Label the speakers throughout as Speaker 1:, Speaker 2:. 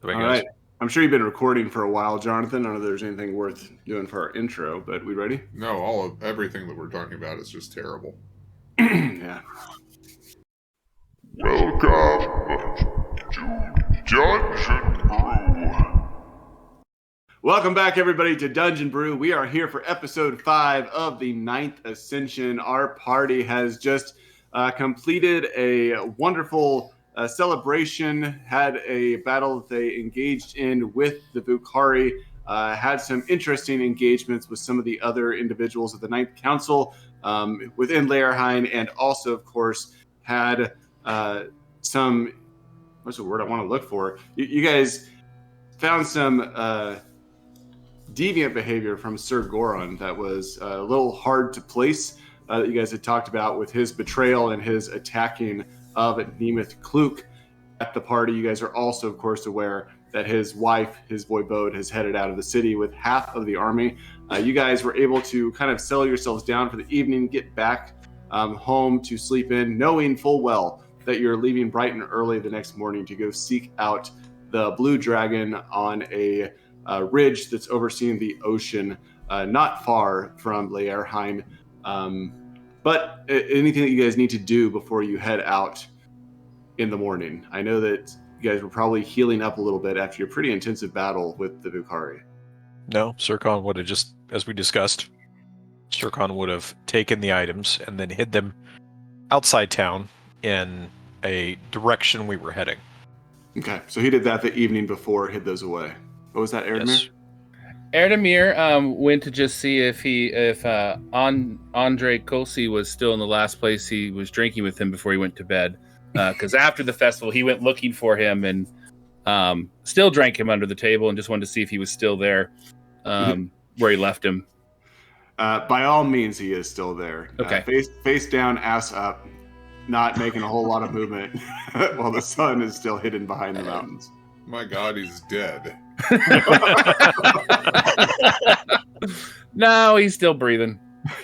Speaker 1: All
Speaker 2: guys?
Speaker 1: right. I'm sure you've been recording for a while, Jonathan. I don't know if there's anything worth doing for our intro, but we ready?
Speaker 3: No, everything that we're talking about is just terrible.
Speaker 1: Yeah.
Speaker 4: Welcome to Dungeon Brew.
Speaker 1: Welcome back, everybody, to Dungeon Brew. We are here for episode 5 of the 9th Ascension. Our party has just completed a wonderful celebration, had a battle that they engaged in with the Vucari, had some interesting engagements with some of the other individuals of the Ninth Council within 𝐿eyrhain, and also, of course, had some, what's the word I want to look for? You guys found some deviant behavior from Sir Goron that was a little hard to place, that you guys had talked about with his betrayal and his attacking of Nemeth Kluk at the party. You guys are also, of course, aware that his wife, his voivode, has headed out of the city with half of the army. You guys were able to kind of settle yourselves down for the evening, get back home to sleep in, knowing full well that you're leaving bright and early the next morning to go seek out the Blue Dragon on a ridge that's overseeing the ocean, not far from 𝐿eyrhain. But anything that you guys need to do before you head out in the morning? I know that you guys were probably healing up a little bit after your pretty intensive battle with the Vucari.
Speaker 2: No, 𝐸ⁱ would have just, as we discussed, 𝐸ⁱ would have taken the items and then hid them outside town in a direction we were heading.
Speaker 1: Okay, so he did that the evening before, hid those away. What was that, Erdemir?
Speaker 2: Yes.
Speaker 5: Erdemir went to just see if Andre Kelsey was still in the last place he was drinking with him before he went to bed. Because after the festival, he went looking for him and still drank him under the table and just wanted to see if he was still there where he left him.
Speaker 1: By all means, he is still there.
Speaker 5: Okay.
Speaker 1: Face down, ass up, not making a whole lot of movement while the sun is still hidden behind the mountains.
Speaker 3: My God, he's dead.
Speaker 5: No, he's still breathing.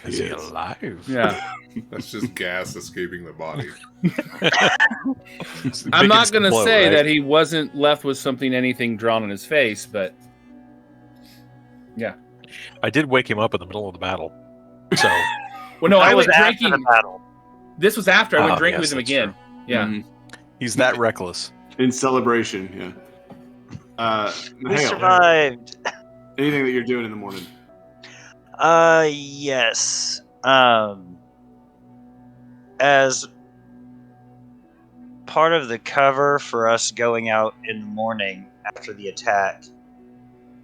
Speaker 2: Is he alive?
Speaker 5: Yeah.
Speaker 3: That's just gas escaping the body.
Speaker 5: I'm not going to say that he wasn't left with anything drawn on his face, but yeah.
Speaker 2: I did wake him up in the middle of the battle. So,
Speaker 5: well, no, I
Speaker 6: was
Speaker 5: went
Speaker 6: after
Speaker 5: drinking.
Speaker 6: the battle.
Speaker 5: This was after I went drinking
Speaker 2: yes,
Speaker 5: with him
Speaker 2: that's
Speaker 5: again.
Speaker 2: true.
Speaker 5: Yeah.
Speaker 1: Mm-hmm.
Speaker 2: He's that reckless.
Speaker 1: In celebration, yeah.
Speaker 6: We
Speaker 1: Hale,
Speaker 6: survived.
Speaker 1: anything that you're doing in the morning?
Speaker 6: Yes. As part of the cover for us going out in the morning after the attack,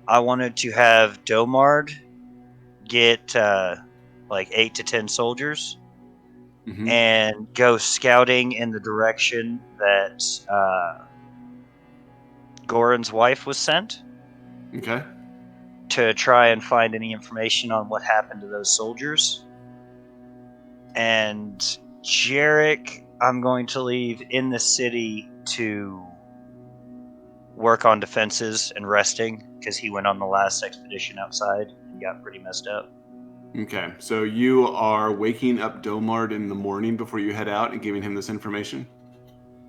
Speaker 6: I wanted to have Domard get like 8 to 10 soldiers and go scouting in the direction that Goran's wife was sent.
Speaker 1: Okay.
Speaker 6: To try and find any information on what happened to those soldiers. And Jarek, I'm going to leave in the city to work on defenses and resting, because he went on the last expedition outside and got pretty messed up.
Speaker 1: Okay, so you are waking up Domard in the morning before you head out and giving him this information?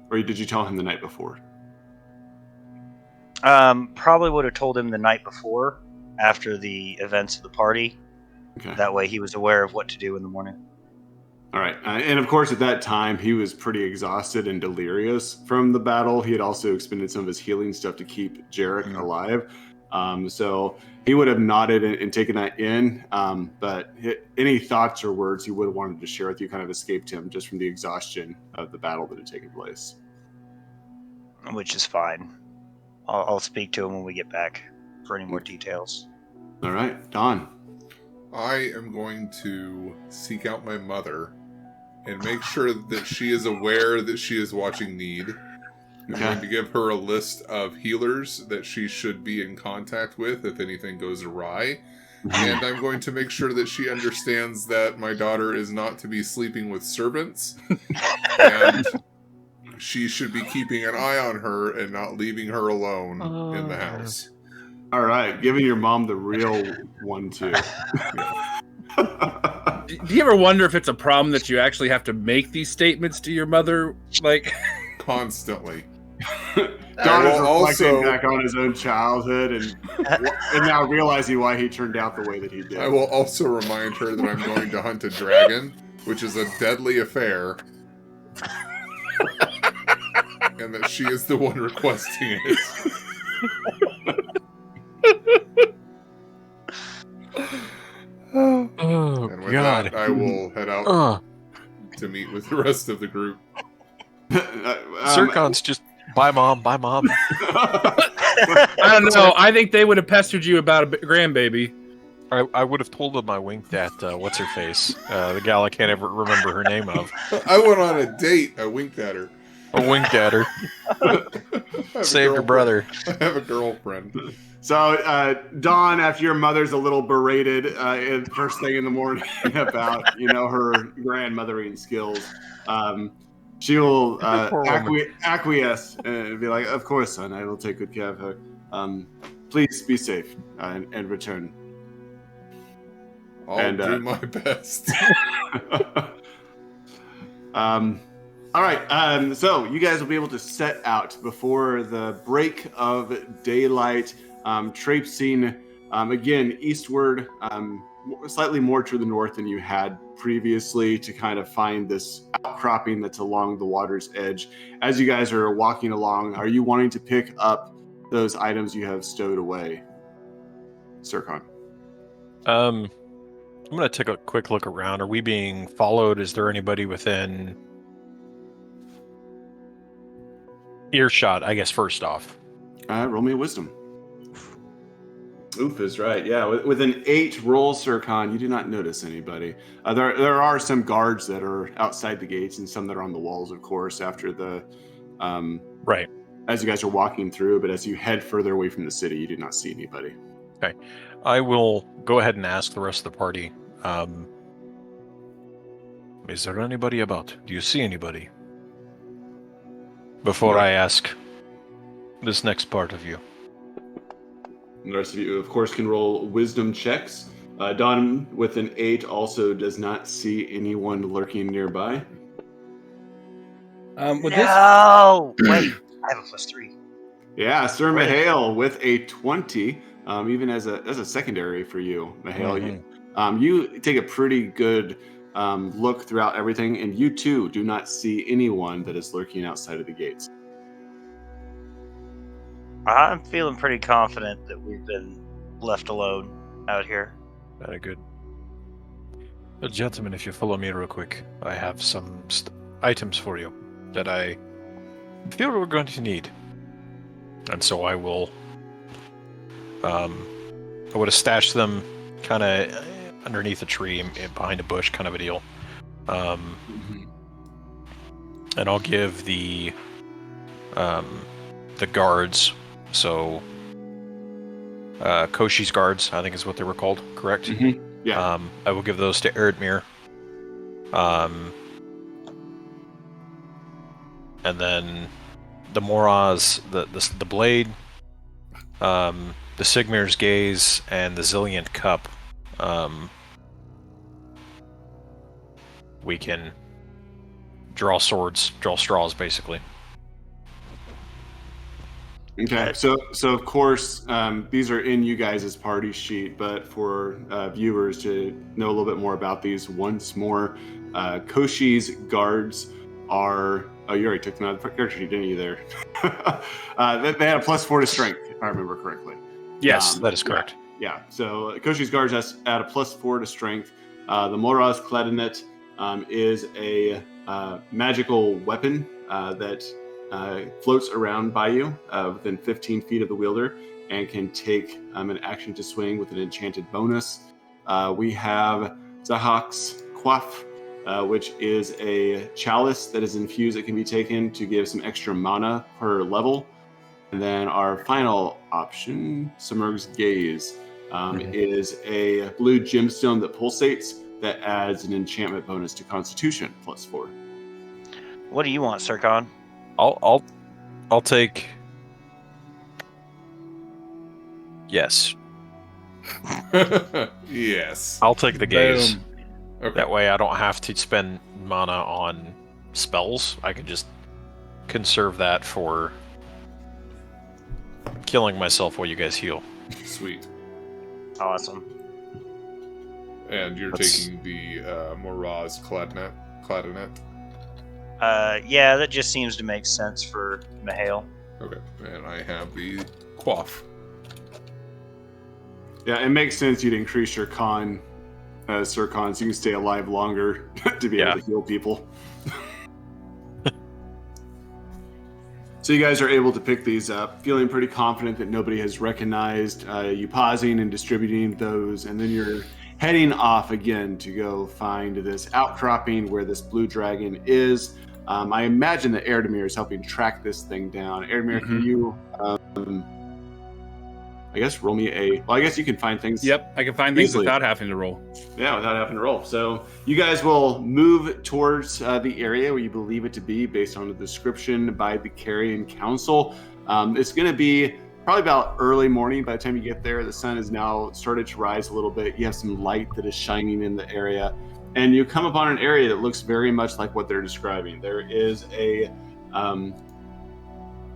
Speaker 1: Or did you tell him the night before?
Speaker 6: Probably would have told him the night before, after the events of the party.
Speaker 1: Okay.
Speaker 6: That way he was aware of what to do in the morning.
Speaker 1: All right. And of course, at that time, he was pretty exhausted and delirious from the battle. He had also expended some of his healing stuff to keep Jarek alive. So he would have nodded and taken that in. But any thoughts or words he would have wanted to share with you kind of escaped him just from the exhaustion of the battle that had taken place.
Speaker 6: Which is fine. I'll speak to him when we get back for any more details.
Speaker 1: All right. Don.
Speaker 3: I am going to seek out my mother and make sure that she is aware that she is watching Need. I'm going to give her a list of healers that she should be in contact with if anything goes awry. And I'm going to make sure that she understands that my daughter is not to be sleeping with servants. And she should be keeping an eye on her and not leaving her alone in the house.
Speaker 1: All right. Giving your mom the real 1-2.
Speaker 5: Do you ever wonder if it's a problem that you actually have to make these statements to your mother? Like,
Speaker 3: constantly.
Speaker 1: Don is
Speaker 3: will
Speaker 1: reflecting
Speaker 3: also-
Speaker 1: back on his own childhood and now realizing why he turned out the way that he did.
Speaker 3: I will also remind her that I'm going to hunt a dragon, which is a deadly affair. And that she is the one requesting it.
Speaker 2: Oh
Speaker 3: And with that, I will head out to meet with the rest of the group.
Speaker 2: 𝐸∫ just bye mom.
Speaker 5: I don't know. I think they would have pestered you about a grandbaby.
Speaker 2: I would have told them I winked at what's her face, the gal I can't ever remember her name of.
Speaker 3: I went on a date. I winked at her.
Speaker 2: I winked at her.
Speaker 3: I have a
Speaker 2: Saved her
Speaker 3: girlfriend.
Speaker 2: brother.
Speaker 3: I have a girlfriend.
Speaker 1: So, Dawn, after your mother's a little berated first thing in the morning about, her grandmothering skills, she will acquiesce and be like, "Of course, son, I will take good care of her. Please be safe and return."
Speaker 3: I'll do my best.
Speaker 1: All right, so you guys will be able to set out before the break of daylight, traipsing again eastward, slightly more to the north than you had previously to kind of find this outcropping that's along the water's edge. As you guys are walking along, are you wanting to pick up those items you have stowed away, 𝐸∫?
Speaker 2: I'm gonna take a quick look around. Are we being followed? Is there anybody within earshot? I guess first off.
Speaker 1: Roll me a wisdom. Oof is right. Yeah, with an 8 roll, 𝐸∫, you do not notice anybody. There are some guards that are outside the gates and some that are on the walls, of course, after the
Speaker 2: Right.
Speaker 1: as you guys are walking through. But as you head further away from the city, you do not see anybody.
Speaker 2: Okay. I will go ahead and ask the rest of the party. Is there anybody about? Do you see anybody? Before I ask this next part of you.
Speaker 1: And the rest of you, of course, can roll wisdom checks. Don, with an 8, also does not see anyone lurking nearby.
Speaker 5: With
Speaker 6: No! Wait, I have a +3.
Speaker 1: Yeah, 𝐸∫Mihail with a 20, even as a secondary for you, Mihail. You take a pretty good look throughout everything, and you too do not see anyone that is lurking outside of the gates.
Speaker 6: I'm feeling pretty confident that we've been left alone out here.
Speaker 2: Very good. Gentlemen, if you follow me real quick, I have some items for you that I feel we're going to need. And so I will, I would have stashed them kind of underneath a tree and behind a bush, kind of a deal. And I'll give the guards, so 𝐾𝐨𝐬's guards, I think is what they were called, correct?
Speaker 1: Yeah.
Speaker 2: I will give those to 𝐸∫. And then the 𝐸𝐻, the blade, the 𝐷𝐢𝐿𝐼𝐻, and the 𝐯𝐢𝐝 cup. We can draw swords, draw straws, basically.
Speaker 1: Okay, so of course, these are in you guys' party sheet, but for viewers to know a little bit more about these once more, 𝐾𝐨𝐬's guards are... Oh, you already took them out of the character sheet, didn't you, there? They had a +4 to strength, if I remember correctly.
Speaker 2: Yes, that is correct.
Speaker 1: Yeah, so 𝐾𝐨𝐬's guards add a +4 to strength. The 𝐸𝐻 clarinet is a magical weapon that floats around by you within 15 feet of the wielder and can take an action to swing with an enchanted bonus. We have 𝐦𝐤𝐤𝐞, which is a chalice that is infused that can be taken to give some extra mana per level. And then our final option, 𝐸𝐤𝐤𝐿's Gaze, is a blue gemstone that pulsates that adds an enchantment bonus to Constitution +4.
Speaker 6: What do you want, 𝐸∫?
Speaker 2: I'll take. Yes,
Speaker 3: Yes.
Speaker 2: I'll take the gaze.
Speaker 5: Boom.
Speaker 3: Okay.
Speaker 2: That way, I don't have to spend mana on spells. I can just conserve that for killing myself while you guys heal.
Speaker 3: Sweet.
Speaker 6: Awesome.
Speaker 3: And you're taking the Moraz clarinet.
Speaker 6: Yeah, that just seems to make sense for Mihail.
Speaker 3: Okay. And I have the quaff.
Speaker 1: Yeah, it makes sense you'd increase your con, Sir Con, so you can stay alive longer to be able to heal people. So you guys are able to pick these up, feeling pretty confident that nobody has recognized you pausing and distributing those, and then you're heading off again to go find this outcropping where this blue dragon is. I imagine that Erdemir is helping track this thing down. Erdemir, can you, I guess, roll me a... Well, I guess you can find things.
Speaker 5: Yep, I can find things
Speaker 1: easily.
Speaker 5: without having to roll.
Speaker 1: Yeah, without having to roll. So you guys will move towards the area where you believe it to be based on the description by the Carrion Council. It's going to be probably about early morning. By the time you get there, the sun has now started to rise a little bit. You have some light that is shining in the area. And you come upon an area that looks very much like what they're describing. There is a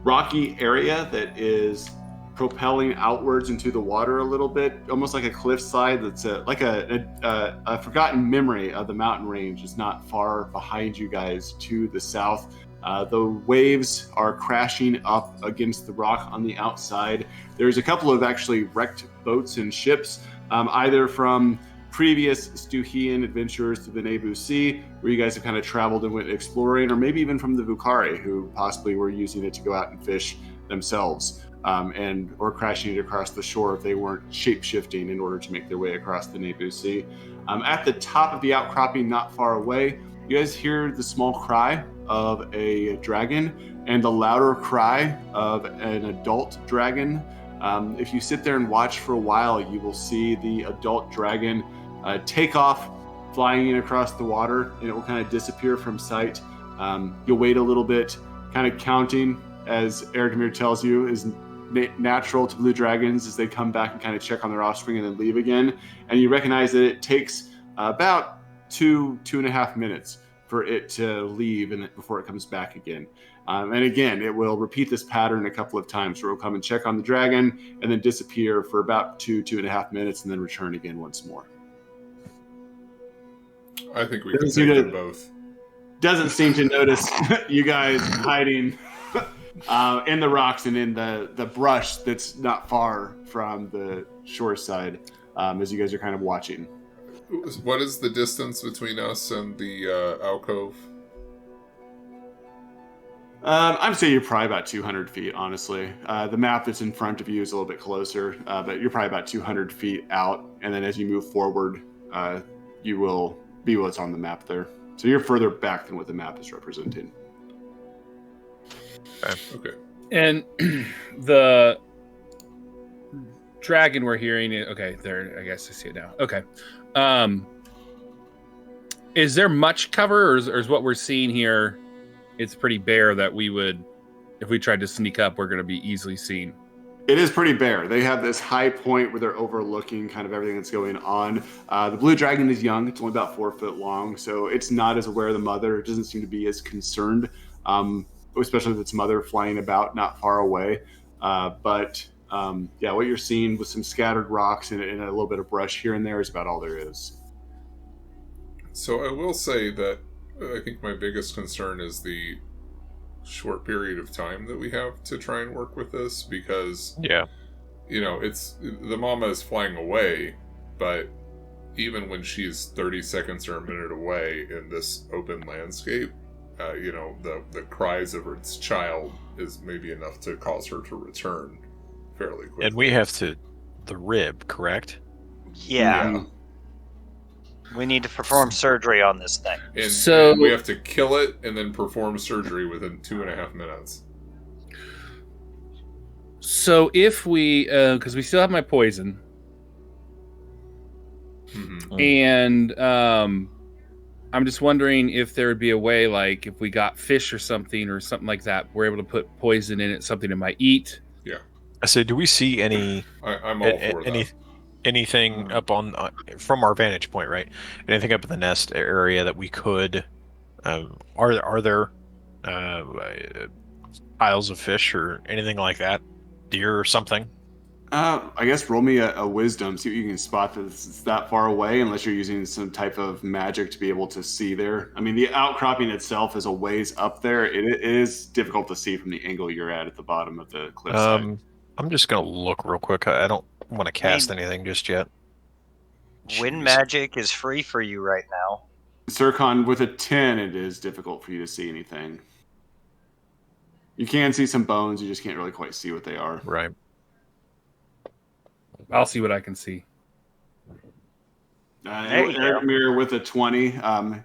Speaker 1: rocky area that is propelling outwards into the water a little bit, almost like a cliffside that's like a forgotten memory of the mountain range. Is not far behind you guys to the south. The waves are crashing up against the rock on the outside. There's a couple of actually wrecked boats and ships, either from previous Stygian adventurers to the Nebu Sea, where you guys have kind of traveled and went exploring, or maybe even from the Vukari, who possibly were using it to go out and fish themselves. Or crashing it across the shore if they weren't shape-shifting in order to make their way across the Nebu Sea. At the top of the outcropping, not far away, you guys hear the small cry of a dragon and the louder cry of an adult dragon. If you sit there and watch for a while, you will see the adult dragon take off, flying in across the water, and it will kind of disappear from sight. You'll wait a little bit, kind of counting, as Erdemir tells you, is natural to blue dragons as they come back and kind of check on their offspring and then leave again. And you recognize that it takes about 2.5 minutes for it to leave and before it comes back again. And again, it will repeat this pattern a couple of times where it will come and check on the dragon and then disappear for about 2.5 minutes and then return again once more.
Speaker 3: I think we can take them both.
Speaker 1: Doesn't seem to notice you guys hiding in the rocks and in the brush that's not far from the shore side, as you guys are kind of watching.
Speaker 3: What is the distance between us and the alcove?
Speaker 1: I'd say you're probably about 200 feet, honestly. The map that's in front of you is a little bit closer, but you're probably about 200 feet out. And then as you move forward, you will be what's on the map there. So you're further back than what the map is representing.
Speaker 3: Okay.
Speaker 5: And the dragon we're hearing, okay, there, I guess I see it now. Okay. Is there much cover, or is what we're seeing here, it's pretty bare that we would, if we tried to sneak up, we're going to be easily seen?
Speaker 1: It is pretty bare. They have this high point where they're overlooking kind of everything that's going on. The blue dragon is young. It's only about 4 foot long, so it's not as aware of the mother. It doesn't seem to be as concerned, especially with its mother flying about not far away. But what you're seeing with some scattered rocks and a little bit of brush here and there is about all there is.
Speaker 3: So I will say that I think my biggest concern is the short period of time that we have to try and work with this, because it's the mama is flying away, but even when she's 30 seconds or a minute away in this open landscape, the cries of its child is maybe enough to cause her to return fairly quickly.
Speaker 2: And we have the rib, correct?
Speaker 6: Yeah. We need to perform surgery on this thing.
Speaker 3: And we have to kill it and then perform surgery within 2.5 minutes.
Speaker 5: So if we, because we still have my poison, and I'm just wondering if there would be a way, like if we got fish or something like that, we're able to put poison in it, something it might eat.
Speaker 3: Yeah.
Speaker 2: I say, do we see any?
Speaker 3: I'm all for that.
Speaker 2: Anything up on from our vantage point, right? Anything up in the nest area that we could? Are there piles of fish or anything like that deer or something?
Speaker 1: I guess roll me a wisdom. See if you can spot that it's that far away, unless you're using some type of magic to be able to see there. I mean, the outcropping itself is a ways up there. It is difficult to see from the angle you're at the bottom of the cliffside.
Speaker 2: I'm just gonna look real quick. I don't want to cast anything just yet.
Speaker 6: Wind
Speaker 2: Jeez.
Speaker 6: magic is free for you right now.
Speaker 1: 𝐸, with a 10, it is difficult for you to see anything. You can see some bones. You just can't really quite see what they are.
Speaker 2: Right.
Speaker 5: I'll see what I can see.
Speaker 1: Erdmir with a 20,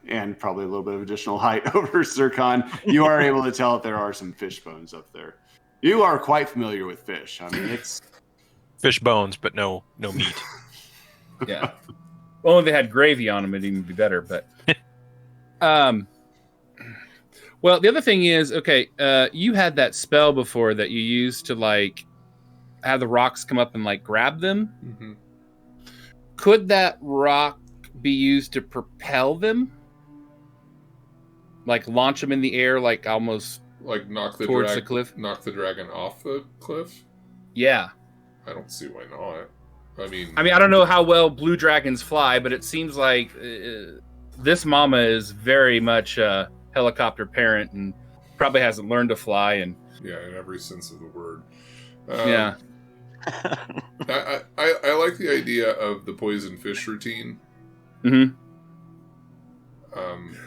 Speaker 1: and probably a little bit of additional height over 𝐸. You are able to tell that there are some fish bones up there. You are quite familiar with fish. I mean, it's
Speaker 2: Fish bones, but no meat.
Speaker 5: Yeah. Well, if they had gravy on them, it'd even be better. But, well, the other thing is, okay, you had that spell before that you used to like have the rocks come up and like grab them.
Speaker 3: Mm-hmm.
Speaker 5: Could that rock be used to propel them? Like launch them in the air, like almost
Speaker 3: Like knock the
Speaker 5: towards the cliff?
Speaker 3: knock the dragon off the cliff?
Speaker 5: Yeah.
Speaker 3: I don't see why not. I mean,
Speaker 5: I don't know how well blue dragons fly, but it seems like this mama is very much a helicopter parent and probably hasn't learned to fly. And
Speaker 3: yeah, in every sense of the word.
Speaker 5: yeah,
Speaker 3: I like the idea of the poison fish routine.
Speaker 5: mm-hmm.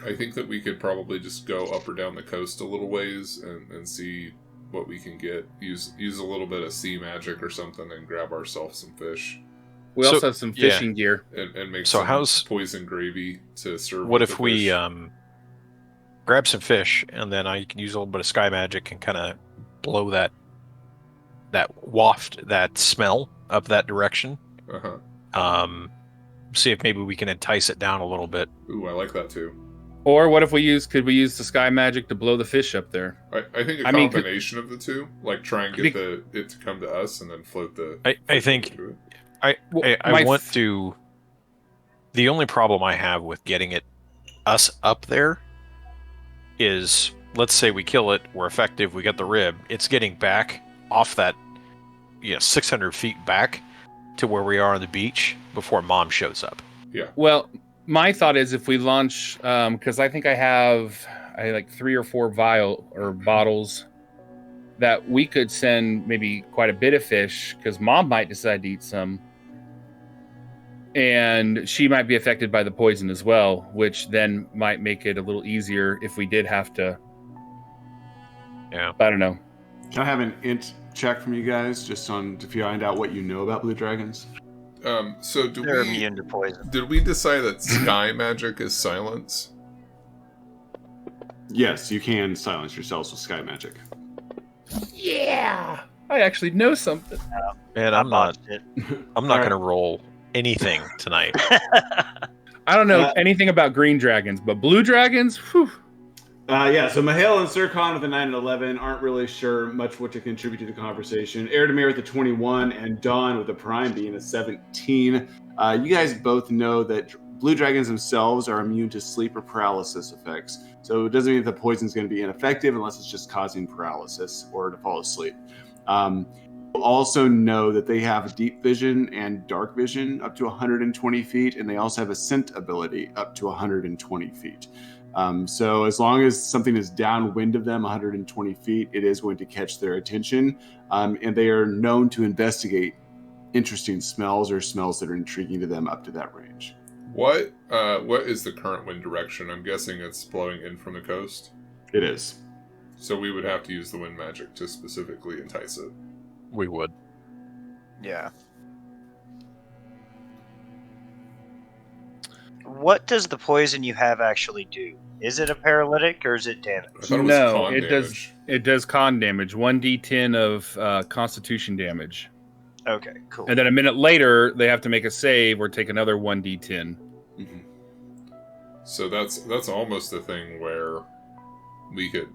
Speaker 3: I think that we could probably just go up or down the coast a little ways and see what we can get. Use a little bit of sea magic or something and grab ourselves some fish.
Speaker 5: We also have some fishing gear.
Speaker 3: And make
Speaker 2: So
Speaker 3: some poison gravy to serve.
Speaker 2: What
Speaker 3: with
Speaker 2: if
Speaker 3: the
Speaker 2: we
Speaker 3: fish.
Speaker 2: grab some fish and then I can use a little bit of sky magic and kind of blow that waft, that smell up that direction.
Speaker 3: Uh-huh.
Speaker 2: See if maybe we can entice it down a little bit.
Speaker 3: Ooh, I like that too.
Speaker 5: Or what if could we use the sky magic to blow the fish up there?
Speaker 3: I think a combination of the two, like try and get it to come to us and then float the.
Speaker 2: I think
Speaker 3: to it.
Speaker 2: I want to. The only problem I have with getting us up there is, let's say we kill it, we're effective, we get the rib. It's getting back off that, 600 feet back to where we are on the beach before Mom shows up.
Speaker 3: Yeah.
Speaker 5: Well, my thought is if we launch, because I think I have like 3 or 4 bottles that we could send maybe quite a bit of fish, because Mom might decide to eat some. And she might be affected by the poison as well, which then might make it a little easier if we did have to.
Speaker 2: Yeah.
Speaker 5: I don't know.
Speaker 1: Can I have an int check from you guys just to find out what you know about blue dragons?
Speaker 3: So
Speaker 6: They're immune to poison.
Speaker 3: did we decide that sky magic is silence?
Speaker 1: Yes, you can silence yourselves with sky magic.
Speaker 5: Yeah, I actually know something.
Speaker 2: Man, I'm not
Speaker 1: All
Speaker 2: going
Speaker 1: right.
Speaker 2: to roll anything tonight.
Speaker 5: I don't know anything about green dragons, but blue dragons, whew.
Speaker 1: So Mahale and 𝐸 with a 9 and 11 aren't really sure much what to contribute to the conversation. Erdmir with a 21 and Dawn with a prime being a 17. You guys both know that blue dragons themselves are immune to sleep or paralysis effects. So it doesn't mean that the poison is going to be ineffective unless it's just causing paralysis or to fall asleep. You also know that they have deep vision and dark vision up to 120 feet, and they also have a scent ability up to 120 feet. So as long as something is downwind of them 120 feet, it is going to catch their attention. And they are known to investigate interesting smells or smells that are intriguing to them up to that range.
Speaker 3: What is the current wind direction? I'm guessing it's blowing in from the coast.
Speaker 1: It is.
Speaker 3: So we would have to use the wind magic to specifically entice it.
Speaker 2: We would.
Speaker 6: Yeah. What does the poison you have actually do? Is it a paralytic or is it damage?
Speaker 3: I thought it was
Speaker 5: No,
Speaker 3: con
Speaker 5: it
Speaker 3: damage.
Speaker 5: It does con damage, 1d10 of Constitution damage,
Speaker 6: Okay, cool.
Speaker 5: and then a minute later they have to make a save or take another 1d10.
Speaker 1: Mm-hmm.
Speaker 3: So that's almost a thing where we could.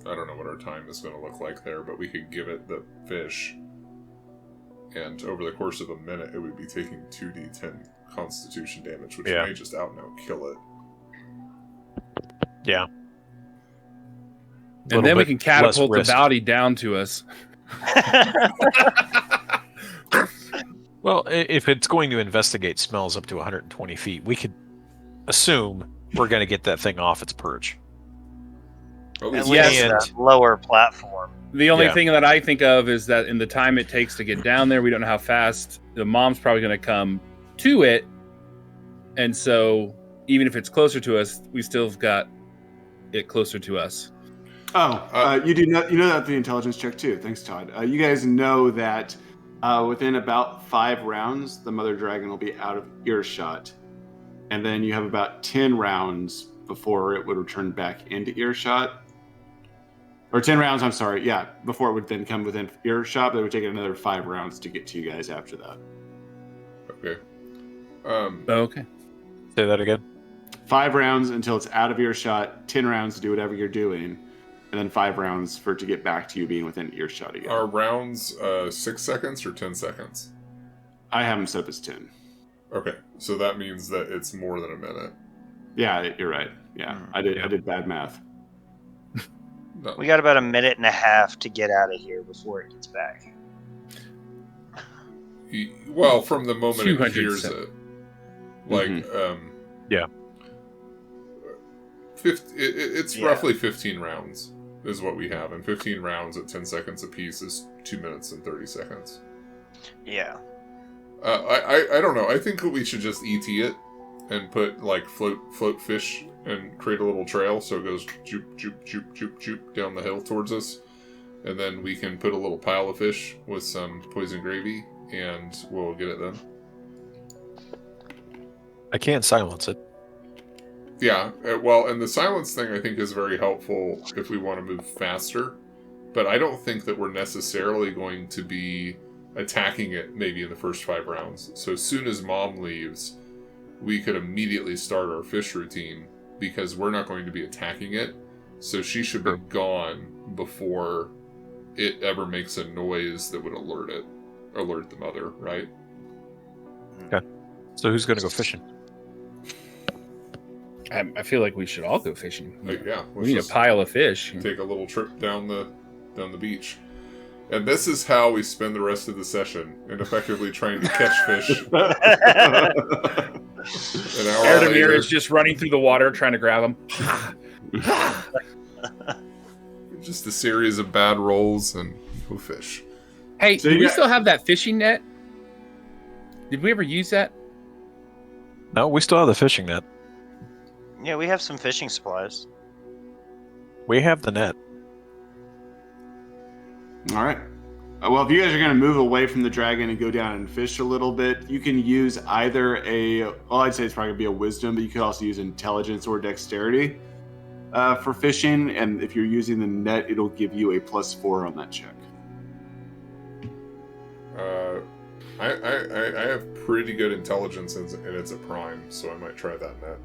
Speaker 3: I don't know what our time is going to look like there, but we could give it the fish, and over the course of a minute, it would be taking 2d10 Constitution damage, which may just out and out kill it.
Speaker 2: Yeah.
Speaker 5: And then we can catapult the bounty down to us.
Speaker 2: Well, if it's going to investigate smells up to 120 feet, we could assume we're going to get that thing off its perch.
Speaker 3: At
Speaker 6: At
Speaker 3: least
Speaker 6: least
Speaker 2: and-
Speaker 6: a lower platform.
Speaker 5: The only
Speaker 2: Yeah.
Speaker 5: thing that I think of is that in the time it takes to get down there, we don't know how fast the mom's probably going to come to it. And so even if it's closer to us, we still have got it closer to us.
Speaker 1: You know that the intelligence check too. Thanks, Todd. You guys know that within about 5 rounds, the mother dragon will be out of earshot, and then you have about 10 rounds before it would return back into earshot. Or 10 rounds, I'm sorry. Yeah, before it would then come within earshot, but it would take another 5 rounds to get to you guys after that.
Speaker 3: Okay.
Speaker 5: Okay.
Speaker 2: Say that again.
Speaker 1: 5 rounds until it's out of earshot, 10 rounds to do whatever you're doing, and then 5 rounds for it to get back to you being within earshot again.
Speaker 3: Are rounds 6 seconds or 10 seconds?
Speaker 1: I have them set up as 10.
Speaker 3: Okay, so that means that it's more than a minute.
Speaker 1: Yeah, you're right. Yeah, I did bad math.
Speaker 3: No.
Speaker 6: We got about a minute and a half to get out of here before it gets back.
Speaker 3: Well, from the moment it
Speaker 5: 200
Speaker 3: hears
Speaker 5: seconds.
Speaker 3: it. Like,
Speaker 2: Yeah.
Speaker 3: It's
Speaker 6: Yeah.
Speaker 3: roughly 15 rounds is what we have. And 15 rounds at 10 seconds apiece is 2 minutes and 30 seconds.
Speaker 6: Yeah.
Speaker 3: I don't know. I think we should just ET it and put, like, float fish and create a little trail so it goes joop, joop, joop, joop, joop down the hill towards us. And then we can put a little pile of fish with some poison gravy and we'll get it then.
Speaker 2: I can't silence it.
Speaker 3: Yeah, well, and the silence thing I think is very helpful if we want to move faster. But I don't think that we're necessarily going to be attacking it maybe in the first 5 rounds. So as soon as Mom leaves, we could immediately start our fish routine because we're not going to be attacking it. So she should be gone before it ever makes a noise that would alert the mother, right?
Speaker 2: Okay. So who's going to go fishing?
Speaker 5: I feel like we should all go fishing.
Speaker 3: Like, yeah,
Speaker 5: We need a pile of fish.
Speaker 3: take a little trip down the beach. And this is how we spend the rest of the session, and effectively trying to catch fish. An hour
Speaker 5: Erdemir
Speaker 3: later,
Speaker 5: is just running through the water trying to grab him.
Speaker 3: just a series of bad rolls and go fish.
Speaker 5: Hey,
Speaker 1: So
Speaker 5: do
Speaker 1: you
Speaker 5: we
Speaker 1: got-
Speaker 5: still have that fishing net? Did we ever use that?
Speaker 2: No, we still have the fishing net.
Speaker 6: Yeah, we have some fishing supplies.
Speaker 2: We have the net.
Speaker 1: All right. Well, if you guys are going to move away from the dragon and go down and fish a little bit, you can use either I'd say it's probably going to be a wisdom, but you could also use intelligence or dexterity for fishing. And if you're using the net, it'll give you a +4 on that check.
Speaker 3: I have pretty good intelligence, and it's a prime, so I might try that net.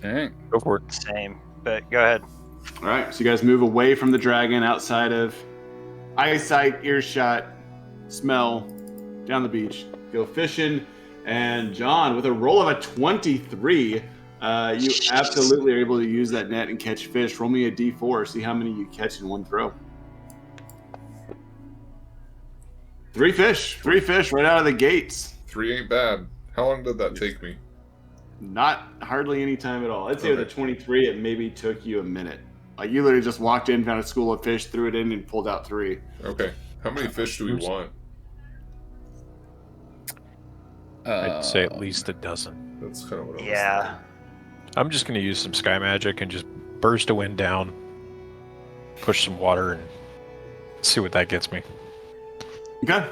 Speaker 5: All right.
Speaker 2: Go for it.
Speaker 6: Same. But go ahead.
Speaker 1: All right. So you guys move away from the dragon outside of eyesight, earshot, smell, down the beach, go fishing. And John, with a roll of a 23, you absolutely are able to use that net and catch fish. Roll me a d4, see how many you catch in one throw. 3 fish right out of the gates.
Speaker 3: 3 ain't bad. How long did that take me?
Speaker 1: Not hardly any time at all. I'd say with a 23, it maybe took you a minute. Like you literally just walked in, found a school of fish, threw it in, and pulled out 3.
Speaker 3: Okay. How many fish do we want?
Speaker 2: I'd say at least a dozen.
Speaker 3: That's kind of what I was
Speaker 6: Yeah.
Speaker 2: I'm just going to use some sky magic and just burst a wind down, push some water, and see what that gets me.
Speaker 1: Okay.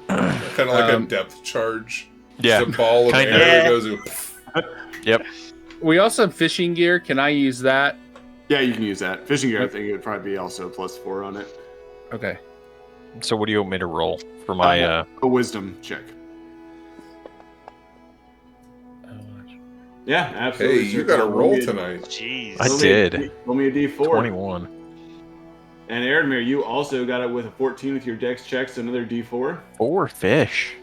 Speaker 3: thinking. Kind of like a depth charge.
Speaker 2: Yeah,
Speaker 3: Just a ball of
Speaker 2: kinda.
Speaker 3: air that goes.
Speaker 2: Yep.
Speaker 5: We also have fishing gear. Can I use that?
Speaker 1: Yeah, you can use that. Fishing gear, I think it would probably be also a +4 on it.
Speaker 5: Okay.
Speaker 2: So what do you want me to roll for my...
Speaker 1: A wisdom check. Yeah, absolutely.
Speaker 3: Hey,
Speaker 1: sir.
Speaker 3: you got a
Speaker 1: Roll
Speaker 3: roll
Speaker 1: me a-
Speaker 3: tonight.
Speaker 6: Jeez.
Speaker 2: I
Speaker 1: roll me
Speaker 2: did.
Speaker 1: Roll me a d4.
Speaker 2: 21.
Speaker 1: And Erdemir, you also got it with a 14 with your dex checks, so another d4.
Speaker 2: 4 fish.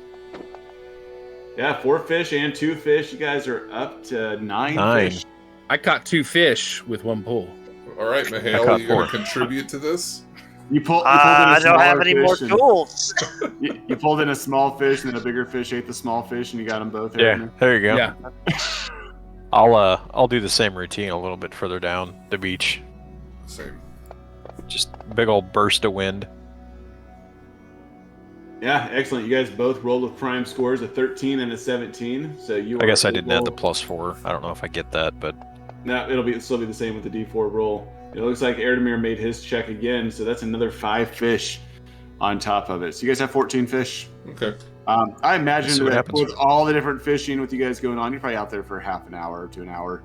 Speaker 1: Yeah, 4 fish and 2 fish. You guys are up to 9
Speaker 2: 9.
Speaker 1: fish.
Speaker 5: I caught 2 fish with 1 pull.
Speaker 3: All right,
Speaker 2: I
Speaker 3: Mihail,
Speaker 2: caught
Speaker 3: you going
Speaker 2: 4.
Speaker 3: to contribute to this?
Speaker 1: You pulled in a
Speaker 6: I don't have
Speaker 1: smaller
Speaker 6: any more
Speaker 1: fish and-
Speaker 6: tools.
Speaker 1: You pulled in a small fish, and then a bigger fish ate the small fish, and you got them both.
Speaker 2: Yeah, there you go.
Speaker 5: Yeah.
Speaker 2: I'll do the same routine a little bit further down the beach.
Speaker 3: Same.
Speaker 2: Just big old burst of wind.
Speaker 1: Yeah, excellent. You guys both rolled with prime scores, a 13 and a 17. So you.
Speaker 2: I guess I didn't add
Speaker 1: able-
Speaker 2: the +4. I don't know if I get that, but
Speaker 1: No, it'll still be the same with the D4 roll. It looks like 𝐿demir made his check again, so that's another 5 fish on top of it. So you guys have 14 fish.
Speaker 3: Okay.
Speaker 1: I
Speaker 2: Let's
Speaker 1: imagine
Speaker 2: see what
Speaker 1: that
Speaker 2: happens.
Speaker 1: with all the different fishing with you guys going on, you're probably out there for half an hour to an hour.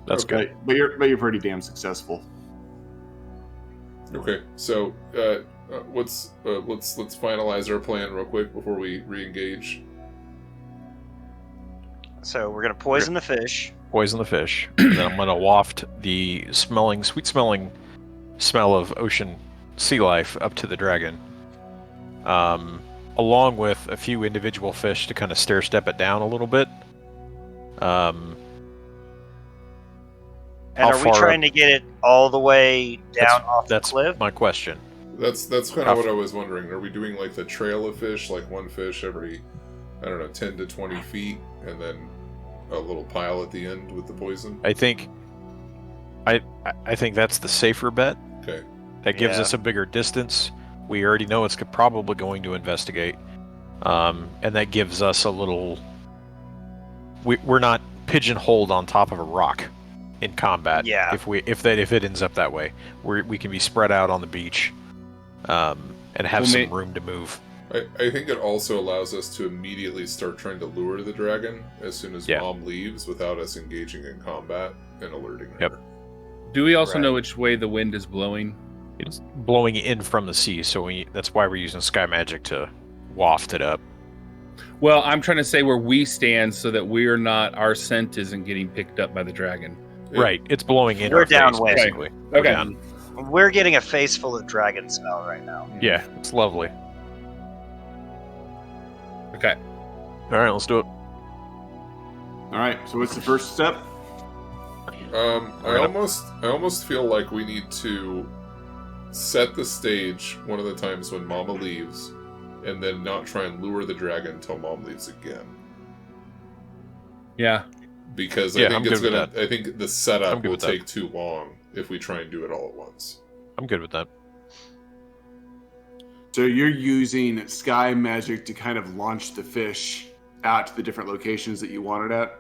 Speaker 2: that's
Speaker 3: Okay.
Speaker 2: good.
Speaker 1: But you're pretty damn successful.
Speaker 3: Okay. So let's finalize our plan real quick before we re-engage.
Speaker 6: So we're gonna poison the fish.
Speaker 2: Poison the fish, and then I'm gonna waft the sweet smelling smell of ocean sea life up to the dragon, along with a few individual fish to kind of stair step it down a little bit.
Speaker 6: And
Speaker 2: How
Speaker 6: are we
Speaker 2: far
Speaker 6: trying to get it all the way down off
Speaker 2: That's
Speaker 6: the cliff?
Speaker 2: my question.
Speaker 3: That's kind
Speaker 2: How
Speaker 3: of what
Speaker 2: f-
Speaker 3: I was wondering. Are we doing like the trail of fish, like one fish every, I don't know, 10 to 20 feet, and then a little pile at the end with the poison?
Speaker 2: I think that's the safer bet.
Speaker 3: Okay.
Speaker 2: That gives
Speaker 6: Yeah.
Speaker 2: us a bigger distance. We already know it's probably going to investigate, and that gives us a little. We're not pigeonholed on top of a rock in combat.
Speaker 6: Yeah.
Speaker 2: If it ends up that way, we can be spread out on the beach, and have
Speaker 5: Well,
Speaker 2: some room to move.
Speaker 3: I think it also allows us to immediately start trying to lure the dragon as soon as
Speaker 2: Yeah.
Speaker 3: Mom leaves without us engaging in combat and alerting her.
Speaker 2: Yep.
Speaker 5: Do we also
Speaker 6: Right.
Speaker 5: know which way the wind is blowing?
Speaker 2: It's blowing in from the sea, so that's why we're using sky magic to waft it up.
Speaker 5: Well, I'm trying to say where we stand so that our scent isn't getting picked up by the dragon.
Speaker 3: Yeah.
Speaker 2: Right, it's blowing in
Speaker 6: We're
Speaker 2: our face,
Speaker 6: downwind.
Speaker 2: basically. We're
Speaker 5: Okay.
Speaker 2: down.
Speaker 6: We're getting a face full of dragon smell right now.
Speaker 2: Yeah, it's lovely.
Speaker 5: Okay.
Speaker 2: All right, let's do it.
Speaker 1: All right. So what's the first step?
Speaker 3: I almost feel like we need to set the stage one of the times when Mama leaves, and then not try and lure the dragon until Mom leaves again.
Speaker 5: Yeah.
Speaker 3: Because
Speaker 2: Yeah,
Speaker 3: I think
Speaker 2: I'm
Speaker 3: it's
Speaker 2: good with
Speaker 3: gonna.
Speaker 2: that.
Speaker 3: I think the
Speaker 2: I'm
Speaker 3: setup
Speaker 2: good
Speaker 3: will
Speaker 2: with that.
Speaker 3: take too long if we try and do it all at once.
Speaker 2: I'm good with that.
Speaker 1: So you're using sky magic to kind of launch the fish out to the different locations that you want it at?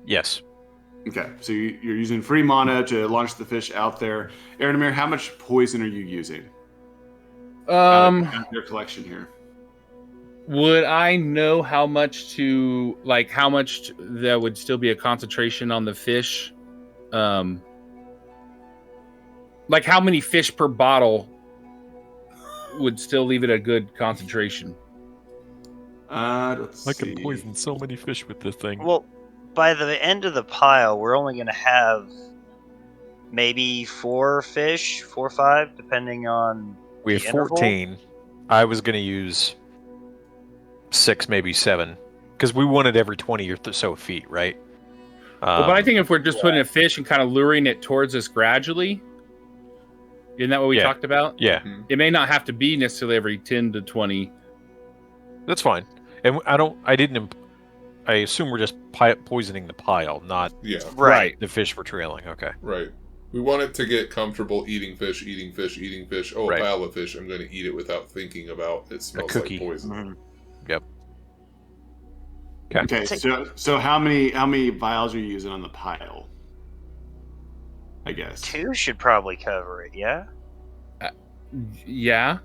Speaker 2: Yes.
Speaker 1: Okay, so you're using free mana to launch the fish out there. 𝐿demir, how much poison are you using? Out of your collection here.
Speaker 5: Would I know how much that would still be a concentration on the fish? Like how many fish per bottle would still leave it a good concentration?
Speaker 1: Let's see.
Speaker 2: so many fish with this thing.
Speaker 6: Well, by the end of the pile, we're only going to have maybe 4 fish, 4 or 5, depending on
Speaker 2: We have
Speaker 6: the interval?
Speaker 2: 14. I was going to use 6, maybe 7, because we wanted every 20 or so feet, right?
Speaker 5: Well, but I think if we're just putting a fish and kind of luring it towards us gradually, isn't that what we
Speaker 2: Yeah.
Speaker 5: talked about?
Speaker 2: Yeah,
Speaker 5: It may not have to be necessarily every 10 to 20.
Speaker 2: that's fine. And I assume we're just poisoning the pile, not
Speaker 3: Yeah,
Speaker 6: Right.
Speaker 2: the fish we're trailing. Okay.
Speaker 3: right. We want it to get comfortable eating fish, eating fish, eating fish. Oh,
Speaker 2: Right.
Speaker 3: a pile of fish. I'm going to eat it without thinking about it smells like
Speaker 2: cookie.
Speaker 3: poison.
Speaker 6: Mhm.
Speaker 1: Okay, so how many vials are you using on the pile? I guess.
Speaker 6: 2 should probably cover it, yeah?
Speaker 5: Yeah.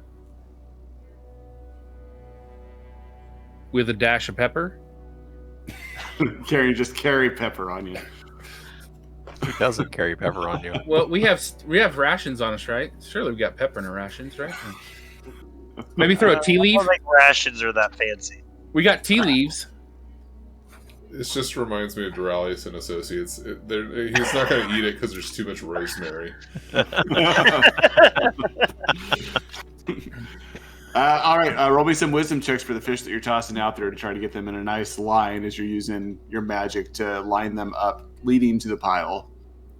Speaker 5: With a dash of pepper.
Speaker 1: Carry pepper on you.
Speaker 2: Who doesn't carry pepper on you?
Speaker 5: Well, we have rations on us, right? Surely we got pepper in our rations, right? Maybe throw a tea
Speaker 6: I
Speaker 5: leaf.
Speaker 6: don't think rations are that fancy.
Speaker 5: We got tea leaves.
Speaker 3: It just reminds me of Duralius and Associates. He's not going to eat it because there's too much rosemary.
Speaker 1: All right, roll me some wisdom checks for the fish that you're tossing out there to try to get them in a nice line as you're using your magic to line them up, leading to the pile.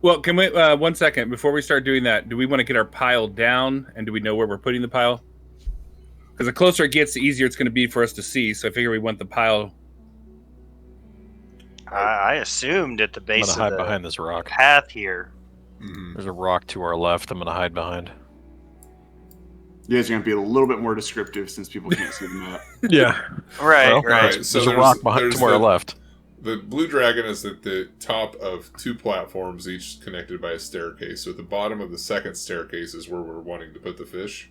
Speaker 5: Well, can we 1 second before we start doing that? Do we want to get our pile down, and do we know where we're putting the pile? Because the closer it gets, the easier it's going to be for us to see. So I figure we want the pile.
Speaker 6: I assumed at the
Speaker 2: I'm
Speaker 6: base
Speaker 2: gonna
Speaker 6: of
Speaker 2: hide
Speaker 6: the
Speaker 2: behind this rock.
Speaker 6: path here.
Speaker 2: There's a rock to our left. I'm gonna hide behind.
Speaker 1: You guys are going to be a little bit more descriptive since people can't see the map.
Speaker 2: Yeah.
Speaker 6: Right,
Speaker 2: Well,
Speaker 6: right.
Speaker 3: Alright, so
Speaker 2: there's a rock behind to our left.
Speaker 3: The blue dragon is at the top of 2 platforms, each connected by a staircase. So at the bottom of the second staircase is where we're wanting to put the fish.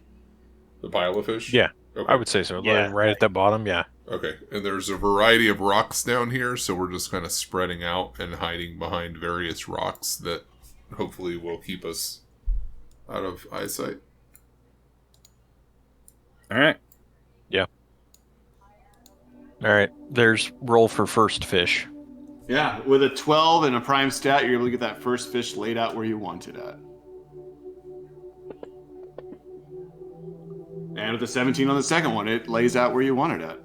Speaker 3: The pile of fish?
Speaker 2: Yeah,
Speaker 3: Okay.
Speaker 2: I would say so.
Speaker 6: Yeah.
Speaker 2: Right at the bottom, yeah.
Speaker 3: Okay, and there's a variety of rocks down here, so we're just kind of spreading out and hiding behind various rocks that hopefully will keep us out of eyesight.
Speaker 5: All right.
Speaker 2: All right, there's roll for first fish.
Speaker 1: Yeah, with a 12 and a prime stat, you're able to get that first fish laid out where you want it at. And with a 17 on the second one, it lays out where you want it at.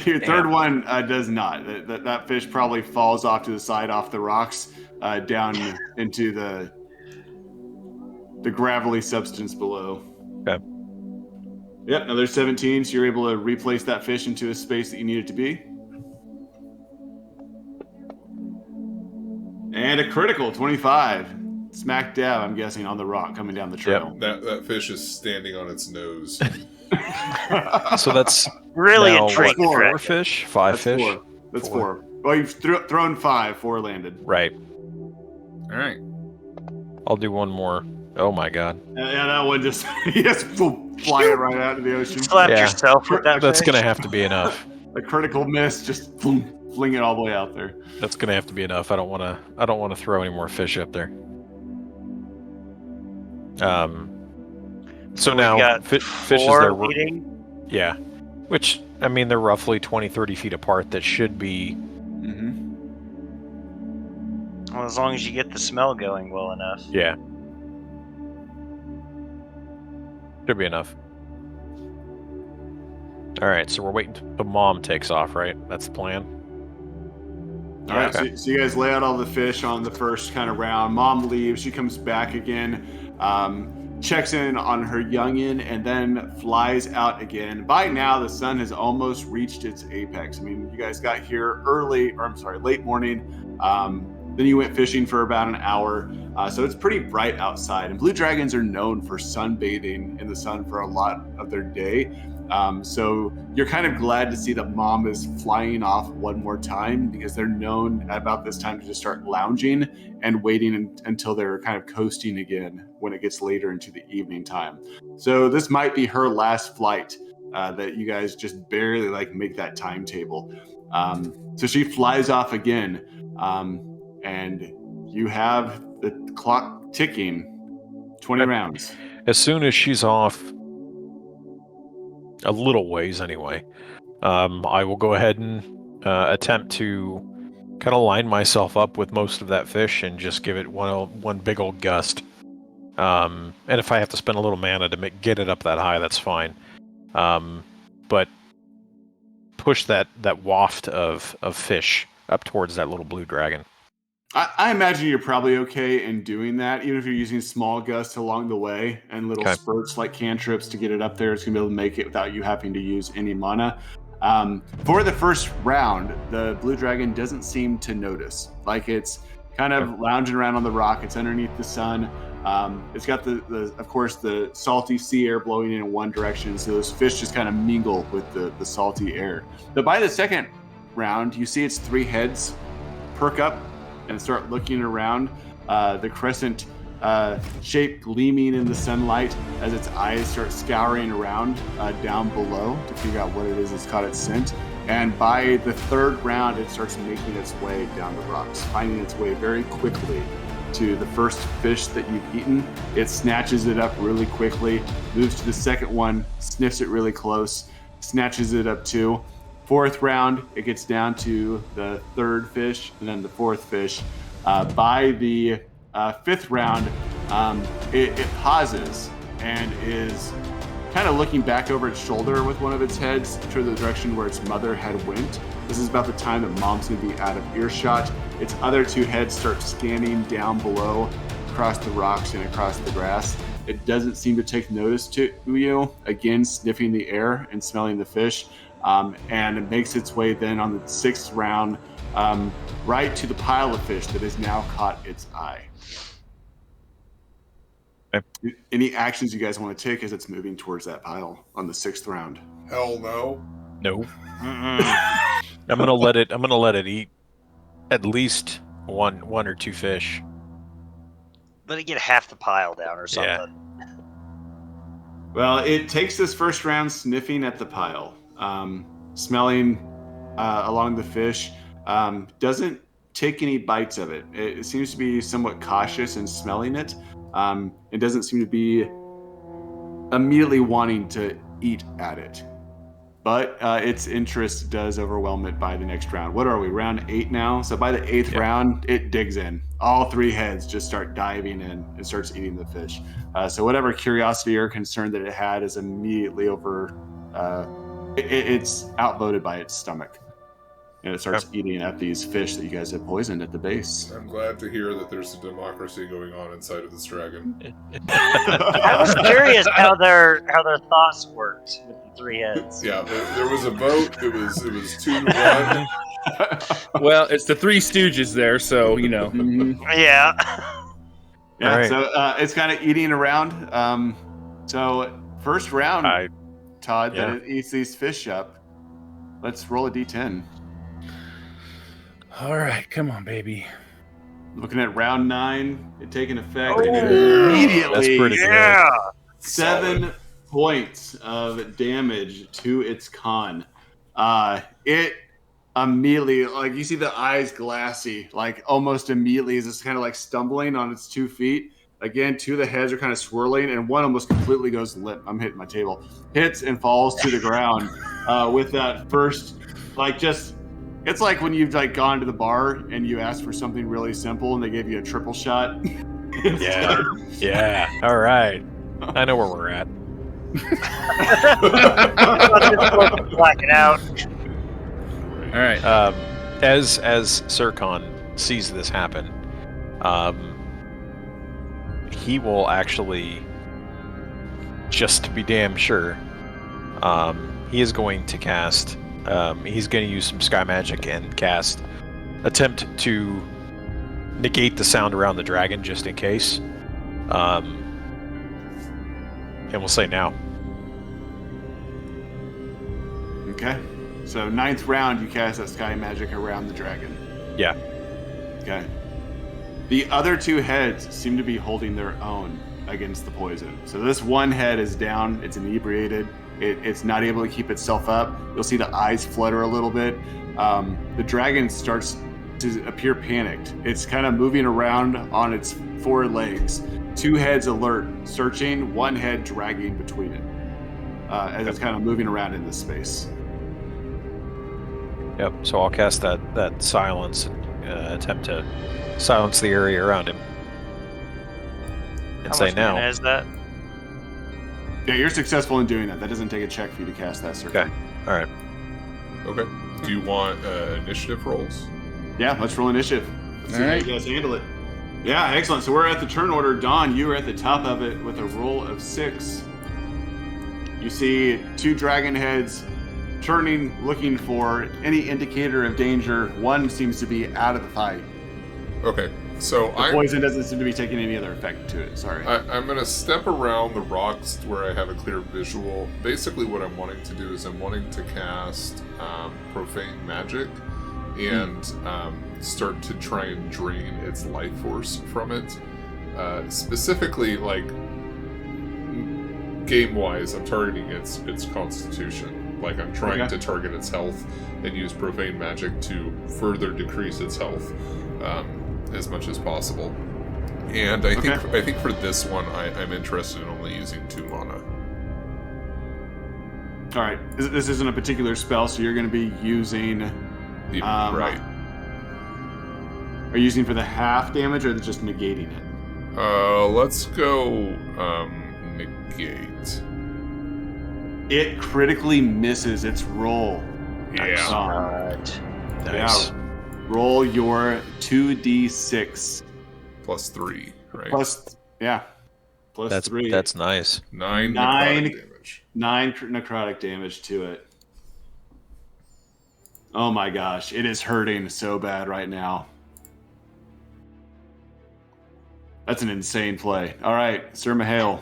Speaker 1: Your third one does not. That fish probably falls off to the side, off the rocks, down into the gravelly substance below.
Speaker 2: Okay.
Speaker 1: Yep, another 17, so you're able to replace that fish into a space that you need it to be. And a critical 25. Smack dab, I'm guessing, on the rock coming down the trail.
Speaker 3: That fish is standing on its nose.
Speaker 2: So that's
Speaker 6: Really
Speaker 2: now,
Speaker 6: intrigued.
Speaker 2: what, 4
Speaker 6: Dragon.
Speaker 2: fish? 5 fish?
Speaker 1: That's
Speaker 2: Four.
Speaker 1: 4. Well, you've thrown 5, 4 landed.
Speaker 2: Right.
Speaker 5: All right.
Speaker 2: I'll do one more. Oh my god.
Speaker 1: Yeah, that one just, fly it right out of the ocean.
Speaker 6: Slapped
Speaker 2: Yeah.
Speaker 6: yourself with that
Speaker 2: That's
Speaker 6: fish.
Speaker 2: gonna have to be enough.
Speaker 1: A critical miss, just fling it all the way out there.
Speaker 2: That's gonna have to be enough. I don't wanna throw any more fish up there. So
Speaker 6: we
Speaker 2: now
Speaker 6: got
Speaker 2: fish is
Speaker 6: 4
Speaker 2: there.
Speaker 6: leading.
Speaker 2: Yeah. Which, I mean, they're roughly 20, 30 feet apart. That should be...
Speaker 6: Well, as long as you get the smell going well enough.
Speaker 2: Yeah. Should be enough. Alright, so we're waiting till Mom takes off, right? That's the plan?
Speaker 1: All right,
Speaker 2: Okay.
Speaker 1: so you guys lay out all the fish on the first kind of round. Mom leaves. She comes back again, checks in on her youngin, and then flies out again. By now, the sun has almost reached its apex. I mean, you guys got here late morning. Then you went fishing for about an hour. So it's pretty bright outside. And blue dragons are known for sunbathing in the sun for a lot of their day. So you're kind of glad to see that Mom is flying off one more time, because they're known at about this time to just start lounging and waiting until they're kind of coasting again when it gets later into the evening time. So this might be her last flight that you guys just barely make that timetable. So she flies off again, and you have the clock ticking, 20 rounds.
Speaker 2: As soon as she's off, a little ways anyway, I will go ahead and attempt to kind of line myself up with most of that fish and just give it one big old gust. And if I have to spend a little mana to get it up that high, that's fine. But push that waft of fish up towards that little blue dragon.
Speaker 1: I imagine you're probably okay in doing that, even if you're using small gusts along the way and little
Speaker 2: Okay.
Speaker 1: spurts like cantrips to get it up there. It's going to be able to make it without you having to use any mana. For the first round, the blue dragon doesn't seem to notice. It's kind of lounging around on the rock. It's underneath the sun. It's got of course, the salty sea air blowing in one direction, so those fish just kind of mingle with the salty air. But by the second round, you see its 3 heads perk up and start looking around, the crescent shape gleaming in the sunlight as its eyes start scouring around down below to figure out what it is that's caught its scent. And by the third round, it starts making its way down the rocks, finding its way very quickly to the first fish that you've eaten. It snatches it up really quickly, moves to the second one, sniffs it really close, snatches it up too. Fourth round, it gets down to the third fish and then the fourth fish. By the fifth round, it pauses and is kind of looking back over its shoulder with one of its heads to the direction where its mother had went. This is about the time that Mom's going to be out of earshot. Its other two heads start scanning down below, across the rocks and across the grass. It doesn't seem to take notice to you, again sniffing the air and smelling the fish, and it makes its way then on the sixth round right to the pile of fish that has now caught its eye.
Speaker 2: Okay.
Speaker 1: Any actions you guys want to take as it's moving towards that pile on the sixth round?
Speaker 3: Hell no.
Speaker 2: No. I'm gonna let it eat at least one or two fish.
Speaker 6: Let it get half the pile down or something.
Speaker 2: Yeah.
Speaker 1: Well, it takes this first round sniffing at the pile, smelling along the fish, doesn't take any bites of it. It seems to be somewhat cautious in smelling it. It doesn't seem to be immediately wanting to eat at it. But its interest does overwhelm it by the next round. What are we, round 8 now? So by the 8th round, it digs in. All three heads just start diving in and starts eating the fish. So whatever curiosity or concern that it had is immediately over. It's outvoted by its stomach. And it starts eating at these fish that you guys have poisoned at the base.
Speaker 3: I'm glad to hear that there's a democracy going on inside of this dragon.
Speaker 6: I was curious how their thoughts worked with the three heads.
Speaker 3: Yeah, there was a vote. It was 2-1.
Speaker 5: Well, it's the Three Stooges there, so you know.
Speaker 6: Yeah.
Speaker 1: Yeah,
Speaker 2: Right.
Speaker 1: so it's kind of eating around. So first round, Todd, that it eats these fish up. Let's roll a d10.
Speaker 5: All right, come on, baby.
Speaker 1: Looking at round 9, it taking effect
Speaker 6: Oh,
Speaker 1: immediately.
Speaker 2: That's pretty good.
Speaker 6: Yeah.
Speaker 1: 7 points of damage to its con. It immediately, like, you see the eyes glassy, like almost immediately is just kind of like stumbling on its 2 feet. Again, 2 of the heads are kind of swirling, and one almost completely goes limp. I'm hitting my table. Hits and falls to the ground with that first, like, just. It's like when you've like gone to the bar and you ask for something really simple and they gave you a triple shot.
Speaker 2: Yeah. Yeah. All right. I know where we're at.
Speaker 6: Blacking out.
Speaker 5: All right.
Speaker 2: As 𝐸𝐸 sees this happen, he will actually, just to be damn sure, he is going to cast. He's going to use some sky magic and attempt to negate the sound around the dragon just in case. And we'll say now.
Speaker 1: Okay. So 9th round, you cast that sky magic around the dragon.
Speaker 2: Yeah.
Speaker 1: Okay. The other 2 heads seem to be holding their own against the poison. So this one head is down. It's inebriated. It's not able to keep itself up. You'll see the eyes flutter a little bit. The dragon starts to appear panicked. It's kind of moving around on its 4 legs. 2 heads alert, searching, 1 head dragging between it as it's kind of moving around in this space.
Speaker 2: Yep. So I'll cast that silence and attempt to silence the area around him. And
Speaker 6: How
Speaker 2: say
Speaker 6: much
Speaker 2: now.
Speaker 6: mana is that?
Speaker 1: Yeah, you're successful in doing that. That doesn't take a check for you to cast that circle.
Speaker 2: Okay. All right.
Speaker 3: Okay. Do you want initiative rolls?
Speaker 1: Yeah, let's roll initiative. Let's see
Speaker 5: All
Speaker 1: how
Speaker 5: right.
Speaker 1: you guys handle it. Yeah, excellent. So we're at the turn order. Dawn, you are at the top of it with a roll of 6. You see 2 dragon heads turning, looking for any indicator of danger. 1 seems to be out of the fight.
Speaker 3: Okay. So
Speaker 1: The poison doesn't seem to be taking any other effect to it. Sorry.
Speaker 3: I'm going to step around the rocks to where I have a clear visual. Basically, what I'm wanting to do is I'm wanting to cast Profane Magic and start to try and drain its life force from it. Specifically, like, game-wise, I'm targeting its constitution. Like, I'm trying to target its health and use Profane Magic to further decrease its health. As much as possible, and I think for this one I'm interested in only using 2 mana.
Speaker 1: All right. This isn't a particular spell, so you're going to be using.
Speaker 3: Right.
Speaker 1: Are you using for the half damage or just negating it?
Speaker 3: Let's go negate.
Speaker 1: It critically misses its roll.
Speaker 3: Yeah.
Speaker 6: God.
Speaker 2: Nice.
Speaker 1: Yeah. Roll your 2d6
Speaker 3: +3, right?
Speaker 1: plus
Speaker 2: That's
Speaker 1: 3.
Speaker 2: that's nice.
Speaker 3: 9
Speaker 1: Nine.
Speaker 3: necrotic damage.
Speaker 1: 9 necrotic damage to it. Oh my gosh, it is hurting so bad right now. That's an insane play. All right, Sir Mihail.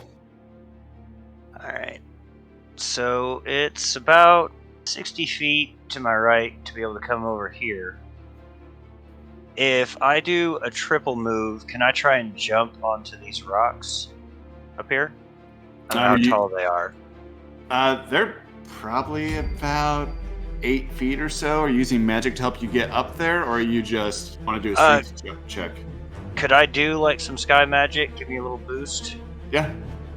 Speaker 6: All right. So it's about 60 feet to my right to be able to come over here. If I do a triple move, can I try and jump onto these rocks up here? I don't know how tall they are.
Speaker 1: They're probably about 8 feet or so. Are you using magic to help you get up there, or you just want to do a strength check?
Speaker 6: Could I do like some sky magic? Give me a little boost
Speaker 1: Yeah.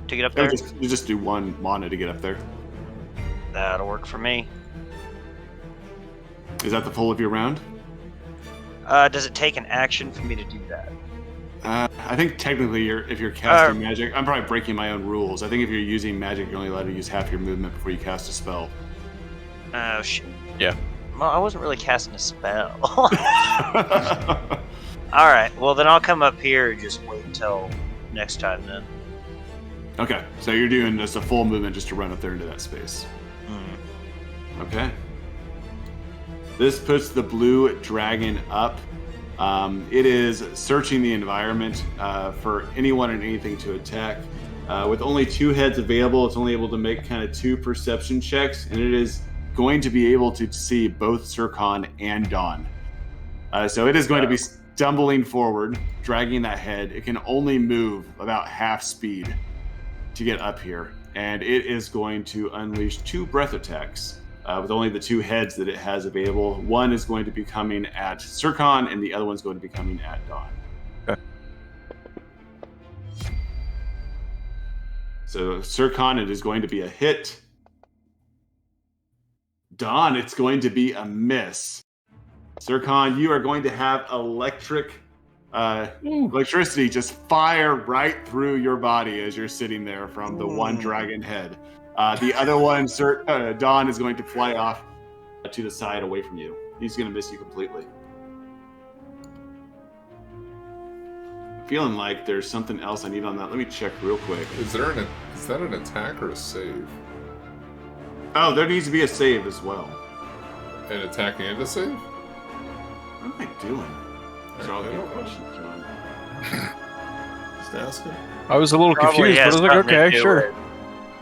Speaker 6: to get up there?
Speaker 1: You just do 1 mana to get up there.
Speaker 6: That'll work for me.
Speaker 1: Is that the full of your round?
Speaker 6: Does it take an action for me to do that?
Speaker 1: I think technically, if you're casting magic, I'm probably breaking my own rules. I think if you're using magic, you're only allowed to use half your movement before you cast a spell.
Speaker 6: Oh, shit.
Speaker 2: Yeah.
Speaker 6: Well, I wasn't really casting a spell. Alright, well then I'll come up here and just wait until next time then.
Speaker 1: Okay, so you're doing just a full movement just to run up there into that space. Okay. This puts the blue dragon up. It is searching the environment for anyone and anything to attack. With only 2 heads available, it's only able to make kind of 2 perception checks, and it is going to be able to see both 𝐤𝐤 and Dawn. So it is going to be stumbling forward, dragging that head. It can only move about half speed to get up here, and it is going to unleash 2 breath attacks. With only the 2 heads that it has available. One is going to be coming at 𝐤𝐤, and the other one's going to be coming at Dawn.
Speaker 2: Okay.
Speaker 1: So 𝐤𝐤, it is going to be a hit. Dawn, it's going to be a miss. 𝐤𝐤, you are going to have electricity just fire right through your body as you're sitting there from the one dragon head. The other one, Dawn, is going to fly off to the side away from you. He's going to miss you completely. Feeling like there's something else I need on that. Let me check real quick.
Speaker 3: Is that an attack or a save?
Speaker 1: Oh, there needs to be a save as well.
Speaker 3: An attack and a save?
Speaker 1: What am I doing? So I'll get questions, John. Just asking.
Speaker 2: I was a little confused, but I was like, okay, sure.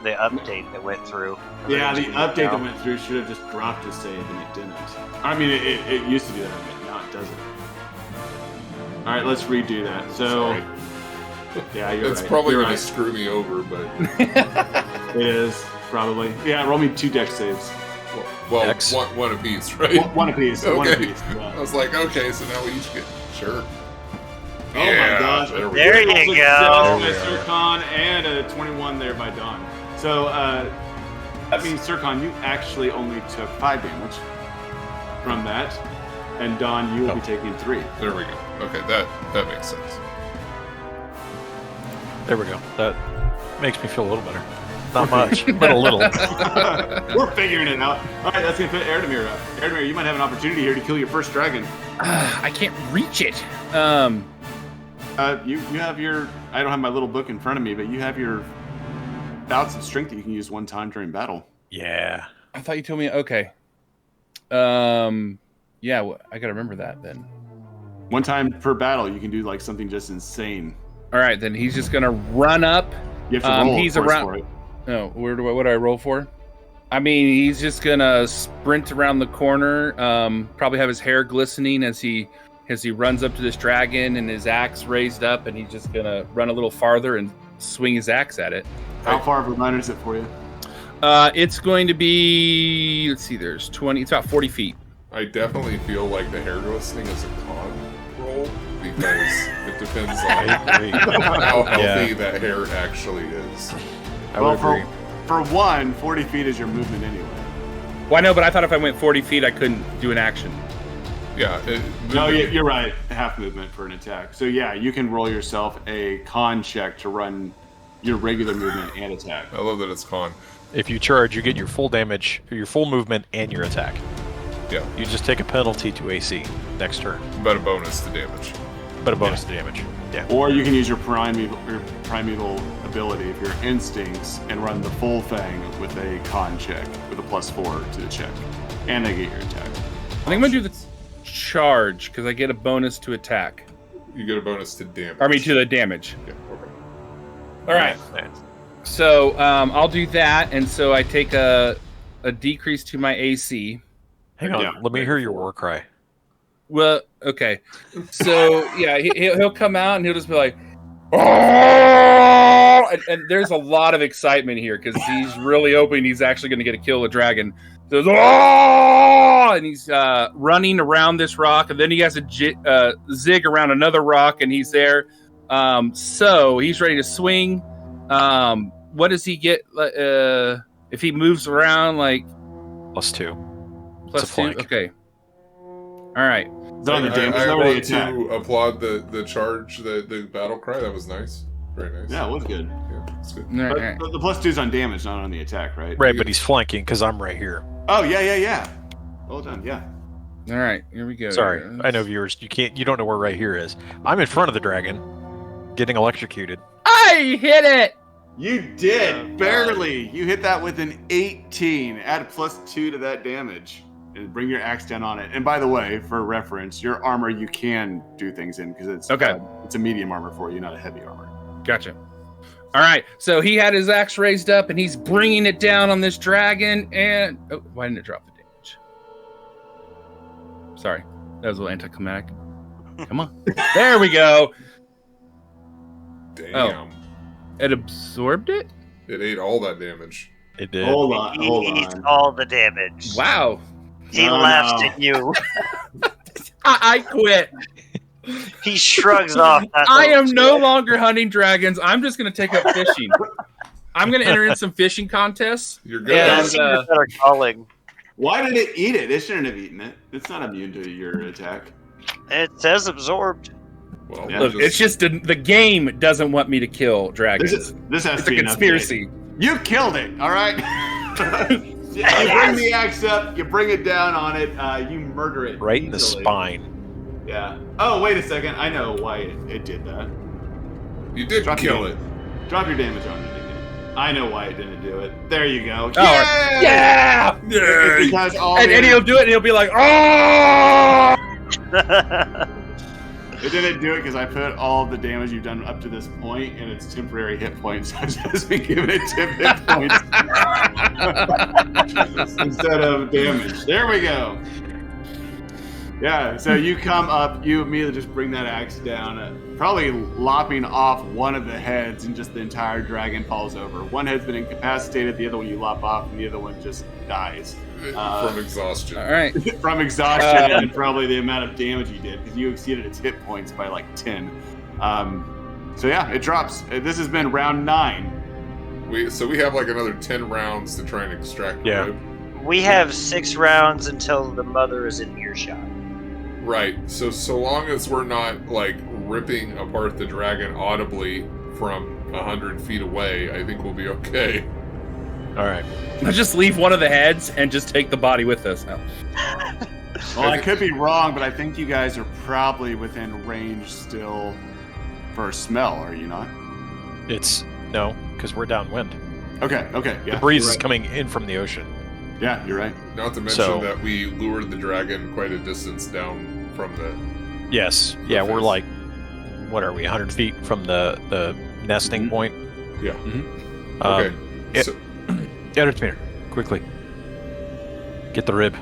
Speaker 6: The update that went through.
Speaker 1: Yeah, the update that went through should have just dropped a save, and it didn't. I mean, it used to do that, but now it doesn't. All right, let's redo that. So, yeah, you're right.
Speaker 3: It's probably
Speaker 1: going
Speaker 3: to screw me over, but...
Speaker 1: It is, probably. Yeah, roll me 2 dex saves.
Speaker 3: Well,
Speaker 2: Dex.
Speaker 3: one apiece, right?
Speaker 1: One apiece.
Speaker 3: Okay.
Speaker 1: One apiece. Yeah.
Speaker 3: I was like, okay, so now we each get... Sure.
Speaker 1: Oh my gosh.
Speaker 3: There we
Speaker 6: There
Speaker 3: go.
Speaker 6: you go.
Speaker 1: 𝐤𝐤 and a 21 there by Dawn. So that means 𝐤𝐤, you actually only took 5 damage from that, and Dawn, you will be taking 3.
Speaker 3: There we go. Okay, that makes sense.
Speaker 2: There we go. That makes me feel a little better. Not much, but a little.
Speaker 1: We're figuring it out. All right, that's gonna put 𝐿demir up. 𝐿demir, you might have an opportunity here to kill your first dragon.
Speaker 5: I can't reach it.
Speaker 1: You have your. I don't have my little book in front of me, but you have your bouts of strength that you can use 1 time during battle.
Speaker 2: Yeah.
Speaker 5: I thought you told me. Okay. Yeah, I gotta remember that then.
Speaker 1: 1 time per battle, you can do like something just insane.
Speaker 5: All right, then he's just gonna run up.
Speaker 1: You have to roll
Speaker 5: He's
Speaker 1: of course,
Speaker 5: around.
Speaker 1: for it.
Speaker 5: No, what do I roll for? I mean, he's just gonna sprint around the corner. Probably have his hair glistening as he runs up to this dragon and his axe raised up, and he's just gonna run a little farther and swing his axe at it.
Speaker 1: How far of a run is it for you?
Speaker 5: It's going to be. Let's see. There's 20. It's about 40 feet.
Speaker 3: I definitely feel like the hair glistening is a con roll because it depends on how healthy that hair actually is.
Speaker 2: I would agree.
Speaker 1: For 40 feet is your movement anyway.
Speaker 5: Well, I know, but I thought if I went 40 feet, I couldn't do an action.
Speaker 3: Yeah.
Speaker 1: No, you're right. Half movement for an attack. So yeah, you can roll yourself a con check to run your regular movement and attack.
Speaker 3: I love that it's con.
Speaker 2: If you charge, you get your full damage, your full movement, and your attack.
Speaker 3: Yeah.
Speaker 2: You just take a penalty to AC next turn,
Speaker 3: But a bonus to damage.
Speaker 2: but a bonus to damage. Yeah.
Speaker 1: Or you can use your primeval ability if your instincts and run the full thing with a con check with a +4 to the check, and they get your attack.
Speaker 5: I think I'm gonna do the charge because I get a bonus to attack.
Speaker 3: You get a bonus to damage.
Speaker 5: I mean, to the damage.
Speaker 3: Yeah, okay.
Speaker 5: All right. So I'll do that, and so I take a decrease to my AC.
Speaker 2: Hang on,
Speaker 1: Yeah.
Speaker 2: let me hear your war cry.
Speaker 5: Well, okay. So yeah, he'll come out and he'll just be like, "Oh!" And there's a lot of excitement here because he's really hoping he's actually going to get a kill a dragon. So, "Oh!" And he's running around this rock, and then he has a zig around another rock, and he's there. So he's ready to swing. What does he get if he moves around like
Speaker 2: +2.
Speaker 5: plus
Speaker 2: It's a flank.
Speaker 5: 2? Okay. All right.
Speaker 1: Is that on the damage
Speaker 3: I
Speaker 1: or the
Speaker 3: want
Speaker 1: attack?
Speaker 3: to applaud the charge, the battle cry. That was nice. Very nice.
Speaker 1: Yeah, it was good.
Speaker 3: Yeah, it's good.
Speaker 5: All
Speaker 1: But,
Speaker 5: right.
Speaker 1: but the +2's on damage, not on the attack, right?
Speaker 2: Right, but he's flanking because I'm right here.
Speaker 1: Oh, yeah. Well done, yeah.
Speaker 5: All right. Here we go.
Speaker 2: Sorry, I know viewers. You don't know where right here is. I'm in front of the dragon, getting electrocuted.
Speaker 5: I hit it.
Speaker 1: You did, barely. You hit that with an 18. Add +2 to that damage. And bring your axe down on it. And by the way, for reference, your armor you can do things in because it's
Speaker 5: Okay.
Speaker 1: It's a medium armor for you, not a heavy armor.
Speaker 5: Gotcha. All right. So he had his axe raised up, and he's bringing it down on this dragon. And why didn't it drop the damage? Sorry, that was a little anticlimactic. Come on. There we go.
Speaker 3: Damn.
Speaker 5: It absorbed it.
Speaker 3: It ate all that damage.
Speaker 2: It did.
Speaker 1: Hold on.
Speaker 6: He eats all the damage.
Speaker 5: Wow.
Speaker 6: He
Speaker 1: No,
Speaker 6: laughs
Speaker 1: no.
Speaker 6: at you.
Speaker 5: I quit.
Speaker 6: He shrugs off. that
Speaker 5: I am
Speaker 6: little
Speaker 5: no
Speaker 6: shit.
Speaker 5: longer hunting dragons. I'm just going to take up fishing. I'm going to enter in some fishing contests.
Speaker 3: You're good.
Speaker 5: Yeah.
Speaker 6: Yeah,
Speaker 5: And,
Speaker 6: seems a better calling.
Speaker 1: Why did it eat it? It shouldn't have eaten it. It's not immune to your attack.
Speaker 6: It says absorbed.
Speaker 3: Well,
Speaker 1: Yeah.
Speaker 5: Look, it's just the game doesn't want me to kill dragons.
Speaker 1: This has
Speaker 5: It's
Speaker 1: to
Speaker 5: a
Speaker 1: be an
Speaker 5: conspiracy.
Speaker 1: update. You killed it, all right? You bring the axe up, you bring it down on it, you murder it.
Speaker 2: Right in the
Speaker 1: easily.
Speaker 2: spine.
Speaker 1: Yeah. Oh, wait a second. I know why it did that.
Speaker 3: You did
Speaker 1: Drop
Speaker 3: kill
Speaker 1: your-
Speaker 3: it.
Speaker 1: Drop your damage on it again. I know why it didn't do it. There you go.
Speaker 5: Oh, yeah!
Speaker 1: It's because all
Speaker 5: And
Speaker 1: the
Speaker 5: he'll do it, and he'll be like, "Oh!"
Speaker 1: It didn't do it because I put all the damage you've done up to this point, and it's temporary hit points. So I've just been giving it 10 hit points instead of damage. There we go. Yeah, so you come up, you immediately just bring that axe down, probably lopping off one of the heads, and just the entire dragon falls over. One head's been incapacitated, the other one you lop off, and the other one just dies.
Speaker 3: From exhaustion.
Speaker 5: All right.
Speaker 1: From exhaustion and probably the amount of damage you did, because you exceeded its hit points by like 10. So yeah, it drops. This has been round 9.
Speaker 3: We have like another 10 rounds to try and extract the
Speaker 2: Yeah.
Speaker 3: rib.
Speaker 6: We have 6 rounds until the mother is in earshot.
Speaker 3: Right. So long as we're not like ripping apart the dragon audibly from 100 feet away, I think we'll be okay.
Speaker 2: All right.
Speaker 5: Let's just leave one of the heads and just take the body with us. No.
Speaker 1: Well, I could be wrong, but I think you guys are probably within range still for a smell, are you not?
Speaker 2: It's no, because we're downwind.
Speaker 1: Okay, yeah.
Speaker 2: The breeze
Speaker 1: you're
Speaker 2: is
Speaker 1: right.
Speaker 2: coming in from the ocean.
Speaker 1: Yeah, you're right.
Speaker 3: Not to mention
Speaker 2: So-
Speaker 3: that we lured the dragon quite a distance down from the.
Speaker 2: Yes. Yeah, we're
Speaker 3: Perfect.
Speaker 2: like, what are we, 100 feet from the nesting
Speaker 1: Mhm.
Speaker 2: point?
Speaker 3: Yeah.
Speaker 2: Um,
Speaker 3: Okay.
Speaker 2: it-
Speaker 3: So,
Speaker 2: Editmir, quickly. Get the rib.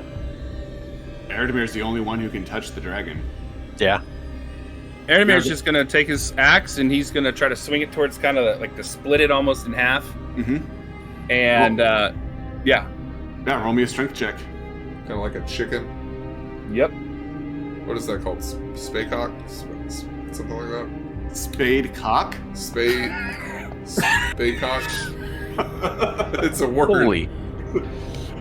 Speaker 1: Eredimir is the only one who can touch the dragon.
Speaker 2: Yeah.
Speaker 5: Aramir's just going to take his axe, and he's going to try to swing it towards kind of like to split it almost in half.
Speaker 1: Mm-hmm.
Speaker 5: And, yeah.
Speaker 1: Yeah, roll me a strength check.
Speaker 3: kind of like a chicken.
Speaker 5: Yep.
Speaker 3: What is that called? Spaycock? Something like that?
Speaker 1: Spade cock?
Speaker 3: Spaycock? It's a word.
Speaker 2: Holy.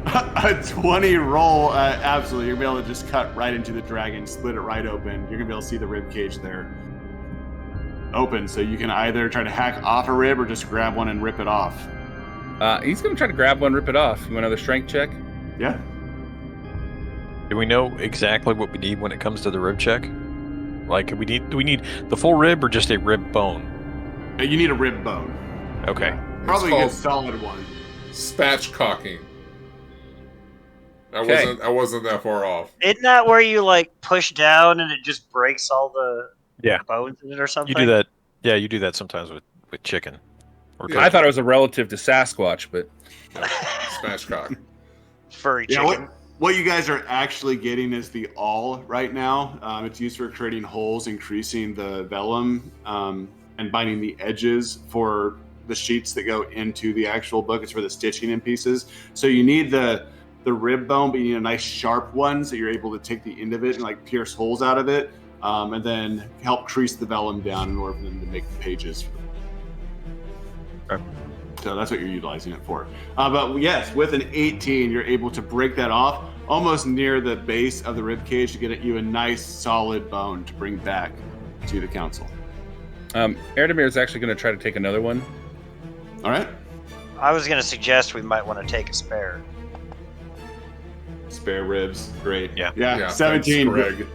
Speaker 1: A 20 roll, absolutely. You're going to be able to just cut right into the dragon, split it right open. You're going to be able to see the rib cage there. open, so you can either try to hack off a rib or just grab one and rip it off.
Speaker 5: He's going to try to grab one, rip it off. You want another strength check?
Speaker 1: Yeah.
Speaker 2: Do we know exactly what we need when it comes to the rib check? Like, do we need the full rib or just a rib bone?
Speaker 1: You need a rib bone.
Speaker 2: Okay.
Speaker 1: Probably a
Speaker 3: called
Speaker 1: good solid one.
Speaker 3: spatchcocking.
Speaker 5: Okay.
Speaker 3: I wasn't that far off.
Speaker 6: Isn't that where you like push down and it just breaks all the bones in it or something?
Speaker 2: You do that. Yeah, you do that sometimes with chicken. Or
Speaker 3: Yeah.
Speaker 5: I thought it was a relative to Sasquatch, but
Speaker 3: Spatchcock.
Speaker 6: Furry
Speaker 1: Yeah,
Speaker 6: chicken.
Speaker 1: what you guys are actually getting is the awl right now. It's used for creating holes, increasing the vellum, and binding the edges for the sheets that go into the actual book. It's for the stitching in pieces. So you need the rib bone, but you need a nice sharp one so you're able to take the end of it and like pierce holes out of it, and then help crease the vellum down in order for them to make the pages.
Speaker 2: Okay.
Speaker 1: So that's what you're utilizing it for. But yes, with an 18, you're able to break that off almost near the base of the rib cage to get you a nice solid bone to bring back to the council.
Speaker 5: Erdemir is actually going to try to take another one.
Speaker 1: All right.
Speaker 6: I was going to suggest we might want to take a spare.
Speaker 1: Spare ribs. Great.
Speaker 2: Yeah.
Speaker 1: 17.
Speaker 3: Thanks, Greg.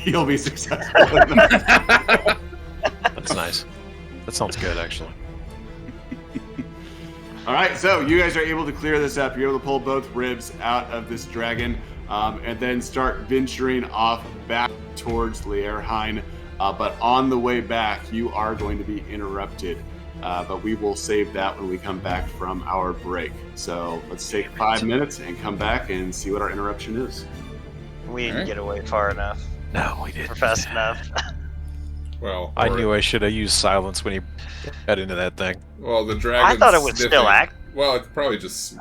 Speaker 1: You'll be successful.
Speaker 2: That's nice. That sounds good, actually.
Speaker 1: All right, so you guys are able to clear this up. You're able to pull both ribs out of this dragon, and then start venturing off back towards 𝐿𝐴𝐴𝐻𝐼𝐻. But on the way back, you are going to be interrupted. But we will save that when we come back from our break. So let's take 5 minutes and come back and see what our interruption is.
Speaker 6: We didn't get away far enough.
Speaker 2: No, we
Speaker 6: Or
Speaker 2: didn't.
Speaker 6: fast enough.
Speaker 3: Well,
Speaker 2: I knew I should have used silence when he got into that thing.
Speaker 3: Well, the dragon.
Speaker 6: I thought it was still active.
Speaker 3: Well, I could probably just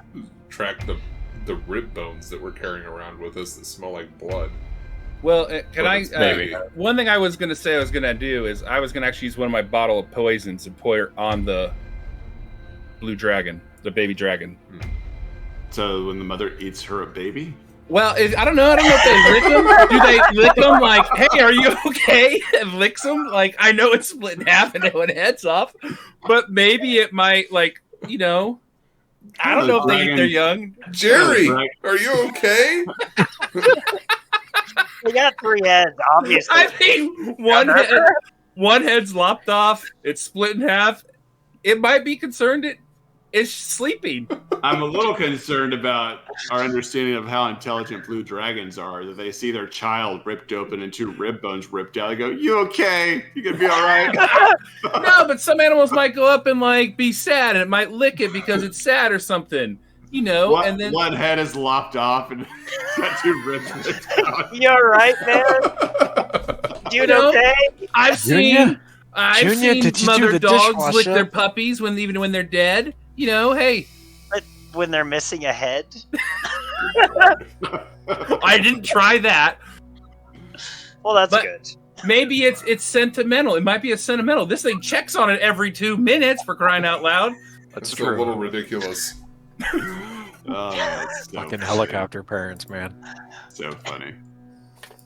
Speaker 3: track the rib bones that we're carrying around with us that smell like blood.
Speaker 5: Well, can I?
Speaker 2: Maybe.
Speaker 5: One thing I was going to say I was going to do is I was going to actually use one of my bottle of poisons and pour it on the blue dragon, the baby dragon.
Speaker 1: So when the mother eats her baby?
Speaker 5: Well, I don't know. I don't know if they lick them. Do they lick them like, hey, are you okay? And licks them? Like, I know it's split in half and it heads off, but maybe it might, like, you know, I don't know if they eat their young.
Speaker 3: Jerry, are you okay?
Speaker 6: We got 3 heads, obviously.
Speaker 5: I mean, one head's lopped off. It's split in half. It might be concerned it's sleeping.
Speaker 1: I'm a little concerned about our understanding of how intelligent blue dragons are. That they see their child ripped open and 2 rib bones ripped out. They go, "You okay? You gonna be all right?"
Speaker 5: No, but some animals might go up and like be sad, and it might lick it because it's sad or something. You know, and then
Speaker 1: one head is lopped off and got 2 ribs ripped out.
Speaker 6: You all right, man? Dude, okay?
Speaker 5: I've seen
Speaker 2: Junior, did you do
Speaker 5: mother
Speaker 2: the
Speaker 5: dogs lick
Speaker 2: dishwasher?
Speaker 5: their puppies even when they're dead. You know, hey,
Speaker 6: But when they're missing a head?
Speaker 5: I didn't try that.
Speaker 6: Well, that's
Speaker 5: But-
Speaker 6: good.
Speaker 5: Maybe it's sentimental. It might be a sentimental. This thing checks on it every 2 minutes, for crying out loud.
Speaker 2: That's
Speaker 3: It's
Speaker 2: true.
Speaker 3: a little ridiculous.
Speaker 1: Oh, that's so
Speaker 2: Fucking
Speaker 1: funny.
Speaker 2: helicopter parents, man.
Speaker 1: So funny.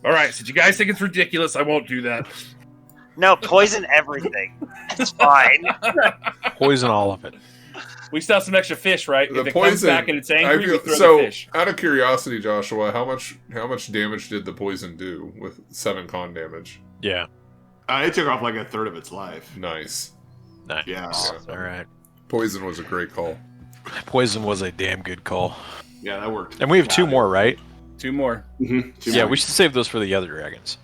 Speaker 5: All right, since you guys think it's ridiculous, I won't do that.
Speaker 6: No, poison everything. It's fine.
Speaker 2: Poison all of it.
Speaker 5: We still have some extra fish, right?
Speaker 3: The
Speaker 5: If it comes
Speaker 3: poison-
Speaker 5: back and it's angry, we throw
Speaker 3: so,
Speaker 5: the fish.
Speaker 3: out of curiosity, Joshua, how much damage did the poison do with 7 con damage?
Speaker 2: Yeah.
Speaker 1: It took off like a third of its life.
Speaker 3: Nice.
Speaker 2: Nice.
Speaker 1: Yeah.
Speaker 2: All right.
Speaker 3: Poison was a great call.
Speaker 2: Poison was a damn good call.
Speaker 1: Yeah, that worked.
Speaker 2: And we have 2 more, right?
Speaker 5: 2 more.
Speaker 2: Yeah, we should save those for the other dragons.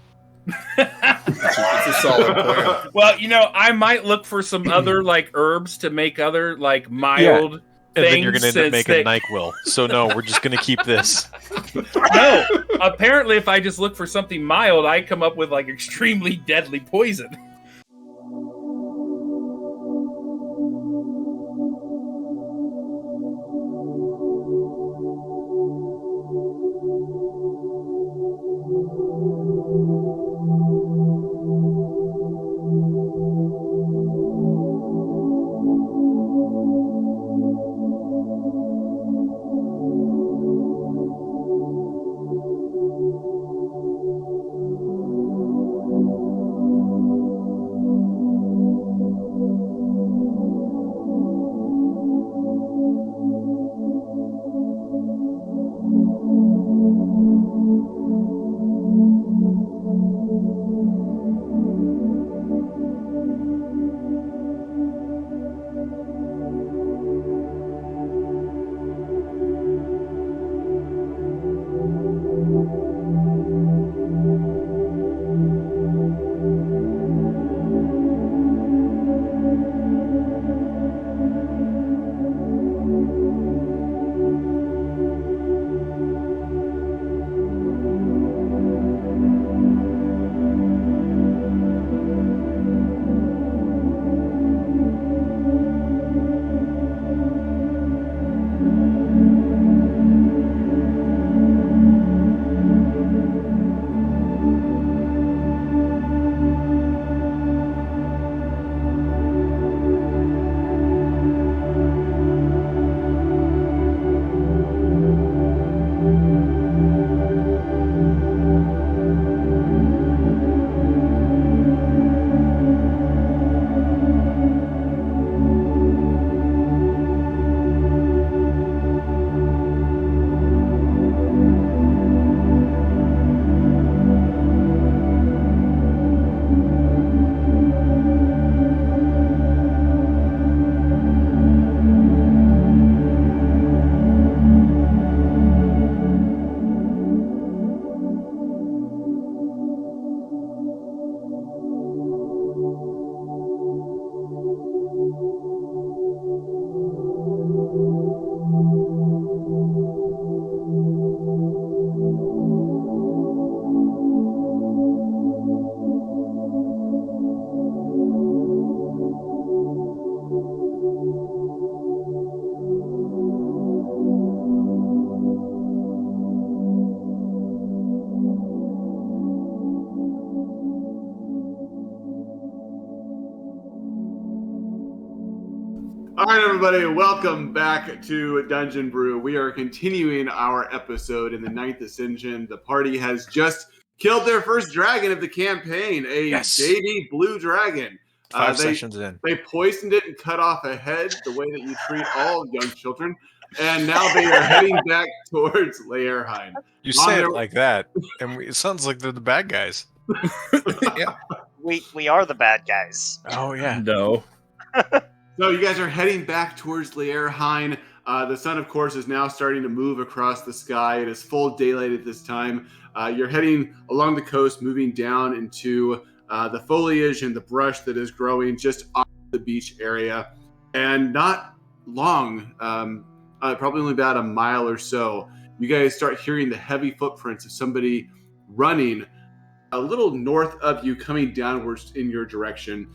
Speaker 3: It's a solid plan.
Speaker 5: Well, you know, I might look for some other like herbs to make other like mild
Speaker 2: And
Speaker 5: things.
Speaker 2: then you're going to end up
Speaker 5: since
Speaker 2: making NyQuil. So no, we're just going to keep this.
Speaker 5: No, apparently, if I just look for something mild, I come up with like extremely deadly poison.
Speaker 1: right, everybody, welcome back to Dungeon Brew. We are continuing our episode in the 9th Ascension. The party has just killed their first dragon of the campaign, a baby blue dragon.
Speaker 2: 5 sessions in.
Speaker 1: They poisoned it and cut off a head, the way that you treat all young children. And now they are heading back towards 𝐤𝐤𝐤𝐤.
Speaker 2: You say it like that, and it sounds like they're the bad guys.
Speaker 5: Yeah.
Speaker 6: We are the bad guys.
Speaker 2: Oh, yeah.
Speaker 5: No.
Speaker 1: So you guys are heading back towards 𝐤𝐤𝐤𝐤. The sun, of course, is now starting to move across the sky. It is full daylight at this time. You're heading along the coast, moving down into the foliage and the brush that is growing just off the beach area. And not long, probably only about a mile or so, you guys start hearing the heavy footprints of somebody running a little north of you, coming downwards in your direction,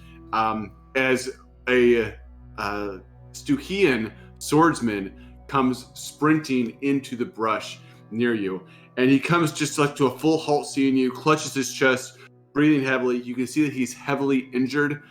Speaker 1: as a 𝐦𝐤𝐤𝐤 swordsman comes sprinting into the brush near you. And he comes just like to a full halt, seeing you, clutches his chest, breathing heavily. You can see that he's heavily injured.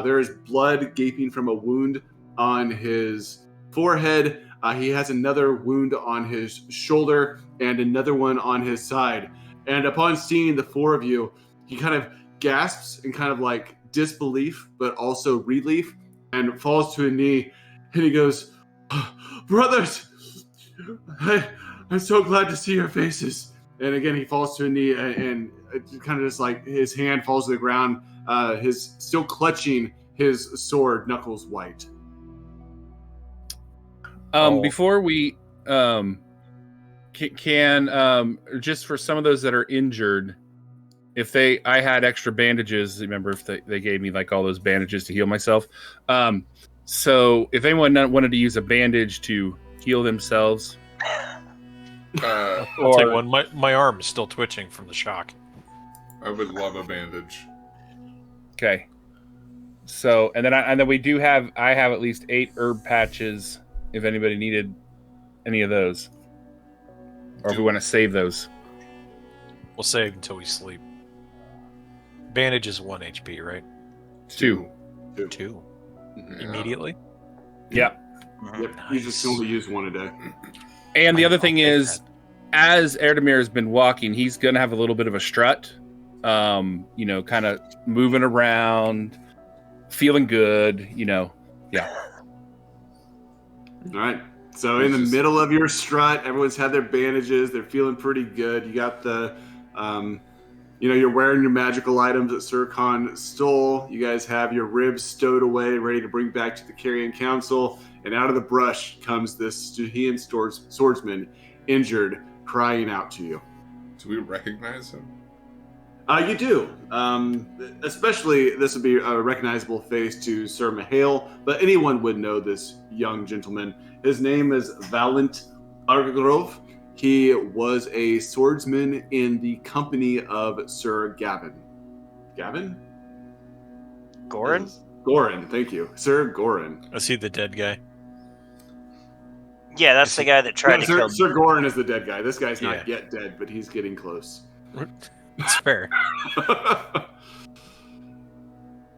Speaker 1: There is blood gaping from a wound on his forehead. He has another wound on his shoulder and another one on his side. And upon seeing the four of you, he kind of gasps in kind of like disbelief, but also relief, and falls to a knee. And he goes, "Brothers, I'm so glad to see your faces." And again, he falls to a knee, and kind of just like his hand falls to the ground, his still clutching his sword, knuckles white.
Speaker 5: Before we can just for some of those that are injured, if I had extra bandages, remember if they gave me like all those bandages to heal myself. So if anyone wanted to use a bandage to heal themselves,
Speaker 2: I'll take one. My arm is still twitching from the shock.
Speaker 3: I would love a bandage.
Speaker 5: okay. So and then I have at least 8 herb patches if anybody needed any of those, or if we want to save those.
Speaker 2: We'll save until we sleep. Bandage is 1 HP, right?
Speaker 5: 2.
Speaker 2: 2.
Speaker 3: Yeah.
Speaker 2: Immediately?
Speaker 5: Yep.
Speaker 1: Yep, you just only use one a day.
Speaker 5: And the other thing is, as Erdemir has been walking, he's going to have a little bit of a strut. Kind of moving around, feeling good, Yeah.
Speaker 1: All right. So in the middle of your strut, everyone's had their bandages. They're feeling pretty good. You got the, you're wearing your magical items that 𝐸 stole. You guys have your ribs stowed away, ready to bring back to the Carrion Council. And out of the brush comes this 𝐦𝐤𝐤𝐤 swordsman, injured, crying out to you.
Speaker 3: Do we recognize him?
Speaker 1: You do. Especially, this would be a recognizable face to Sir Mihail, but anyone would know this young gentleman. His name is Valent Argrove. He was a swordsman in the company of Sir Gavin. Gavin?
Speaker 6: Goran?
Speaker 1: Goran, thank you. Sir Goran.
Speaker 2: Is he the dead guy?
Speaker 6: Yeah, that's the guy that tried to kill me.
Speaker 1: Sir Goran is the dead guy. This guy's not yet dead, but he's getting close.
Speaker 2: That's fair.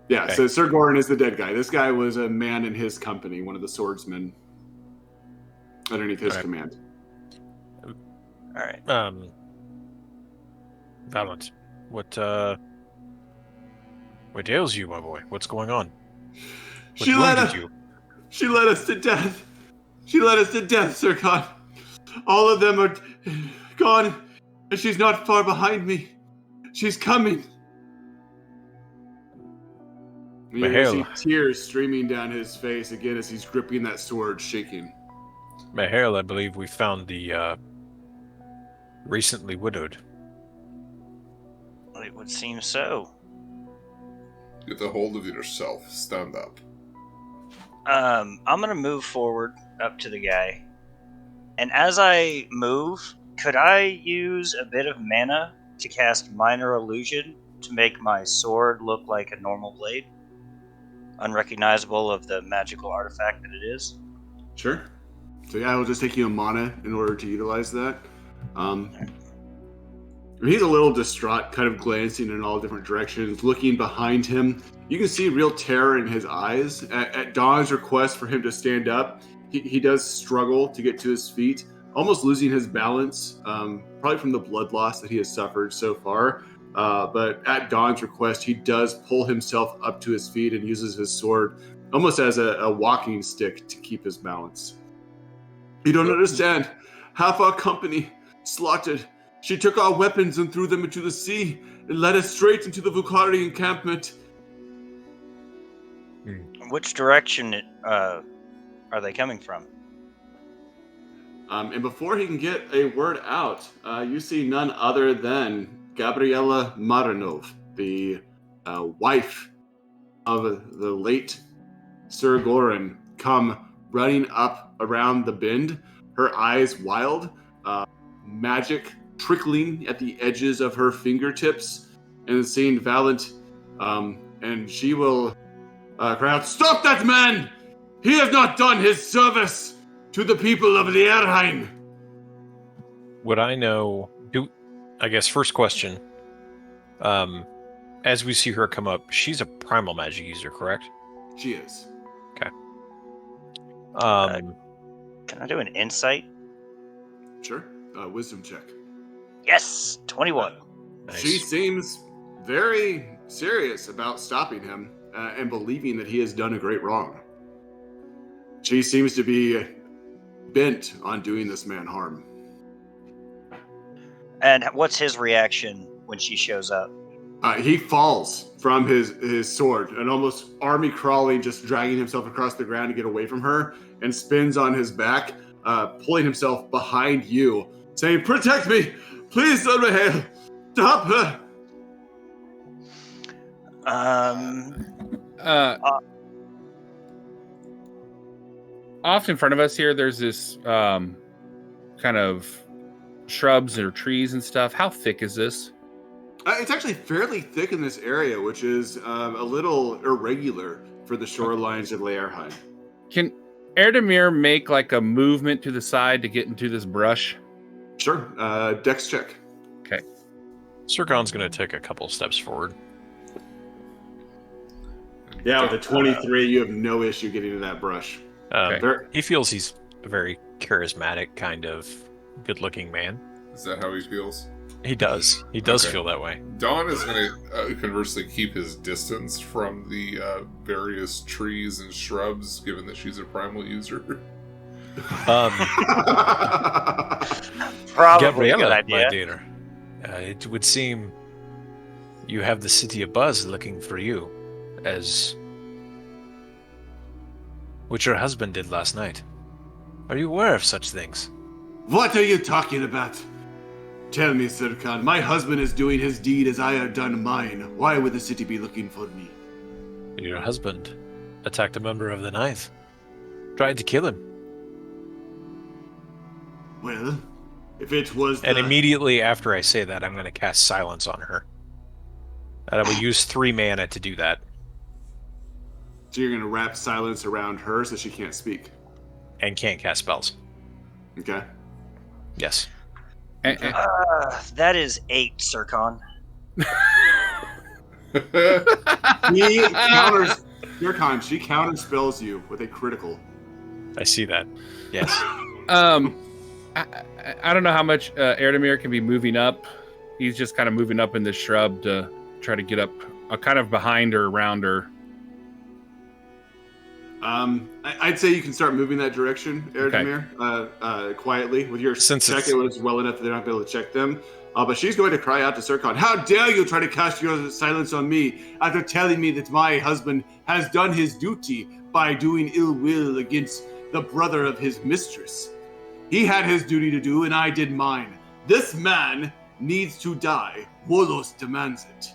Speaker 1: Yeah,
Speaker 2: Okay.
Speaker 1: so Sir Goran is the dead guy. This guy was a man in his company, one of the swordsmen underneath his command.
Speaker 6: All right.
Speaker 2: Valent, what ails you, my boy? What's going on?
Speaker 1: She led us to death. She led us to death, Sir Khan. All of them are gone, and she's not far behind me. She's coming. You see tears streaming down his face again as he's gripping that sword, shaking.
Speaker 2: Mihail, I believe we found the recently widowed.
Speaker 6: It would seem so.
Speaker 3: Get the hold of yourself. Stand up.
Speaker 6: I'm gonna move forward up to the guy, and as I move, could I use a bit of mana to cast Minor Illusion to make my sword look like a normal blade, unrecognizable of the magical artifact that it is?
Speaker 1: Sure. So yeah, it'll just take you a mana in order to utilize that. He's a little distraught, kind of glancing in all different directions, looking behind him You can see real terror in his eyes. At Dawn's request for him to stand up, he does struggle to get to his feet, almost losing his balance, probably from the blood loss that he has suffered so far. But at Dawn's request, he does pull himself up to his feet and uses his sword almost as a walking stick to keep his balance. You don't understand. Half our company slaughtered. She took our weapons and threw them into the sea and led us straight into the Vucari encampment.
Speaker 6: Which direction are they coming from?
Speaker 1: And before he can get a word out, you see none other than Gabriela Marinov, the wife of the late Sir Goran, come running up around the bend, her eyes wild, magic trickling at the edges of her fingertips, and seeing Valent, and she will cry out, "Stop that man! He has not done his service to the people of the Erheim."
Speaker 2: Would I know? I guess first question. As we see her come up, she's a primal magic user, correct?
Speaker 1: She is.
Speaker 2: Okay.
Speaker 6: Can I do an insight?
Speaker 1: Sure. Wisdom check.
Speaker 6: Yes, 21.
Speaker 2: Nice.
Speaker 1: She seems very serious about stopping him and believing that he has done a great wrong. She seems to be bent on doing this man harm.
Speaker 6: And what's his reaction when she shows up?
Speaker 1: He falls from his sword and almost army crawling, just dragging himself across the ground to get away from her, and spins on his back, pulling himself behind you, saying, "Protect me! Please, Sir Rahel! Stop her!"
Speaker 5: Off in front of us here, there's this kind of shrubs or trees and stuff. How thick is this?
Speaker 1: It's actually fairly thick in this area, which is a little irregular for the shorelines of Leerheim.
Speaker 5: Can Erdemir make like a movement to the side to get into this brush?
Speaker 1: Sure. Dex check.
Speaker 5: Okay.
Speaker 2: Zircon's going to take a couple steps forward.
Speaker 1: Yeah, with a 23, you have no issue getting to that brush.
Speaker 2: He feels he's a very charismatic, kind of good-looking man.
Speaker 3: Is that how he feels?
Speaker 2: He does. He does
Speaker 3: Okay.
Speaker 2: feel that way.
Speaker 3: Dawn is going to conversely keep his distance from the various trees and shrubs, given that she's a primal user.
Speaker 6: Probably a
Speaker 2: Gabriella,
Speaker 6: good idea.
Speaker 2: my dear, it would seem you have the city of Buzz looking for you, as what your husband did last night. Are you aware of such things?
Speaker 1: What are you talking about? Tell me, Sir Khan, my husband is doing his deed as I have done mine. Why would the city be looking for me?
Speaker 2: Your husband attacked a member of the Ninth. Tried to kill him.
Speaker 1: Well, if it was
Speaker 2: And immediately after I say that, I'm going to cast silence on her. And I will use 3 mana to do that.
Speaker 1: So you're going to wrap silence around her so she can't speak.
Speaker 2: And can't cast spells.
Speaker 1: Okay.
Speaker 2: Yes.
Speaker 6: That is 8, Sircon.
Speaker 1: He counters your con. She counter spells you with a critical.
Speaker 2: I see that. Yes.
Speaker 5: I don't know how much Erdemir can be moving up. He's just kind of moving up in this shrub to try to get up, kind of behind her, around her.
Speaker 1: I'd say you can start moving that direction, Erdemir, quietly. With your
Speaker 2: Since
Speaker 1: check,
Speaker 2: it's-
Speaker 1: it was well enough that they're not able to check them. But she's going to cry out to Sircon, "How dare you try to cast your silence on me after telling me that my husband has done his duty by doing ill will against the brother of his mistress? He had his duty to do, and I did mine. This man needs to die. Volos demands it.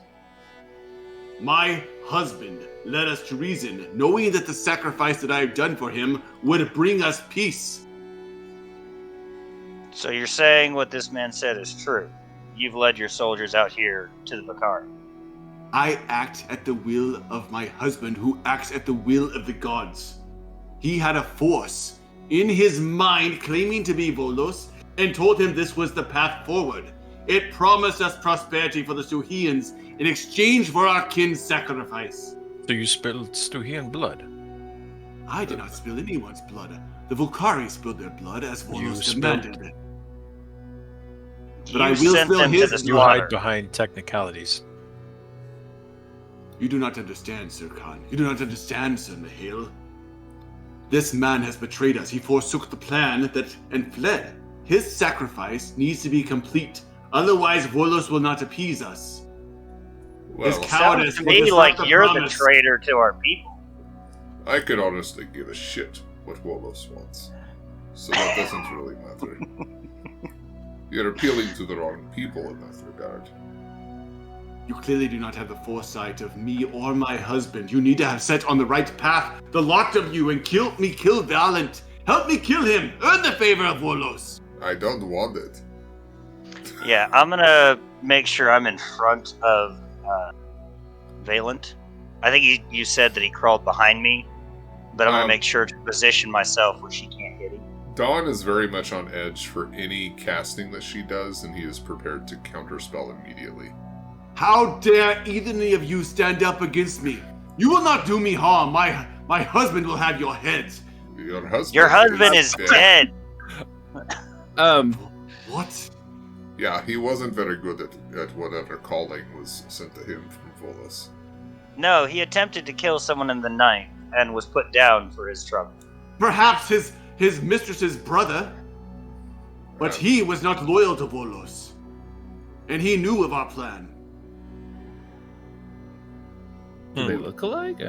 Speaker 1: My husband led us to reason, knowing that the sacrifice that I have done for him would bring us peace."
Speaker 6: So you're saying what this man said is true. You've led your soldiers out here to the Bakar.
Speaker 1: I act at the will of my husband, who acts at the will of the gods. He had a force in his mind claiming to be Volos, and told him this was the path forward. It promised us prosperity for the Suhians in exchange for our kin's sacrifice.
Speaker 2: So you spilled Stygian blood.
Speaker 1: I did not spill anyone's blood. The Volcari spilled their blood as Volos demanded. But I will
Speaker 6: sent
Speaker 1: spill
Speaker 6: them to
Speaker 1: his
Speaker 6: the
Speaker 1: blood.
Speaker 2: You
Speaker 6: slaughter.
Speaker 2: hide behind technicalities.
Speaker 1: You do not understand, Sir Khan. You do not understand, Sir Nihil. This man has betrayed us. He forsook the plan and fled. His sacrifice needs to be complete. Otherwise, Volos will not appease us. His
Speaker 3: Well,
Speaker 1: cowardice
Speaker 6: Sounds to
Speaker 1: will
Speaker 6: me
Speaker 1: disrupt
Speaker 6: like
Speaker 1: the
Speaker 6: you're
Speaker 1: promise.
Speaker 6: the traitor to our people.
Speaker 3: I could honestly give a shit what Wolos wants. So that doesn't really matter. You're appealing to the wrong people in that regard.
Speaker 1: You clearly do not have the foresight of me or my husband. You need to have set on the right path. The lot of you and kill Valiant. Help me kill him. Earn the favor of Volos.
Speaker 3: I don't want it.
Speaker 6: Yeah, I'm gonna make sure I'm in front of Valent. I think you said that he crawled behind me, but I'm gonna make sure to position myself where she can't hit him.
Speaker 3: Dawn is very much on edge for any casting that she does, and he is prepared to counterspell immediately.
Speaker 1: How dare either of you stand up against me? You will not do me harm. My husband will have your heads.
Speaker 3: Your husband.
Speaker 6: Your husband is dead.
Speaker 1: What?
Speaker 3: Yeah, he wasn't very good at whatever calling was sent to him from Volos.
Speaker 6: No, he attempted to kill someone in the night and was put down for his trouble.
Speaker 1: Perhaps his mistress's brother. But he was not loyal to Volos. And he knew of our plan.
Speaker 5: Do they look alike?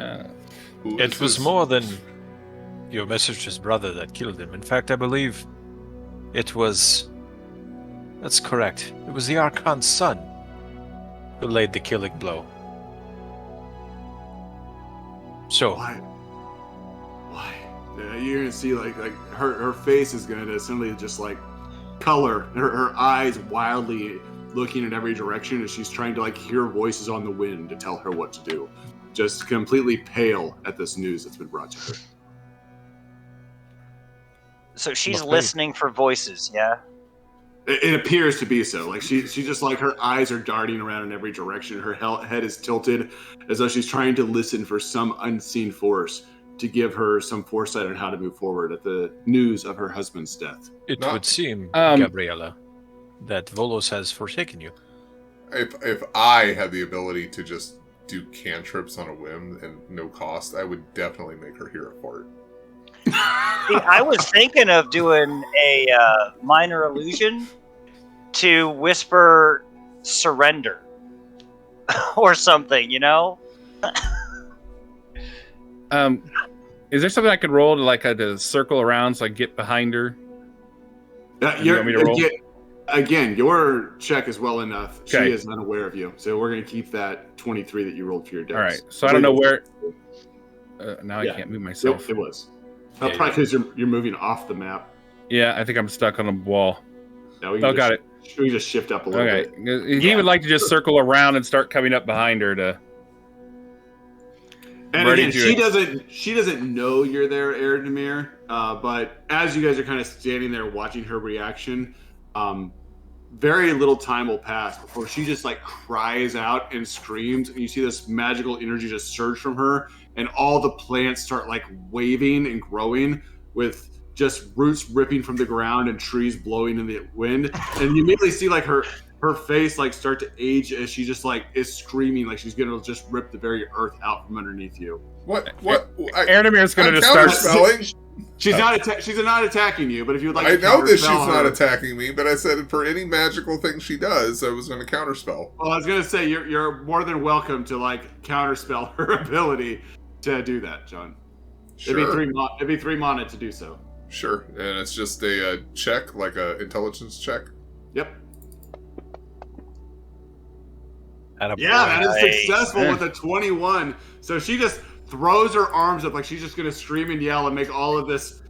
Speaker 3: Who
Speaker 2: It
Speaker 3: is
Speaker 2: was
Speaker 3: this?
Speaker 2: more than your mistress's brother that killed him. In fact, I believe it was... That's correct. It was the Archon's son who laid the killing blow. So,
Speaker 1: Why? You're gonna see like her face is gonna suddenly just like color. Her eyes wildly looking in every direction as she's trying to like hear voices on the wind to tell her what to do. Just completely pale at this news that's been brought to her.
Speaker 6: So she's
Speaker 2: Okay.
Speaker 6: listening for voices, yeah?
Speaker 1: It appears to be so. Like she just like her eyes are darting around in every direction. Her head is tilted as though she's trying to listen for some unseen force to give her some foresight on how to move forward at the news of her husband's death.
Speaker 2: it
Speaker 3: No.
Speaker 2: would seem,
Speaker 5: Um,
Speaker 2: Gabriella, that Volos has forsaken you.
Speaker 3: If I had the ability to just do cantrips on a whim and no cost, I would definitely make her hear a fart.
Speaker 6: See, I was thinking of doing a minor illusion to whisper surrender or something, you know?
Speaker 5: Is there something I could roll to circle around so I get behind her? You want me to roll?
Speaker 1: Again, your check is well enough.
Speaker 5: Okay.
Speaker 1: She is unaware of you, so we're going to keep that 23 that you rolled for your dex.
Speaker 5: All right. So I don't know where. Now
Speaker 1: Yeah.
Speaker 5: I can't move myself.
Speaker 1: It was.
Speaker 2: Yeah,
Speaker 1: Probably because you're moving off the map.
Speaker 5: Yeah, I think I'm stuck on a wall.
Speaker 1: No, we
Speaker 5: Oh, got it.
Speaker 1: We can just shift up a little
Speaker 5: Okay.
Speaker 1: bit.
Speaker 5: He would like to just circle around and start coming up behind her to.
Speaker 1: And
Speaker 5: Ready
Speaker 1: again,
Speaker 5: to
Speaker 1: she doesn't know you're there, Erdemir. But as you guys are kind of standing there watching her reaction, very little time will pass before she just like cries out and screams, and you see this magical energy just surge from her, and all the plants start like waving and growing with just roots ripping from the ground and trees blowing in the wind. And you immediately see like her face like start to age as she just like is screaming like she's gonna just rip the very earth out from underneath you.
Speaker 3: What?
Speaker 5: Aramir's going to
Speaker 3: I'm
Speaker 5: just start.
Speaker 3: counterspelling.
Speaker 1: She's not attacking you, but if you would like
Speaker 3: I
Speaker 1: to
Speaker 3: know that she's
Speaker 1: counterspell
Speaker 3: not
Speaker 1: her-
Speaker 3: attacking me, but I said for any magical thing she does, I was going to counterspell.
Speaker 1: Well, I was gonna say you're more than welcome to like counterspell her ability to do that, John.
Speaker 3: Sure.
Speaker 1: It'd be 3 mana to do so.
Speaker 3: Sure. And it's just a check, like a intelligence check.
Speaker 1: Yep.
Speaker 2: Attaboy.
Speaker 1: Yeah, that is
Speaker 6: Nice.
Speaker 1: successful with a 21. So she just throws her arms up like she's just gonna scream and yell and make all of this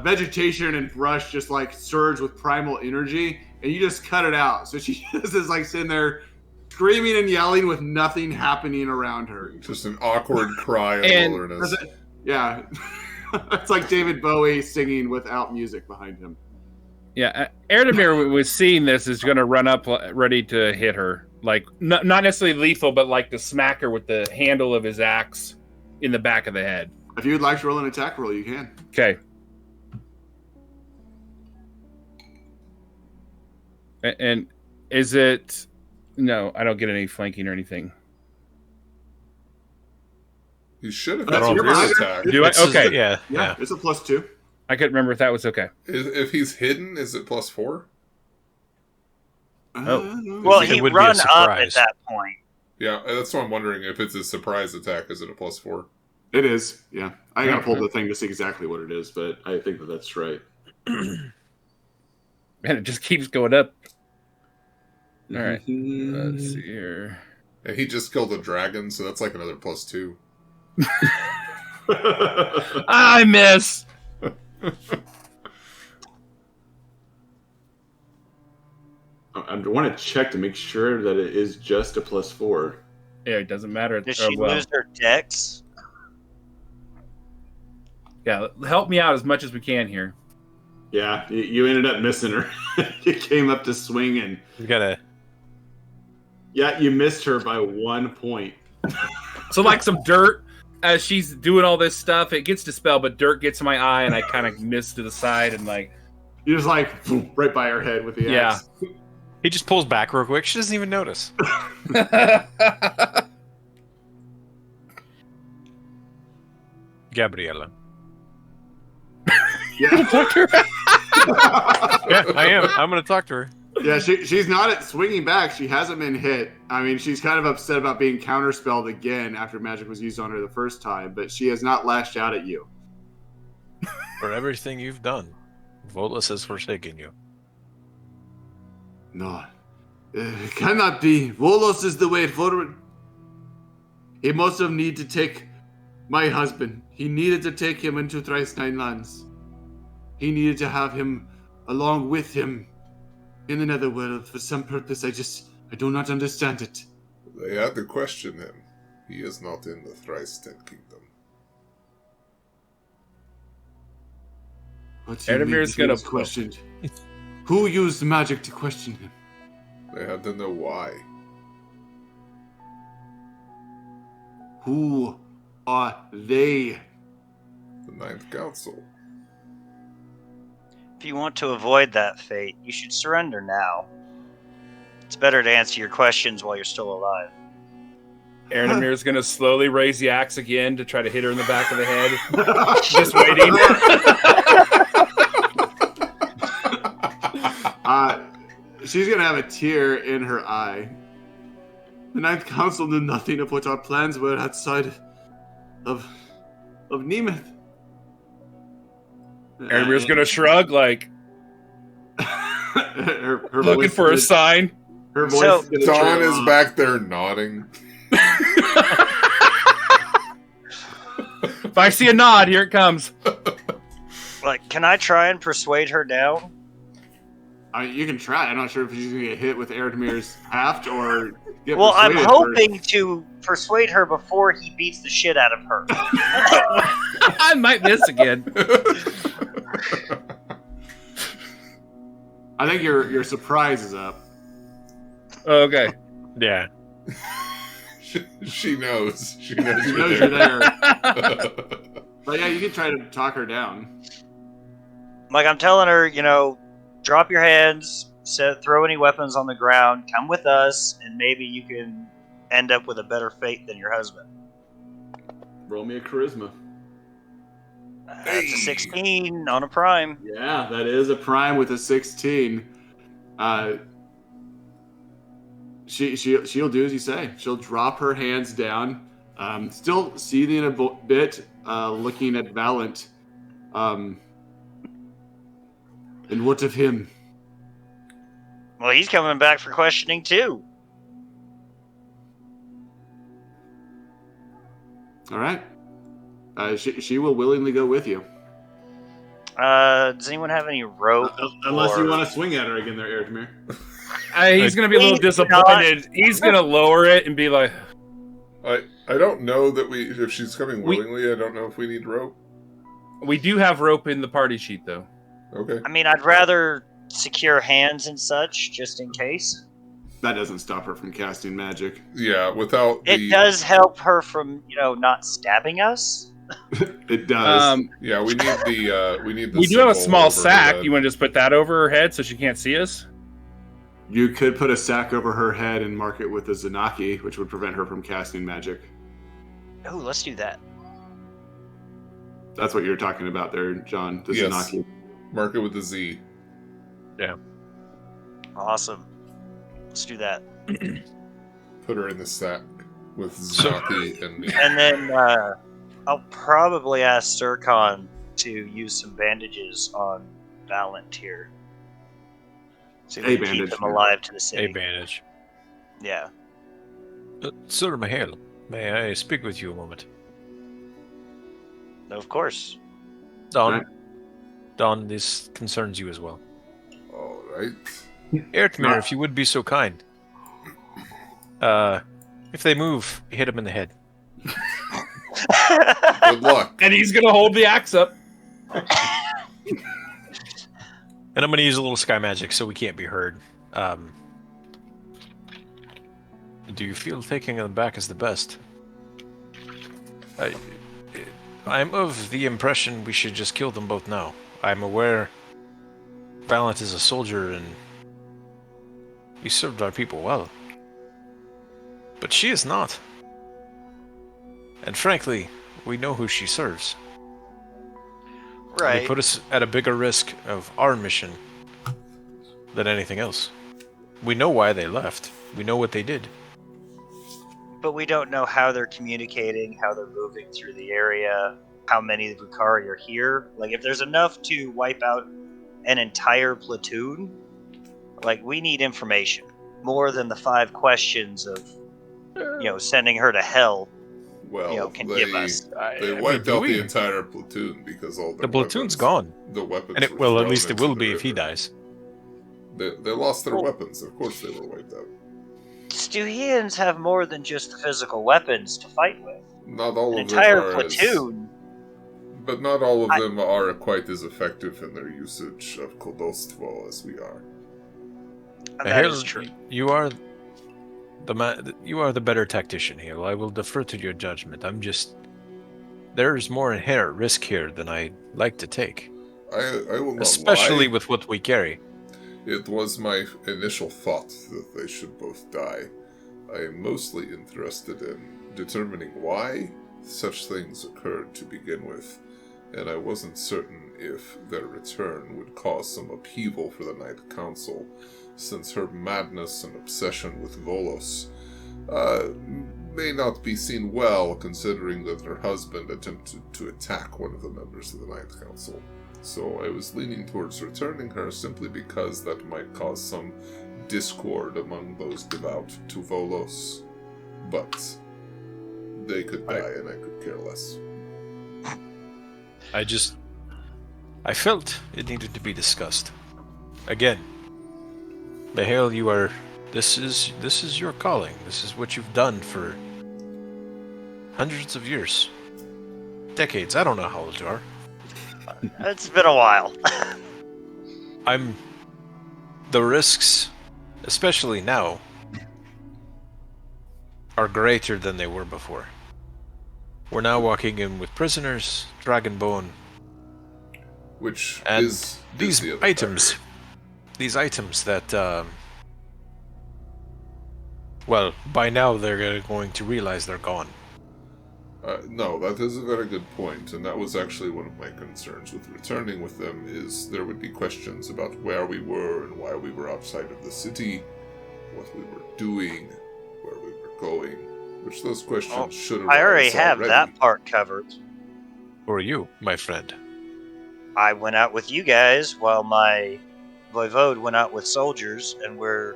Speaker 1: vegetation and brush just like surge with primal energy, and you just cut it out. So she just is like sitting there screaming and yelling with nothing happening around her.
Speaker 3: Just an awkward cry of
Speaker 5: And-
Speaker 3: wilderness.
Speaker 1: Yeah. It's like David Bowie singing without music behind him.
Speaker 5: Yeah, Erdemir was seeing this is going to run up ready to hit her. Like, not necessarily lethal, but like to smack her with the handle of his axe. in the back of the head.
Speaker 1: If you'd like to roll an attack roll, you can.
Speaker 5: Okay. And is it... No, I don't get any flanking or anything.
Speaker 3: You should have
Speaker 1: That's
Speaker 3: got
Speaker 1: your
Speaker 3: a rear
Speaker 1: minor.
Speaker 3: attack.
Speaker 5: Do I?
Speaker 2: It's just-
Speaker 5: Okay.
Speaker 2: Yeah.
Speaker 1: It's a +2.
Speaker 5: I couldn't remember if that was okay.
Speaker 3: If he's hidden, is it +4?
Speaker 6: Well,
Speaker 2: It
Speaker 6: he
Speaker 2: would be a
Speaker 6: run up
Speaker 2: surprise.
Speaker 6: at that point.
Speaker 3: Yeah, that's what I'm wondering. If it's a surprise attack, is it a +4?
Speaker 1: It is, yeah. I gotta pull the thing to see exactly what it is, but I think that's right.
Speaker 5: Man, it just keeps going up. All right. Let's see here.
Speaker 3: And he just killed a dragon, so that's like another +2.
Speaker 5: I miss.
Speaker 1: I want to check to make sure that it is just a +4.
Speaker 5: Yeah, it doesn't matter.
Speaker 6: Does she lose her dex?
Speaker 5: Yeah, help me out as much as we can here.
Speaker 1: Yeah, you ended up missing her. You came up to swing and...
Speaker 2: You gotta...
Speaker 1: Yeah, you missed her by 1 point.
Speaker 5: So like some dirt as she's doing all this stuff, it gets dispelled, but dirt gets in my eye and I kind of miss to the side and like...
Speaker 1: You just like, boom, right by her head with the axe.
Speaker 2: He just pulls back real quick. She doesn't even notice. Gabriella.
Speaker 1: Yeah.
Speaker 2: Yeah, I am. I'm gonna talk to her.
Speaker 1: Yeah, she's not swinging back. She hasn't been hit. I mean, she's kind of upset about being counterspelled again after magic was used on her the first time, but she has not lashed out at you.
Speaker 2: For everything you've done, Volus has forsaken you.
Speaker 1: No. It cannot be. Volos is the way forward. He must have need to take my husband. He needed to take him into Thrice Nine Lands. He needed to have him along with him in the Netherworld for some purpose. I do not understand it.
Speaker 3: They had to question him. He is not in the Thrice Ten Kingdom.
Speaker 1: What do you mean
Speaker 5: Edemir's
Speaker 1: he
Speaker 5: gonna
Speaker 1: was questioned? Who used magic to question him?
Speaker 3: They had to know why.
Speaker 1: Who are they?
Speaker 3: The Ninth Council.
Speaker 6: If you want to avoid that fate, you should surrender now. It's better to answer your questions while you're still alive.
Speaker 5: Eredemir's gonna slowly raise the axe again to try to hit her in the back of the head. Just waiting.
Speaker 1: She's gonna have a tear in her eye. The Ninth Council knew nothing of what our plans were outside of Nemeth.
Speaker 5: Eredemir's gonna shrug like
Speaker 1: her
Speaker 5: looking
Speaker 1: voice
Speaker 5: for a
Speaker 1: is-
Speaker 5: sign.
Speaker 1: Her voice
Speaker 6: So-
Speaker 1: is gonna
Speaker 3: Dawn
Speaker 1: trail
Speaker 3: is
Speaker 1: off.
Speaker 3: back there nodding.
Speaker 5: If I see a nod, here it comes.
Speaker 6: Like, can I try and persuade her down?
Speaker 1: I mean, you can try. I'm not sure if she's gonna get hit with Eredemir's haft or get
Speaker 6: Well, I'm
Speaker 1: persuaded
Speaker 6: hoping to persuade her before he beats the shit out of her.
Speaker 5: I might miss again.
Speaker 1: I think your surprise is up.
Speaker 5: Okay.
Speaker 2: Yeah.
Speaker 3: She knows. She knows
Speaker 1: She
Speaker 3: you're
Speaker 1: knows you're
Speaker 3: there.
Speaker 1: there. But yeah, you can try to talk her down.
Speaker 6: Like, I'm telling her, drop your hands, throw any weapons on the ground, come with us, and maybe you can end up with a better fate than your husband.
Speaker 1: Roll me a charisma.
Speaker 6: That's a 16 on a prime.
Speaker 1: Yeah, that is a prime with a 16. She'll do as you say. She'll drop her hands down, still seething a bit, looking at Valent. And what of him?
Speaker 6: Well, he's coming back for questioning too.
Speaker 1: All right. She will willingly go with you.
Speaker 6: Does anyone have any rope?
Speaker 1: Unless you
Speaker 6: or-
Speaker 1: want to swing at her again there, Eredmir.
Speaker 5: He's gonna be a little disappointed. He's gonna lower it and be like,
Speaker 3: I don't know that if she's coming willingly, I don't know if we need rope.
Speaker 5: "We do have rope in the party sheet, though."
Speaker 3: Okay.
Speaker 6: I mean, I'd rather secure hands and such, just in case.
Speaker 1: That doesn't stop her from casting magic.
Speaker 3: Yeah, without
Speaker 6: It does help her from, not stabbing us.
Speaker 1: It does.
Speaker 3: Yeah, we need the
Speaker 5: We do have a
Speaker 3: symbol
Speaker 5: small
Speaker 3: over her
Speaker 5: sack.
Speaker 3: head.
Speaker 5: You want to just put that over her head so she can't see us?
Speaker 1: You could put a sack over her head and mark it with a Zanaki, which would prevent her from casting magic.
Speaker 6: Oh, let's do that.
Speaker 1: That's what you're talking about there, John. The
Speaker 3: Yes.
Speaker 1: Zanaki.
Speaker 3: Mark it with a Z.
Speaker 6: Awesome. Let's do that.
Speaker 3: Put her in the sack with Zaki and me.
Speaker 6: And then I'll probably ask 𝐥𝐤𝐤𝐞 to use some bandages on Valent here. So we can keep
Speaker 1: bandage,
Speaker 6: him alive to the city.
Speaker 2: A bandage.
Speaker 6: Yeah.
Speaker 2: Sir Mahale, may I speak with you a moment?
Speaker 6: Of course.
Speaker 2: Don,
Speaker 1: Right.
Speaker 2: Don, this concerns you as well.
Speaker 3: All right.
Speaker 2: Earthmere, if you would be so kind. If they move, hit them in the head.
Speaker 3: Good luck.
Speaker 5: And he's going to hold the axe up.
Speaker 2: And I'm going to use a little sky magic so we can't be heard. Do you feel taking them back is the best? I'm of the impression we should just kill them both now. I'm aware Valent is a soldier and he served our people well. But she is not. And frankly, we know who she serves.
Speaker 6: Right.
Speaker 2: They put us at a bigger risk of our mission than anything else. We know why they left. We know what they did.
Speaker 6: But we don't know how they're communicating, how they're moving through the area, how many Vukari are here. Like, if there's enough to wipe out an entire platoon, we need information. More than the 5 questions of, sending her to hell,
Speaker 3: Well,
Speaker 6: can give us.
Speaker 3: they wiped out the entire platoon because all
Speaker 2: The platoon's gone.
Speaker 3: The weapons.
Speaker 2: And
Speaker 3: were
Speaker 2: at
Speaker 3: thrown
Speaker 2: least it
Speaker 3: into
Speaker 2: will
Speaker 3: the
Speaker 2: be if he
Speaker 3: river.
Speaker 2: dies.
Speaker 3: They lost their weapons. Of course, they were wiped out.
Speaker 6: 𝐸𝐤𝐤𝐿 have more than just the physical weapons to fight with.
Speaker 3: Not all
Speaker 6: An
Speaker 3: of them
Speaker 6: entire
Speaker 3: are
Speaker 6: platoon.
Speaker 3: but not all of them are quite as effective in their usage of 𝐏𝐤𝐤 as we are.
Speaker 6: And that is true.
Speaker 2: You are you are the better tactician here. I will defer to your judgment. There's more inherent risk here than I like to take.
Speaker 3: I will not
Speaker 2: Especially
Speaker 3: lie.
Speaker 2: with what we carry.
Speaker 3: It was my initial thought that they should both die. I am mostly interested in determining why such things occurred to begin with, and I wasn't certain if their return would cause some upheaval for the Night Council, since her madness and obsession with Volos may not be seen well, considering that her husband attempted to attack one of the members of the Night Council. So I was leaning towards returning her simply because that might cause some discord among those devout to Volos. But they could die and I could care less.
Speaker 2: I felt it needed to be discussed. Again, Mahale, this is your calling. This is what you've done for hundreds of years. Decades, I don't know how old you are.
Speaker 6: It's been a while.
Speaker 2: The risks, especially now, are greater than they were before. We're now walking in with prisoners, Dragonbone,
Speaker 3: Which
Speaker 2: and
Speaker 3: is
Speaker 2: these
Speaker 3: the other
Speaker 2: items.
Speaker 3: factor.
Speaker 2: These items that, well, by now they're going to realize they're gone.
Speaker 3: No, that is a very good point, and that was actually one of my concerns with returning with them, is there would be questions about where we were and why we were outside of the city, what we were doing, where we were going, which those questions should have
Speaker 6: I already have that part covered.
Speaker 2: Or you, my friend.
Speaker 6: I went out with you guys while my voivode went out with soldiers, and we're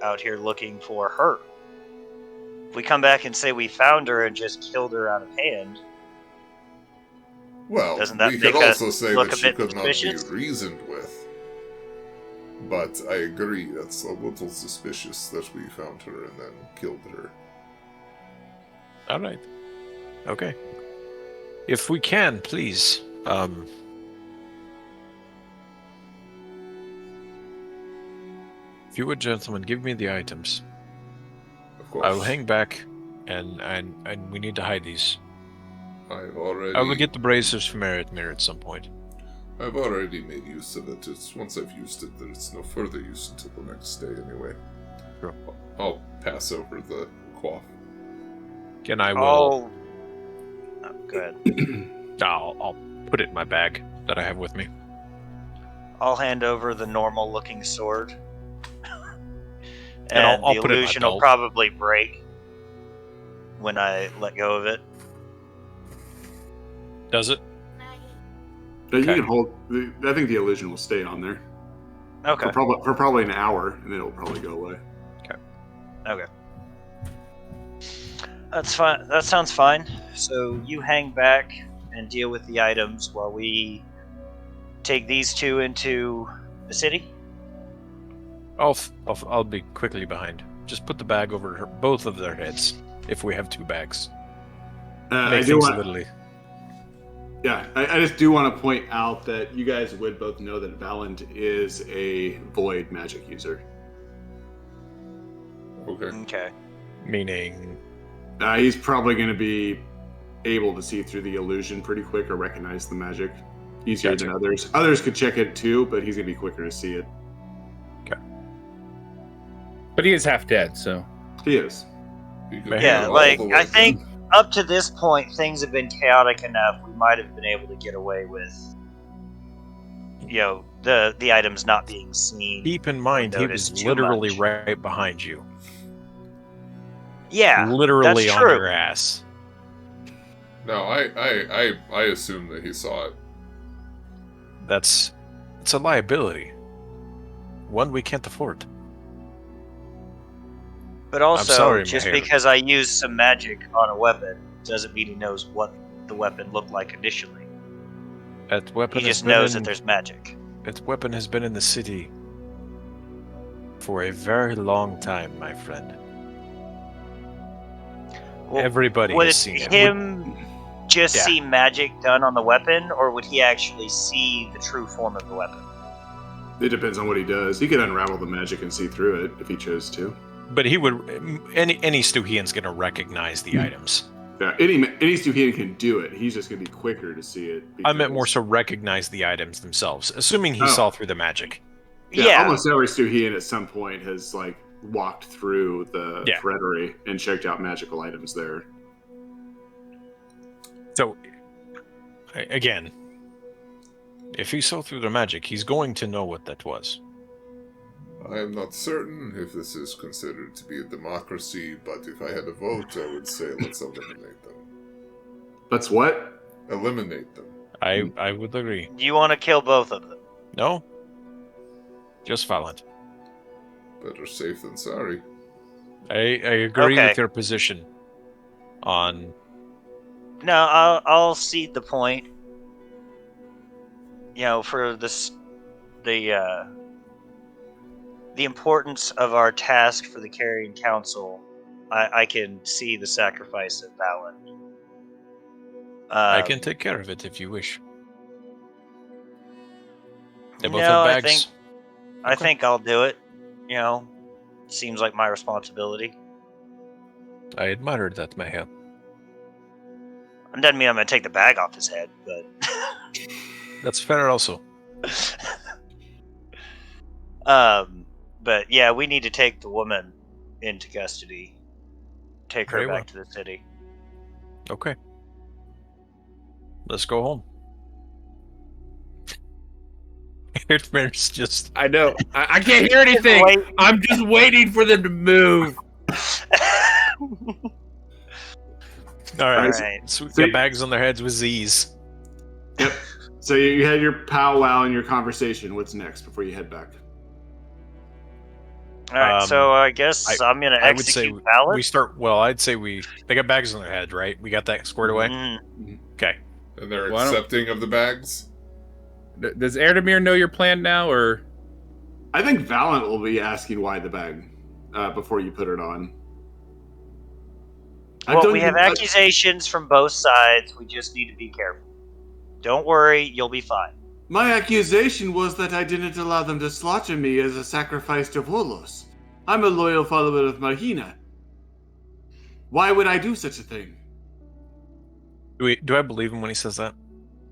Speaker 6: out here looking for her. If we come back and say we found her and just killed her out of hand,
Speaker 3: Well,
Speaker 6: doesn't that
Speaker 3: we could
Speaker 6: make
Speaker 3: also
Speaker 6: us
Speaker 3: say
Speaker 6: look
Speaker 3: that
Speaker 6: a
Speaker 3: she
Speaker 6: bit
Speaker 3: could not be
Speaker 6: suspicious?
Speaker 3: reasoned with. But I agree, that's a little suspicious that we found her and then killed her.
Speaker 2: Alright. Okay. If we can, please, If you would, gentlemen, give me the items.
Speaker 3: Of course.
Speaker 2: I will hang back, and we need to hide these.
Speaker 3: I've already.
Speaker 2: I will get the bracers from Eretmir at some point.
Speaker 3: I've already made use of it. It's once I've used it, there's no further use until the next day, anyway.
Speaker 2: Sure.
Speaker 3: I'll pass over the quaff.
Speaker 2: And I will.
Speaker 6: Oh, go ahead.
Speaker 2: I'll put it in my bag that I have with me.
Speaker 6: I'll hand over the normal-looking sword.
Speaker 2: And I'll
Speaker 6: the
Speaker 2: put it in my
Speaker 6: illusion will
Speaker 2: belt.
Speaker 6: probably break when I let go of it.
Speaker 2: Does it?
Speaker 1: You
Speaker 2: Okay.
Speaker 1: can hold. I think the illusion will stay on there
Speaker 6: Okay.
Speaker 1: for probably an hour, and then it'll probably go away.
Speaker 6: Okay. That's fine. That sounds fine. So you hang back and deal with the items while we take these two into the city.
Speaker 2: I'll be quickly behind. Just put the bag over both of their heads if we have two bags.
Speaker 1: I
Speaker 2: Make
Speaker 1: do
Speaker 2: things
Speaker 1: want.
Speaker 2: literally.
Speaker 1: Yeah, I just do want to point out that you guys would both know that Valant is a void magic user.
Speaker 3: Okay.
Speaker 6: Okay.
Speaker 2: Meaning,
Speaker 1: He's probably going to be able to see through the illusion pretty quick or recognize the magic easier
Speaker 2: Gotcha.
Speaker 1: than others. Others could check it too, but he's going to be quicker to see it.
Speaker 5: But he is half dead, so.
Speaker 1: He is.
Speaker 3: You can
Speaker 2: Yeah,
Speaker 3: go all
Speaker 6: like,
Speaker 3: the way
Speaker 6: I think-
Speaker 3: down.
Speaker 6: Up to this point, things have been chaotic enough. We might have been able to get away with, the items not being seen.
Speaker 2: keep in mind, he
Speaker 6: Notice
Speaker 2: was
Speaker 6: too
Speaker 2: literally
Speaker 6: much.
Speaker 2: right behind you.
Speaker 6: Yeah,
Speaker 2: Literally
Speaker 6: that's
Speaker 2: on
Speaker 6: true.
Speaker 2: your ass.
Speaker 3: No, I assume that he saw it.
Speaker 2: It's a liability. One we can't afford.
Speaker 6: But also,
Speaker 2: sorry,
Speaker 6: just
Speaker 2: Maher.
Speaker 6: because I use some magic on a weapon doesn't mean he knows what the weapon looked like initially.
Speaker 2: That weapon
Speaker 6: He
Speaker 2: has
Speaker 6: just
Speaker 2: been
Speaker 6: knows
Speaker 2: in,
Speaker 6: that there's magic.
Speaker 2: that weapon has been in the city for a very long time, my friend.
Speaker 6: Well,
Speaker 2: Everybody
Speaker 6: would
Speaker 2: has seen it.
Speaker 6: him just
Speaker 2: Yeah.
Speaker 6: see magic done on the weapon, or would he actually see the true form of the weapon?
Speaker 1: It depends on what he does. He could unravel the magic and see through it if he chose to.
Speaker 2: But he would. Any Stuhian's going to recognize the items.
Speaker 1: Yeah, any Stuhian can do it. He's just going to be quicker to see it.
Speaker 2: I meant more
Speaker 1: because-
Speaker 2: so recognize the items themselves, assuming he
Speaker 1: Oh.
Speaker 2: saw through the magic.
Speaker 1: Yeah, almost every Stuhian at some point has walked through the
Speaker 2: Yeah.
Speaker 1: Freddery and checked out magical items there.
Speaker 2: So, again, if he saw through the magic, he's going to know what that was.
Speaker 3: I am not certain if this is considered to be a democracy, but if I had a vote, I would say let's eliminate them.
Speaker 1: That's what?
Speaker 3: Eliminate them.
Speaker 2: I would agree.
Speaker 6: You want to kill both of them?
Speaker 2: No? Just Valant.
Speaker 3: Better safe than sorry.
Speaker 2: I agree
Speaker 6: Okay.
Speaker 2: with your position on.
Speaker 6: No, I'll cede the point. For this, the importance of our task for the Carrion Council, I can see the sacrifice of Valant.
Speaker 2: I can take care of it if you wish. They both
Speaker 6: No,
Speaker 2: have bags.
Speaker 6: I think I'll do it. Seems like my responsibility.
Speaker 2: I admire that, Maher.
Speaker 6: It doesn't mean I'm gonna take the bag off his head, but
Speaker 2: That's fair also.
Speaker 6: but yeah, we need to take the woman into custody. Take her
Speaker 2: Very
Speaker 6: back
Speaker 2: well.
Speaker 6: to the city.
Speaker 2: Okay. Let's go home. It's just.
Speaker 5: I know. I can't hear anything.
Speaker 6: Wait.
Speaker 5: I'm just waiting for them to move.
Speaker 2: All right.
Speaker 6: Alright.
Speaker 2: So we
Speaker 1: So-
Speaker 2: got bags on their heads with Z's.
Speaker 1: Yep. So you had your powwow and your conversation. What's next before you head back?
Speaker 6: All right, so I guess I'm gonna
Speaker 2: I would say
Speaker 6: execute Valant.
Speaker 2: we start. Well, I'd say they got bags on their head, right? We got that squared away.
Speaker 6: Mhm.
Speaker 2: Okay.
Speaker 3: And they're
Speaker 5: Why don't-
Speaker 3: accepting of the bags?
Speaker 5: Does Erdemir know your plan now, or
Speaker 1: I think Valant will be asking why the bag before you put it on. I
Speaker 6: Well,
Speaker 1: don't
Speaker 6: we have
Speaker 1: even-
Speaker 6: accusations from both sides. We just need to be careful. Don't worry, you'll be fine.
Speaker 1: My accusation was that I didn't allow them to slaughter me as a sacrifice to Volos. I'm a loyal follower of Marhina. Why would I do such a thing?
Speaker 2: Do I believe him when he says that?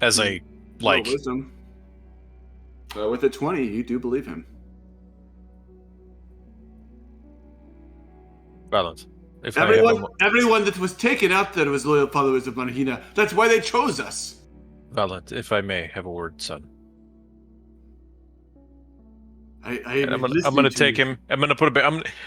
Speaker 2: As a like
Speaker 1: wisdom. With a 20, you do believe him.
Speaker 2: balance.
Speaker 1: Everyone that was taken out there was loyal followers of Marhina. That's why they chose us.
Speaker 2: Valent, if I may have a word, son.
Speaker 1: I'm
Speaker 2: going to take him. I'm going to put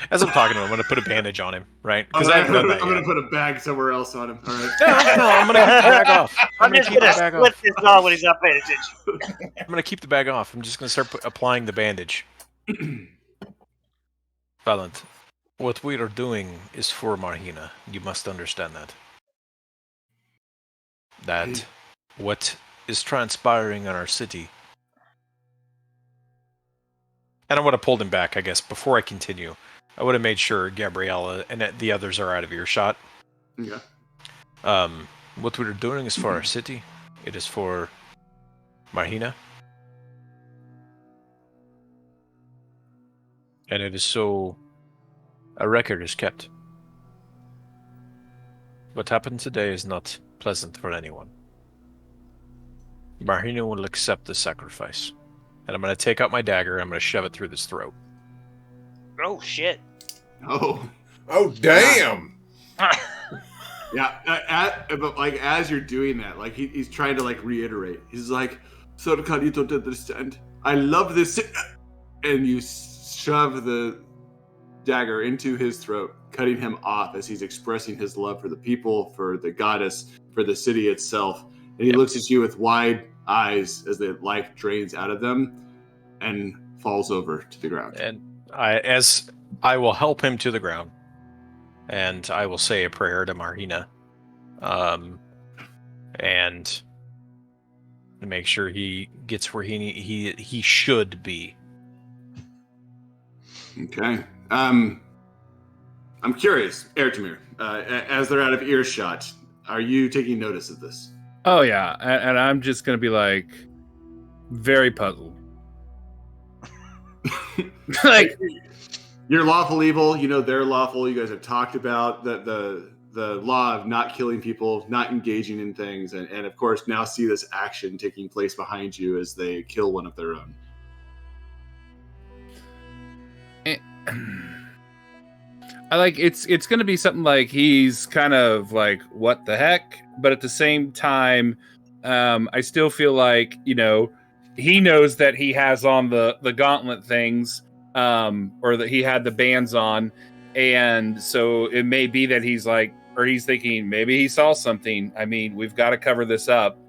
Speaker 2: as I'm talking to him, I'm going to put a bandage on him, right? Because I haven't done that
Speaker 1: I'm going
Speaker 2: yet.
Speaker 1: to put a bag somewhere else on him. All right.
Speaker 2: No, I'm going to keep the bag off.
Speaker 6: I'm just going to split this on when he's not paying attention.
Speaker 2: I'm going to keep the bag off. I'm just going to start applying the bandage. Valent, what we are doing is for Marhina. You must understand that. That what is transpiring in our city. And I would have pulled him back, I guess, before I continue. I would have made sure Gabriella and the others are out of earshot.
Speaker 1: Yeah.
Speaker 2: What we're doing is for our city. It is for Marhina. And it is so a record is kept. What happened today is not pleasant for anyone. Marhina will accept the sacrifice. And I'm going to take out my dagger and I'm going to shove it through this throat.
Speaker 6: Oh, shit.
Speaker 1: Oh.
Speaker 3: Oh, damn!
Speaker 1: Yeah, but like as you're doing that, like he's trying to like reiterate. He's like, Sorkan, you don't understand. I love this. And you shove the dagger into his throat, cutting him off as he's expressing his love for the people, for the goddess, for the city itself. And he looks at you with wide eyes as the life drains out of them and falls over to the ground.
Speaker 2: And I will help him to the ground, and I will say a prayer to Marhina, and make sure he gets where he should be.
Speaker 1: Okay. I'm curious, Ertimir, as they're out of earshot, are you taking notice of this?
Speaker 5: Oh yeah, and I'm just gonna be like very puzzled. Like
Speaker 1: you're lawful evil, you know they're lawful. You guys have talked about the law of not killing people, not engaging in things, and of course now see this action taking place behind you as they kill one of their own.
Speaker 5: I like it's gonna be something like he's kind of like what the heck, but at the same time, I still feel like he knows that he has on the gauntlet things, or that he had the bands on, and so it may be that he's like, or he's thinking maybe he saw something. I mean, we've got to cover this up,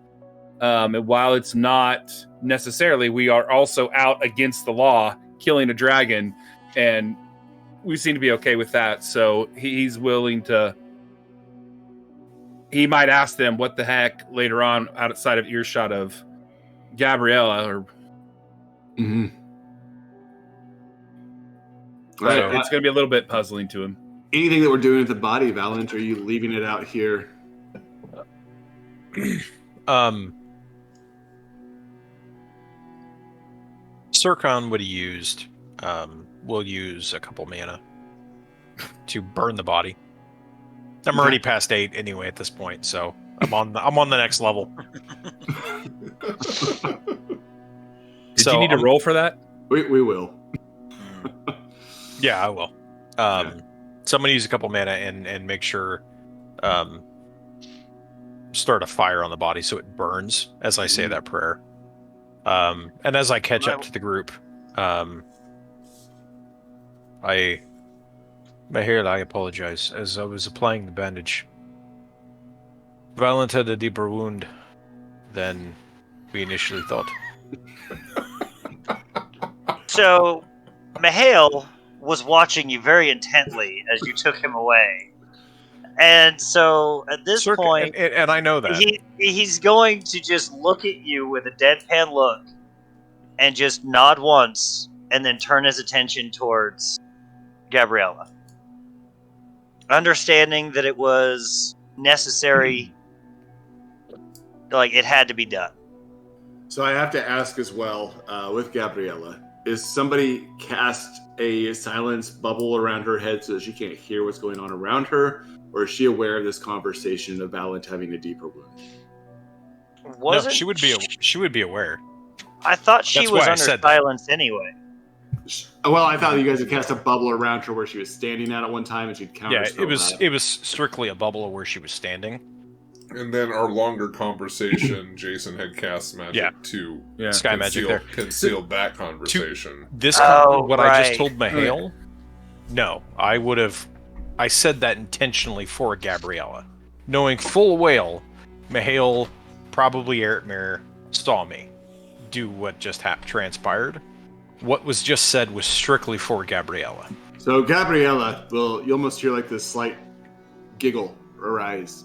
Speaker 5: and while it's not necessarily, we are also out against the law, killing a dragon, and we seem to be okay with that, so he's willing to. He might ask them what the heck later on outside of earshot of Gabriella, or.
Speaker 1: Mm-hmm.
Speaker 5: But it's going to be a little bit puzzling to him.
Speaker 1: Anything that we're doing with the body, Valent, are you leaving it out here?
Speaker 2: Sorkan would have used. We'll use a couple mana to burn the body. I'm already past 8 anyway at this point, so I'm on the next level.
Speaker 5: Did you need to roll for that?
Speaker 1: We will.
Speaker 2: Yeah, I will. So I'm going to use a couple mana and make sure start a fire on the body so it burns as I say that prayer. And as I catch up to the group, I apologize. As I was applying the bandage, Valent had a deeper wound than we initially thought.
Speaker 6: So, Mihail was watching you very intently as you took him away. And so, at this point...
Speaker 2: And I know that.
Speaker 6: He's going to just look at you with a deadpan look and just nod once and then turn his attention towards Gabriella. Understanding that it was necessary, like it had to be done.
Speaker 1: So I have to ask as well, with Gabriella, is somebody cast a silence bubble around her head so that she can't hear what's going on around her? Or is she aware of this conversation of Valent having a deeper wound?
Speaker 2: No, she would be aware.
Speaker 6: I thought she
Speaker 2: That's
Speaker 6: was
Speaker 2: why I
Speaker 6: under
Speaker 2: said
Speaker 6: silence anyway.
Speaker 1: Well, I thought you guys had cast a bubble around her where she was standing at one time and she'd counter.
Speaker 2: Yeah, it was strictly a bubble of where she was standing.
Speaker 3: And then our longer conversation, Jason had cast magic to
Speaker 2: Sky magic there.
Speaker 3: Conceal that conversation.
Speaker 2: I just told Mahale. No, I said that intentionally for Gabriella, knowing full well Mahale, probably Eretmir, saw me do what just transpired. What was just said was strictly for Gabriella.
Speaker 1: So Gabriella you almost hear like this slight giggle arise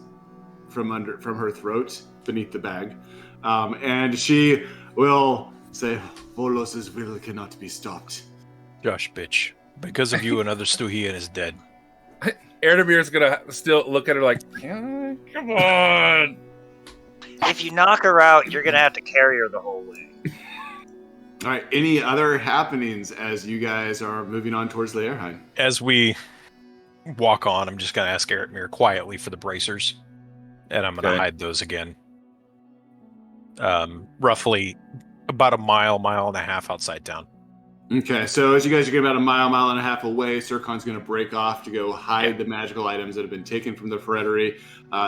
Speaker 1: from her throat beneath the bag, and she will say, "Volos' will cannot be stopped."
Speaker 2: Gosh, bitch! Because of you, another Stuhian is dead.
Speaker 5: Erdemir's gonna still look at her like, come on.
Speaker 6: If you knock her out, you're gonna have to carry her the whole way.
Speaker 1: All right. Any other happenings as you guys are moving on towards Leerheim?
Speaker 2: As we walk on, I'm just gonna ask Eretmir quietly for the bracers, and I'm gonna hide those again. Roughly about a mile and a half outside town.
Speaker 1: Okay, so as you guys are getting about a mile and a half away, 𝐸 going to break off to go hide the magical items that have been taken from the ferrettery.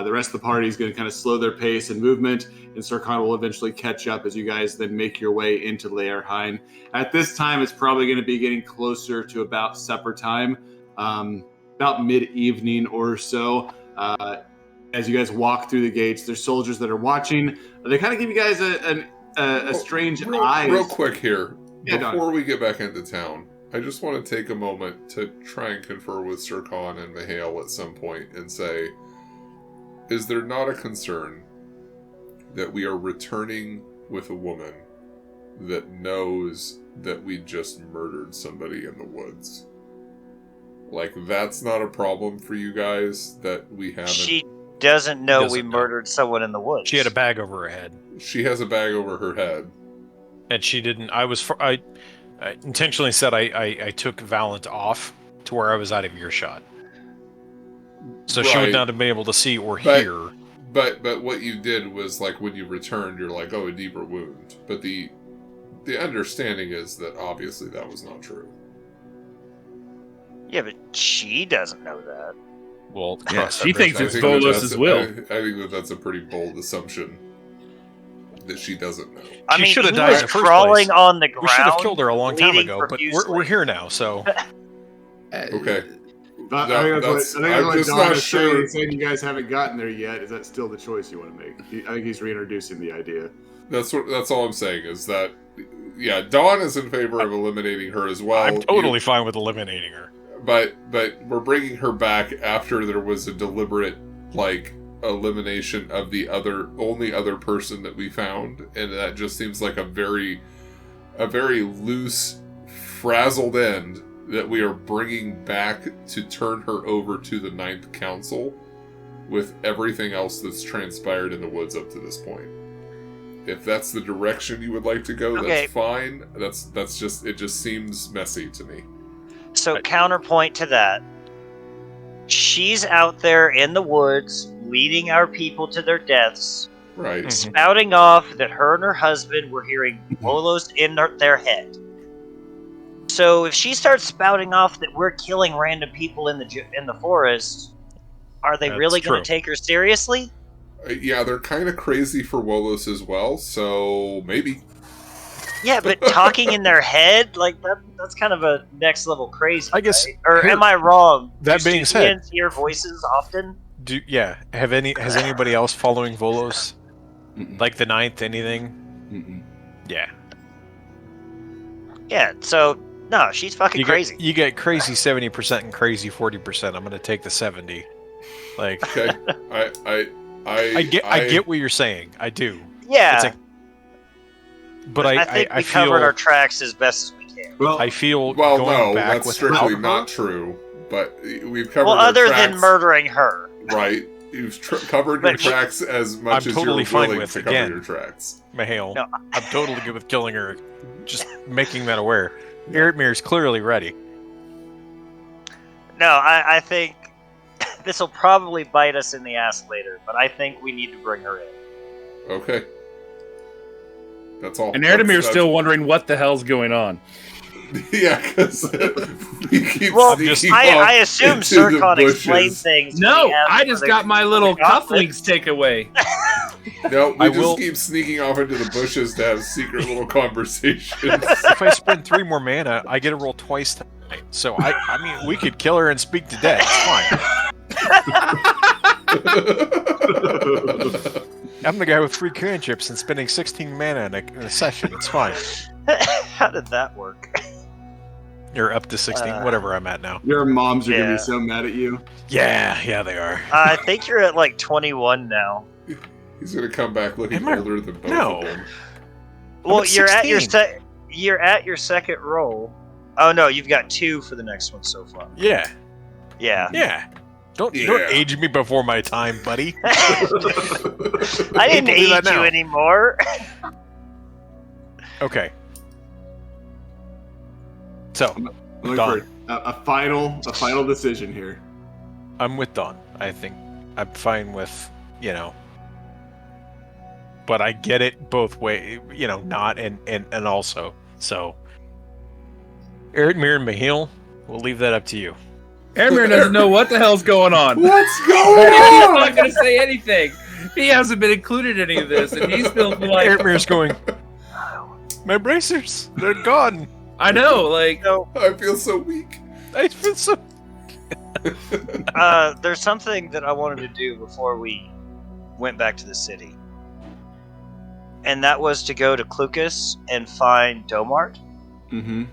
Speaker 1: The rest of the party is going to kind of slow their pace and movement, and 𝐸 will eventually catch up as you guys then make your way into Leerheim. At this time, it's probably going to be getting closer to about supper time, about mid-evening or so. As you guys walk through the gates, there's soldiers that are watching. They kind of give you guys a strange eye.
Speaker 3: Real quick here.
Speaker 1: Yeah,
Speaker 3: before we get back into town, I just want to take a moment to try and confer with 𝐸 and Mahale at some point and say, is there not a concern that we are returning with a woman that knows that we just murdered somebody in the woods? Like, that's not a problem for you guys that we haven't...
Speaker 6: She doesn't know we murdered someone in the woods.
Speaker 2: She had a bag over her head.
Speaker 3: She has a bag over her head.
Speaker 2: And she didn't. I intentionally said I took Valent off to where I was out of earshot, so she would not have been able to see or hear.
Speaker 3: But what you did was, like, when you returned, you're like, oh, a deeper wound. But the understanding is that obviously that was not true.
Speaker 6: Yeah, but she doesn't know that.
Speaker 2: Well,
Speaker 5: she thinks it's Volos' will.
Speaker 3: I think that's a pretty bold assumption. That she doesn't know.
Speaker 2: She should have died in the first
Speaker 6: crawling
Speaker 2: place.
Speaker 6: On the ground.
Speaker 2: We should have killed her a long time ago, but we're here now, so.
Speaker 3: Okay.
Speaker 1: I'm
Speaker 3: just not sure.
Speaker 1: Saying you guys haven't gotten there yet. Is that still the choice you want to make? I think he's reintroducing the idea.
Speaker 3: That's all I'm saying is that, yeah, Dawn is in favor of eliminating her as well.
Speaker 2: I'm totally fine with eliminating her.
Speaker 3: But we're bringing her back after there was a deliberate, like, elimination of the only other person that we found, and that just seems like a very loose, frazzled end that we are bringing back to turn her over to the Ninth Council with everything else that's transpired in the woods up to this point. If that's the direction you would like to go, that's fine. That's just, it just seems messy to me.
Speaker 6: So counterpoint to that, she's out there in the woods leading our people to their deaths,
Speaker 3: right?
Speaker 6: Spouting off that her and her husband were hearing Volos in their head. So if she starts spouting off that we're killing random people in the forest, are they really going to take her seriously?
Speaker 3: Yeah, they're kind of crazy for Volos as well, so maybe.
Speaker 6: Yeah, but talking in their head, like that's kind of a next level crazy.
Speaker 2: I guess.
Speaker 6: Right? Or am I wrong?
Speaker 2: That being said,
Speaker 6: hear voices often.
Speaker 2: Has anybody else following Volos? Like the Ninth, anything? Yeah.
Speaker 6: Yeah. So no, she's fucking crazy.
Speaker 2: You get crazy 70% and crazy 40%. I'm gonna take the 70. Like.
Speaker 3: Okay.
Speaker 2: I get what you're saying. I do.
Speaker 6: Yeah.
Speaker 2: But
Speaker 6: I think we covered our tracks as best as we can.
Speaker 1: Well,
Speaker 2: I feel
Speaker 3: that's strictly not true. But we've covered.
Speaker 6: Well, other than murdering her,
Speaker 3: right? You've covered your tracks as much
Speaker 2: I'm
Speaker 3: as
Speaker 2: totally
Speaker 3: you're
Speaker 2: fine
Speaker 3: willing
Speaker 2: with,
Speaker 3: to
Speaker 2: again.
Speaker 3: cover your tracks.
Speaker 2: Mahale,
Speaker 6: No.
Speaker 2: I'm totally good with killing her. Just making that aware. Erdmir's clearly ready.
Speaker 6: No, I think this will probably bite us in the ass later, but I think we need to bring her in.
Speaker 3: Okay. That's all.
Speaker 5: And Erdemir's still wondering what the hell's going on.
Speaker 3: Yeah, because we keep
Speaker 6: Well,
Speaker 3: sneaking
Speaker 6: I
Speaker 3: off
Speaker 6: assume
Speaker 3: into the
Speaker 6: Zircon explained
Speaker 3: bushes.
Speaker 6: things.
Speaker 5: No,
Speaker 6: when he asked
Speaker 5: I just
Speaker 6: for
Speaker 5: got
Speaker 6: the-
Speaker 5: my little
Speaker 6: gauntlets.
Speaker 5: cufflinks takeaway.
Speaker 3: No, we
Speaker 2: I
Speaker 3: just
Speaker 2: will-
Speaker 3: keep sneaking off into the bushes to have secret little conversations.
Speaker 2: If I spend 3 more mana, I get to roll twice tonight. So I mean, we could kill her and speak to dead. It's fine. I'm the guy with 3 cantrips and spending 16 mana in a session. It's fine.
Speaker 6: How did that work?
Speaker 2: You're up to 16, whatever I'm at now.
Speaker 1: Your moms are gonna
Speaker 6: Yeah.
Speaker 1: be so mad at you.
Speaker 2: Yeah, they are.
Speaker 6: I think you're at like 21 now.
Speaker 3: He's gonna come back looking
Speaker 2: Am I-
Speaker 3: older than both
Speaker 2: No.
Speaker 3: of them.
Speaker 6: Well,
Speaker 2: at
Speaker 6: you're at your
Speaker 2: 16.
Speaker 6: you're at your second roll. Oh no, you've got 2 for the next one so far.
Speaker 2: Yeah. Don't
Speaker 3: Yeah.
Speaker 2: age me before my time, buddy.
Speaker 6: I didn't
Speaker 2: People do that
Speaker 6: age you
Speaker 2: now.
Speaker 6: anymore.
Speaker 2: Okay. So,
Speaker 1: I'm looking
Speaker 2: Dawn.
Speaker 1: for a final decision here.
Speaker 2: I'm with Dawn. I think I'm fine with, but I get it both ways, not and also. So, Erdmir and Mahil, we'll leave that up to you.
Speaker 5: Ermir doesn't know what the hell's going on.
Speaker 3: What's
Speaker 5: He's
Speaker 3: going on?
Speaker 5: not going to say anything. He hasn't been included in any of this, and he's still like,
Speaker 2: Erdmir's going, my bracers, they're gone.
Speaker 5: I know, like,
Speaker 6: So,
Speaker 3: I feel so weak.
Speaker 2: I feel so.
Speaker 6: there's something that I wanted to do before we went back to the city, and that was to go to Clucas and find Domart
Speaker 1: Mm-hmm.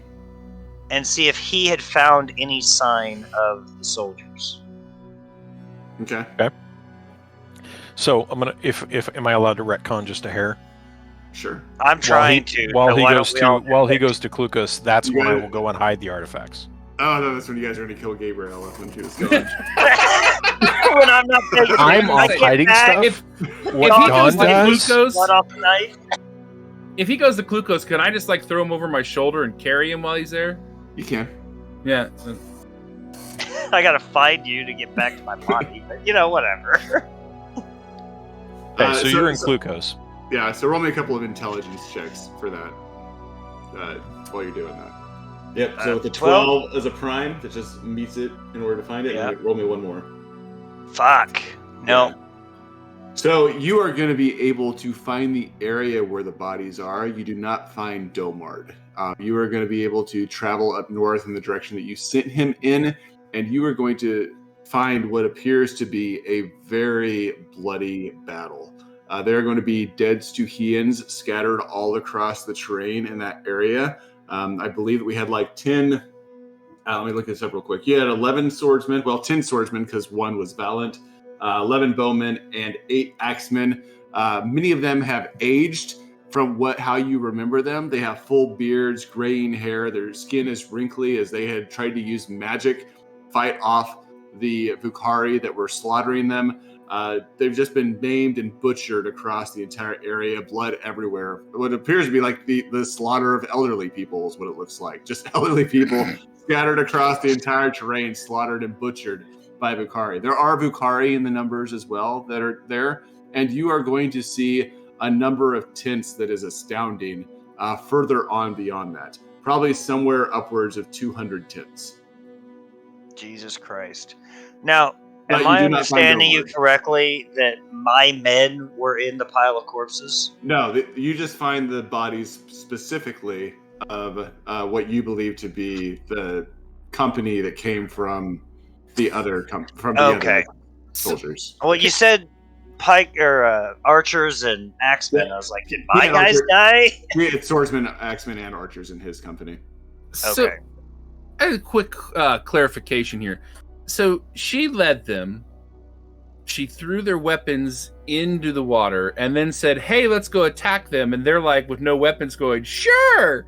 Speaker 6: and see if he had found any sign of the soldiers.
Speaker 1: Okay.
Speaker 2: So I'm gonna, if am I allowed to retcon just a hair?
Speaker 1: Sure.
Speaker 6: I'm trying to.
Speaker 2: While
Speaker 6: so
Speaker 2: he
Speaker 6: why
Speaker 2: goes
Speaker 6: don't we
Speaker 2: to
Speaker 6: all-
Speaker 2: while he goes to Clucas, that's
Speaker 1: You
Speaker 2: when I
Speaker 1: got it.
Speaker 2: will go and hide the artifacts.
Speaker 1: Oh no, that's when you guys are gonna kill Gabriel when he was gone.
Speaker 6: when I'm not paying
Speaker 2: I'm
Speaker 6: attention,
Speaker 2: off
Speaker 6: I get
Speaker 2: hiding
Speaker 6: back,
Speaker 2: stuff.
Speaker 5: if
Speaker 2: What
Speaker 5: he
Speaker 2: Dawn
Speaker 5: goes to
Speaker 2: does?
Speaker 5: Clucos,
Speaker 6: Blood off the knife.
Speaker 5: if he goes to Clucos, can I just like throw him over my shoulder and carry him while he's there?
Speaker 1: You can.
Speaker 5: Yeah.
Speaker 6: I gotta find you to get back to my body, but whatever.
Speaker 2: Okay, so you're in Clucos.
Speaker 1: Yeah, so roll me a couple of intelligence checks for that. While you're doing that.
Speaker 7: Yep, so with the
Speaker 6: 12
Speaker 7: 12 as a prime, that just meets it in order to find it.
Speaker 6: Yeah.
Speaker 7: And roll me one more.
Speaker 6: Fuck. No.
Speaker 1: So you are going to be able to find the area where the bodies are. You do not find Domard. You are going to be able to travel up north in the direction that you sent him in, and you are going to find what appears to be a very bloody battle. There are going to be dead Stuhians scattered all across the terrain in that area. I believe that we had like 10. Let me look this up real quick. You had 11 swordsmen. Well, 10 swordsmen because one was valiant. 11 bowmen and 8 axemen. Many of them have aged from how you remember them. They have full beards, graying hair. Their skin is wrinkly as they had tried to use magic, fight off the Vukhari that were slaughtering them. They've just been maimed and butchered across the entire area, blood everywhere. What appears to be like the slaughter of elderly people is what it looks like. Just elderly people scattered across the entire terrain, slaughtered and butchered by Vukhari. There are Vukhari in the numbers as well that are there, and you are going to see a number of tents that is astounding further on beyond that. Probably somewhere upwards of 200 tents.
Speaker 6: Jesus Christ. Now,
Speaker 1: But
Speaker 6: am
Speaker 1: you
Speaker 6: I
Speaker 1: do not find
Speaker 6: understanding you
Speaker 1: Domard.
Speaker 6: correctly that my men were in the pile of corpses?
Speaker 1: No, you just find the bodies specifically of what you believe to be the company that came from the other
Speaker 6: Okay.
Speaker 1: soldiers.
Speaker 6: Well, you said pike or archers and axemen.
Speaker 1: Yeah.
Speaker 6: I was like, did my
Speaker 1: Yeah,
Speaker 6: guys
Speaker 1: archer-
Speaker 6: die?
Speaker 1: We had swordsmen, axemen, and archers in his company.
Speaker 5: So,
Speaker 6: Okay.
Speaker 5: I have a quick clarification here. So she led them. She threw their weapons into the water and then said, "Hey, let's go attack them." And they're like, with no weapons, going, "Sure."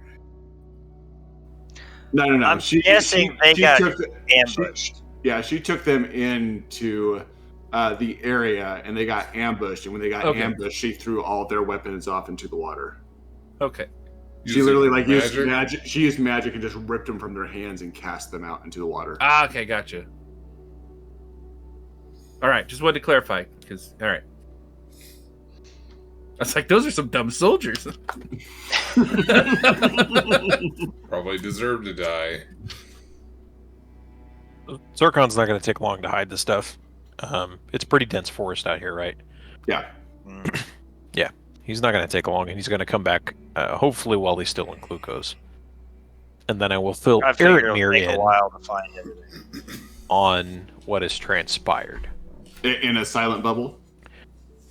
Speaker 1: No.
Speaker 6: I'm guessing they got
Speaker 1: took
Speaker 6: ambushed.
Speaker 1: she took them into the area, and they got ambushed. And when they got
Speaker 5: Okay.
Speaker 1: ambushed, she threw all of their weapons off into the water.
Speaker 5: Okay.
Speaker 1: She literally used magic. She used magic and just ripped them from their hands and cast them out into the water.
Speaker 5: Ah, okay, gotcha. All right, just wanted to clarify because all right. I was like, those are some dumb soldiers.
Speaker 3: Probably deserve to die.
Speaker 2: 𝐥𝐤𝐤's not going to take long to hide the stuff. It's pretty dense forest out here, right?
Speaker 1: Yeah.
Speaker 2: Yeah. He's not going to take long, and he's going to come back, hopefully while he's still in 𝐾𝐤𝐤. And then I will fill
Speaker 6: I figure it'll
Speaker 2: 𝐿rithmir
Speaker 6: take a
Speaker 2: in
Speaker 6: while to find everything.
Speaker 2: on what has transpired.
Speaker 1: In a silent bubble?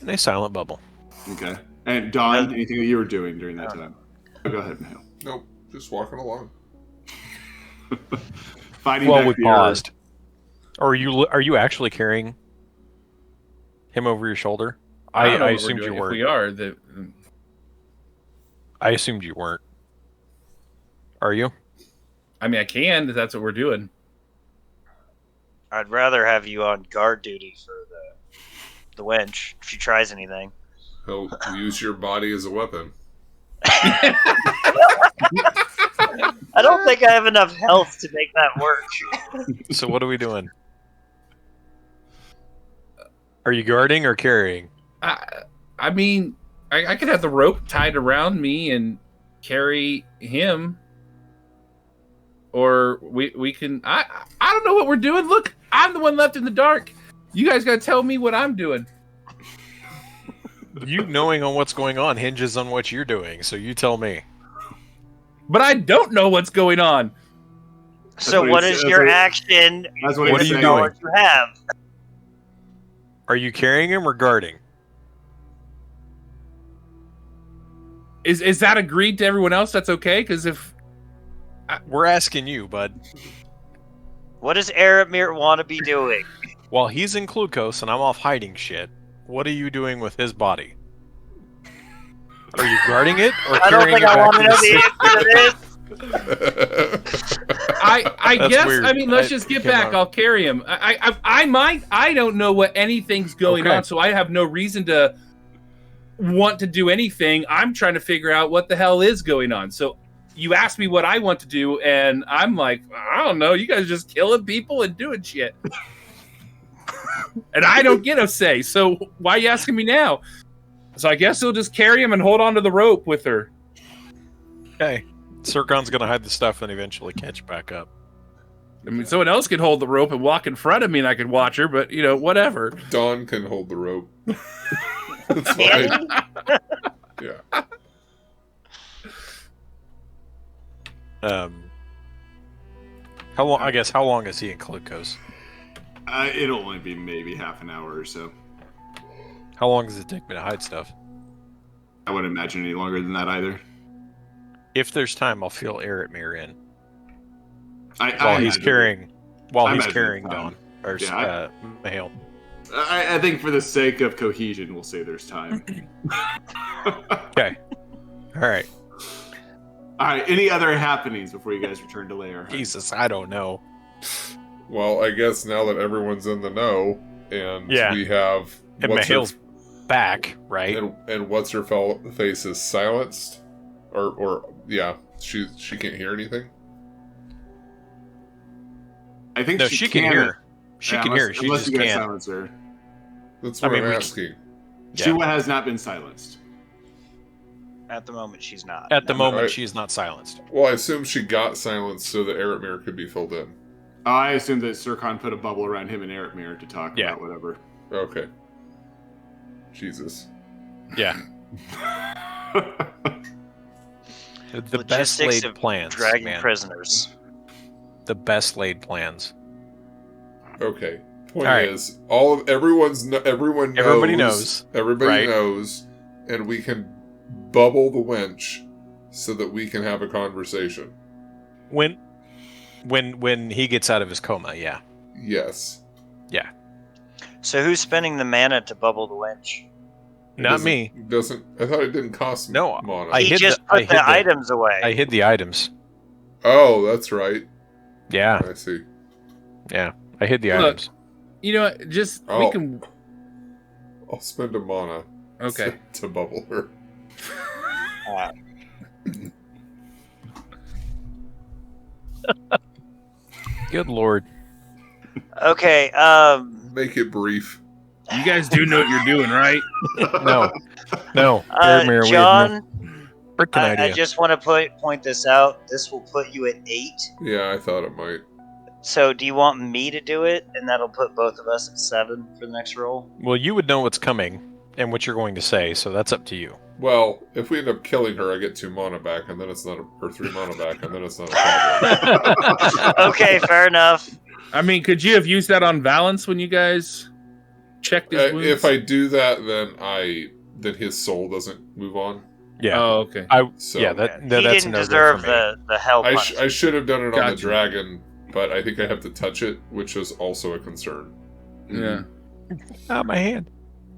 Speaker 2: In a silent bubble.
Speaker 1: Okay. And Dawn, anything that you were doing during that time? Oh, go ahead, Mail.
Speaker 3: Nope, just walking along.
Speaker 1: Fighting
Speaker 2: Well,
Speaker 1: back
Speaker 2: we
Speaker 1: the
Speaker 2: paused. Are you actually carrying him over your shoulder?
Speaker 5: I don't know
Speaker 2: I
Speaker 5: what we're
Speaker 2: assumed you
Speaker 5: doing. If
Speaker 2: weren't.
Speaker 5: we are, the
Speaker 2: I assumed you weren't. Are you?
Speaker 5: I mean, I can if that's what we're doing.
Speaker 6: I'd rather have you on guard duty for the wench if she tries anything.
Speaker 3: He'll use your body as a weapon.
Speaker 6: I don't think I have enough health to make that work.
Speaker 2: So what are we doing? Are you guarding or carrying?
Speaker 5: I mean, I could have the rope tied around me and carry him, or we can. I don't know what we're doing. Look, I'm the one left in the dark. You guys got to tell me what I'm doing.
Speaker 2: You knowing on what's going on hinges on what you're doing, so you tell me.
Speaker 5: But I don't know what's going on.
Speaker 6: So what is your action?
Speaker 1: That's what
Speaker 2: What
Speaker 1: he's
Speaker 2: are you
Speaker 1: saying.
Speaker 2: doing?
Speaker 6: You have.
Speaker 2: Are you carrying him or guarding?
Speaker 5: Is that agreed to everyone else? That's okay? Because if
Speaker 2: We're asking you, bud.
Speaker 6: What does 𝐿rithmir want to be doing?
Speaker 2: While he's in 𝐾𝐤𝐤 and I'm off hiding shit, what are you doing with his body? Are you guarding it or
Speaker 6: I don't
Speaker 2: carrying
Speaker 6: think
Speaker 2: it
Speaker 6: I
Speaker 2: back
Speaker 6: want to
Speaker 2: to
Speaker 6: know
Speaker 2: the
Speaker 6: the
Speaker 2: city?
Speaker 6: answer to this.
Speaker 5: I
Speaker 2: That's
Speaker 5: guess
Speaker 2: weird.
Speaker 5: I mean let's
Speaker 2: I
Speaker 5: just get
Speaker 2: came
Speaker 5: back.
Speaker 2: out-
Speaker 5: I'll carry him. I don't know what anything's going
Speaker 2: Okay.
Speaker 5: on, so I have no reason to want to do anything. I'm trying to figure out what the hell is going on. So you asked me what I want to do, and I'm like, I don't know. You guys are just killing people and doing shit, and I don't get a say. So why are you asking me now? So I guess he'll just carry him and hold on to the rope with her.
Speaker 2: Okay. 𝐥𝐤𝐤's gonna hide the stuff and eventually catch back up.
Speaker 5: I mean, someone else could hold the rope and walk in front of me, and I could watch her. But whatever.
Speaker 3: Dawn can hold the rope. That's fine. Yeah.
Speaker 2: How long? I guess how long is he in 𝐾𝐤𝐤?
Speaker 1: It'll only be maybe half an hour or so.
Speaker 2: How long does it take me to hide stuff?
Speaker 1: I wouldn't imagine any longer than that either.
Speaker 2: If there's time, I'll fill '𝐿rithmir in
Speaker 1: I
Speaker 2: while he's
Speaker 1: imagine-
Speaker 2: carrying
Speaker 1: I imagine
Speaker 2: carrying
Speaker 1: it's
Speaker 2: Dawn or
Speaker 1: Yeah,
Speaker 2: Mahale.
Speaker 1: I think for the sake of cohesion, we'll say there's time.
Speaker 2: Okay. All right.
Speaker 1: All right. Any other happenings before you guys return to lair?
Speaker 2: Jesus, I don't know.
Speaker 3: Well, I guess now that everyone's in the know, and
Speaker 2: Yeah.
Speaker 3: we have
Speaker 2: And Mahale's back, right?
Speaker 3: and what's her face is silenced, or yeah, she can't hear anything.
Speaker 1: I think
Speaker 2: No, she can hear. She
Speaker 1: Yeah,
Speaker 2: can hear. She
Speaker 1: unless
Speaker 2: just
Speaker 1: you guys
Speaker 2: can't.
Speaker 1: silence her.
Speaker 3: That's
Speaker 2: I
Speaker 3: what
Speaker 2: mean,
Speaker 3: I'm
Speaker 2: we-
Speaker 3: asking.
Speaker 2: Yeah.
Speaker 1: She has not been silenced.
Speaker 6: At the moment, she's not.
Speaker 2: At the moment,
Speaker 3: Right.
Speaker 2: she's not silenced.
Speaker 3: Well, I assume she got silenced so that 𝐿rithmir could be filled in.
Speaker 1: I assume that 𝐥𝐤𝐤 put a bubble around him and 𝐿rithmir to talk
Speaker 2: Yeah.
Speaker 1: about whatever.
Speaker 3: Okay. Jesus.
Speaker 2: Yeah. The best
Speaker 6: Logistics
Speaker 2: laid
Speaker 6: of
Speaker 2: plans,
Speaker 6: Dragging
Speaker 2: man.
Speaker 6: prisoners.
Speaker 2: The best laid plans.
Speaker 3: Okay. Point
Speaker 2: All right.
Speaker 3: is, everyone knows.
Speaker 2: Everybody knows,
Speaker 3: Everybody
Speaker 2: right?
Speaker 3: knows, and we can bubble the wench so that we can have a conversation.
Speaker 2: When he gets out of his coma, yeah.
Speaker 3: Yes.
Speaker 6: So who's spending the mana to bubble the wench?
Speaker 3: It
Speaker 2: Not
Speaker 3: doesn't-
Speaker 2: me.
Speaker 3: Doesn't I thought it didn't cost
Speaker 2: No,
Speaker 3: mana.
Speaker 2: I
Speaker 6: He
Speaker 2: hid
Speaker 6: just
Speaker 2: I
Speaker 6: put
Speaker 2: hid
Speaker 6: the items away.
Speaker 2: I hid the items.
Speaker 3: Oh, that's right.
Speaker 2: Yeah,
Speaker 3: I see.
Speaker 2: yeah. I hid the
Speaker 5: Look,
Speaker 2: items.
Speaker 5: You know what? Just we
Speaker 3: Oh.
Speaker 5: can.
Speaker 3: I'll spend a mana.
Speaker 5: Okay.
Speaker 3: To bubble her.
Speaker 2: Good lord.
Speaker 6: Okay.
Speaker 3: Make it brief.
Speaker 5: You guys do know what you're doing, right?
Speaker 2: No. Faramir,
Speaker 6: John,
Speaker 2: we have no freaking idea.
Speaker 6: I just want to point this out. This will put you at 8.
Speaker 3: Yeah, I thought it might.
Speaker 6: So, do you want me to do it, and that'll put both of us at 7 for the next roll?
Speaker 2: Well, you would know what's coming and what you're going to say, so that's up to you.
Speaker 3: Well, if we end up killing her, I get 2 mana back, and then it's not or 3 mana back, and then it's not a problem.
Speaker 6: Okay, fair enough.
Speaker 5: I mean, could you have used that on Valance when you guys checked his wounds?
Speaker 3: If I do that, then his soul doesn't move on.
Speaker 2: Yeah.
Speaker 5: Oh, okay.
Speaker 3: So
Speaker 6: He
Speaker 2: that's
Speaker 6: didn't
Speaker 2: no
Speaker 6: deserve
Speaker 2: go
Speaker 6: the hell
Speaker 3: I
Speaker 6: punishment.
Speaker 3: should have done it on the
Speaker 5: Gotcha.
Speaker 3: dragon, but I think I have to touch it, which is also a concern.
Speaker 5: Yeah.
Speaker 2: Ah, my hand.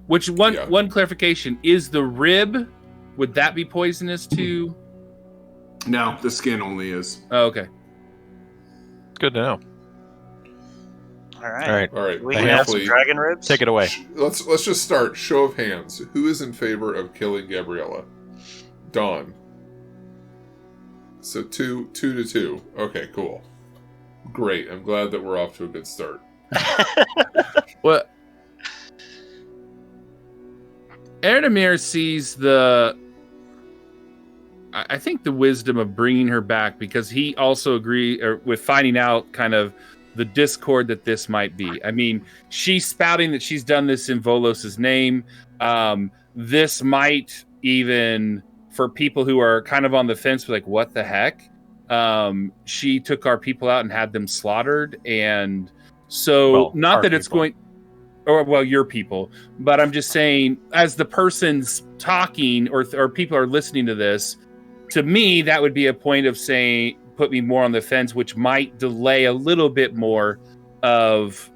Speaker 5: Which one?
Speaker 3: Yeah.
Speaker 5: One clarification: is the rib? Would that be poisonous too?
Speaker 1: No, the skin only is.
Speaker 5: Oh, okay.
Speaker 2: Good to know.
Speaker 6: All right.
Speaker 2: All right.
Speaker 3: All right,
Speaker 6: We can have some
Speaker 3: briefly,
Speaker 6: dragon ribs.
Speaker 2: Take it away.
Speaker 3: let's just start. Show of hands. Who is in favor of killing Gabriella? Dawn. So 2 to 2. Okay, cool. Great. I'm glad that we're off to a good start.
Speaker 5: Well, Erdemir sees I think the wisdom of bringing her back, because he also with finding out kind of the discord that this might be. I mean, she's spouting that she's done this in Volos's name. This might even, for people who are kind of on the fence, be like, what the heck? She took our people out and had them slaughtered. And so, not that it's going... Or your people, but I'm just saying, as the person's talking or people are listening to this, to me, that would be a point of saying, put me more on the fence, which might delay a little bit more of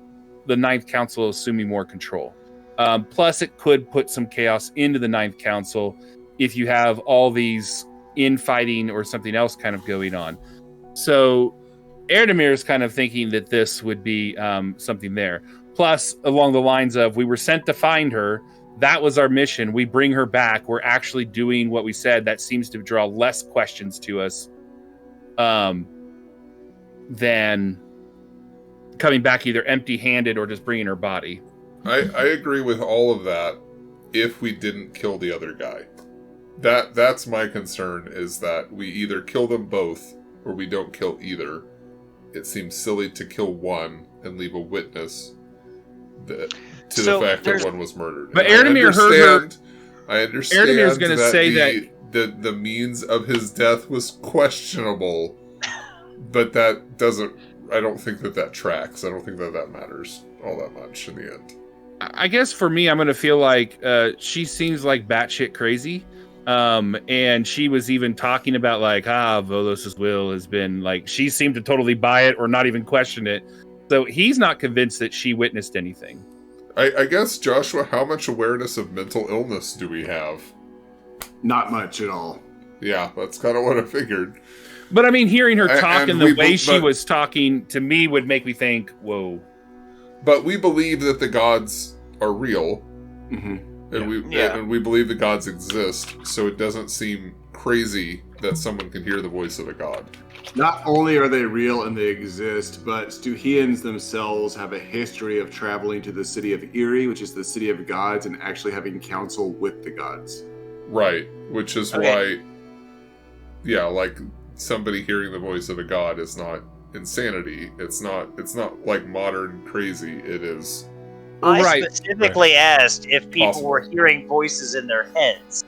Speaker 5: the Ninth Council assuming more control. Plus, it could put some chaos into the Ninth Council if you have all these infighting or something else kind of going on. So, Erdemir is kind of thinking that this would be something there. Plus, along the lines of, we were sent to find her. That was our mission. We bring her back. We're actually doing what we said. That seems to draw less questions to us than coming back either empty-handed or just bringing her body.
Speaker 3: I agree with all of that if we didn't kill the other guy. That's my concern, is that we either kill them both or we don't kill either. It seems silly to kill one and leave a witness the fact that one was murdered.
Speaker 5: But
Speaker 3: And
Speaker 5: Erdemir heard her.
Speaker 3: I understand
Speaker 5: Erdemir's going to say
Speaker 3: the means of his death was questionable, but that doesn't. I don't think that tracks. I don't think that matters all that much in the end.
Speaker 5: I guess for me, I'm going to feel like she seems like batshit crazy. And she was even talking about like, Volos's will has been like, she seemed to totally buy it or not even question it. So he's not convinced that she witnessed anything.
Speaker 3: I guess, Joshua, how much awareness of mental illness do we have?
Speaker 1: Not much at all.
Speaker 3: Yeah, that's kind of what I figured.
Speaker 5: But I mean, hearing her talk and the way she
Speaker 3: but-
Speaker 5: was talking to me would make me think, whoa.
Speaker 3: But we believe that the gods are real,
Speaker 1: Mm-hmm.
Speaker 3: and we believe the gods exist, so it doesn't seem crazy that someone can hear the voice of a god.
Speaker 1: Not only are they real and they exist, but Stuhians themselves have a history of traveling to the city of Iri, which is the city of gods, and actually having counsel with the gods.
Speaker 3: Right, which is why, like somebody hearing the voice of a god is not insanity. It's not like modern crazy. It is.
Speaker 6: I specifically asked if people
Speaker 3: Possible.
Speaker 6: were hearing voices in their heads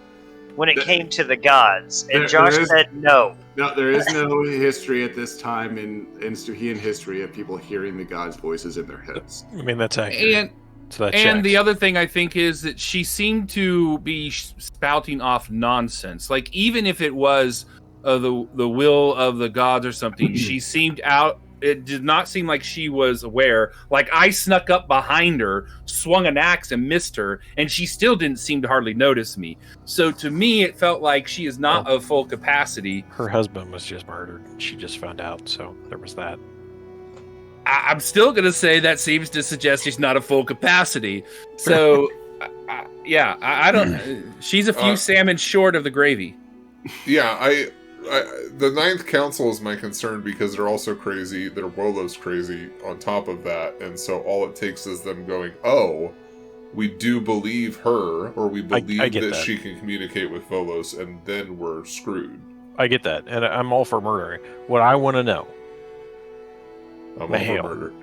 Speaker 6: when it came to the gods, and
Speaker 1: There
Speaker 6: Josh
Speaker 1: is-
Speaker 6: said no.
Speaker 1: No, there is no history at this time in Stuhian history of people hearing the gods' voices in their heads.
Speaker 2: I mean, that's accurate.
Speaker 5: And
Speaker 2: so that
Speaker 5: and
Speaker 2: checks.
Speaker 5: the other thing I think is that she seemed to be spouting off nonsense. Like, even if it was the will of the gods or something, she seemed out. It did not seem like she was aware. Like, I snuck up behind her, swung an axe and missed her, and she still didn't seem to hardly notice me. So to me, it felt like she is not of full capacity.
Speaker 2: Her husband was just murdered. She just found out, so there was that.
Speaker 5: I'm still going to say that seems to suggest he's not at full capacity. So, I don't. She's a few salmon short of the gravy.
Speaker 3: Yeah, the Ninth Council is my concern because they're also crazy. They're Wolo's crazy on top of that, and so all it takes is them going, "Oh, we do believe her, or we believe that she can communicate with Volos," and then we're screwed.
Speaker 2: I get that, and I'm all for murdering. What I want to know,
Speaker 3: I'm all for murder.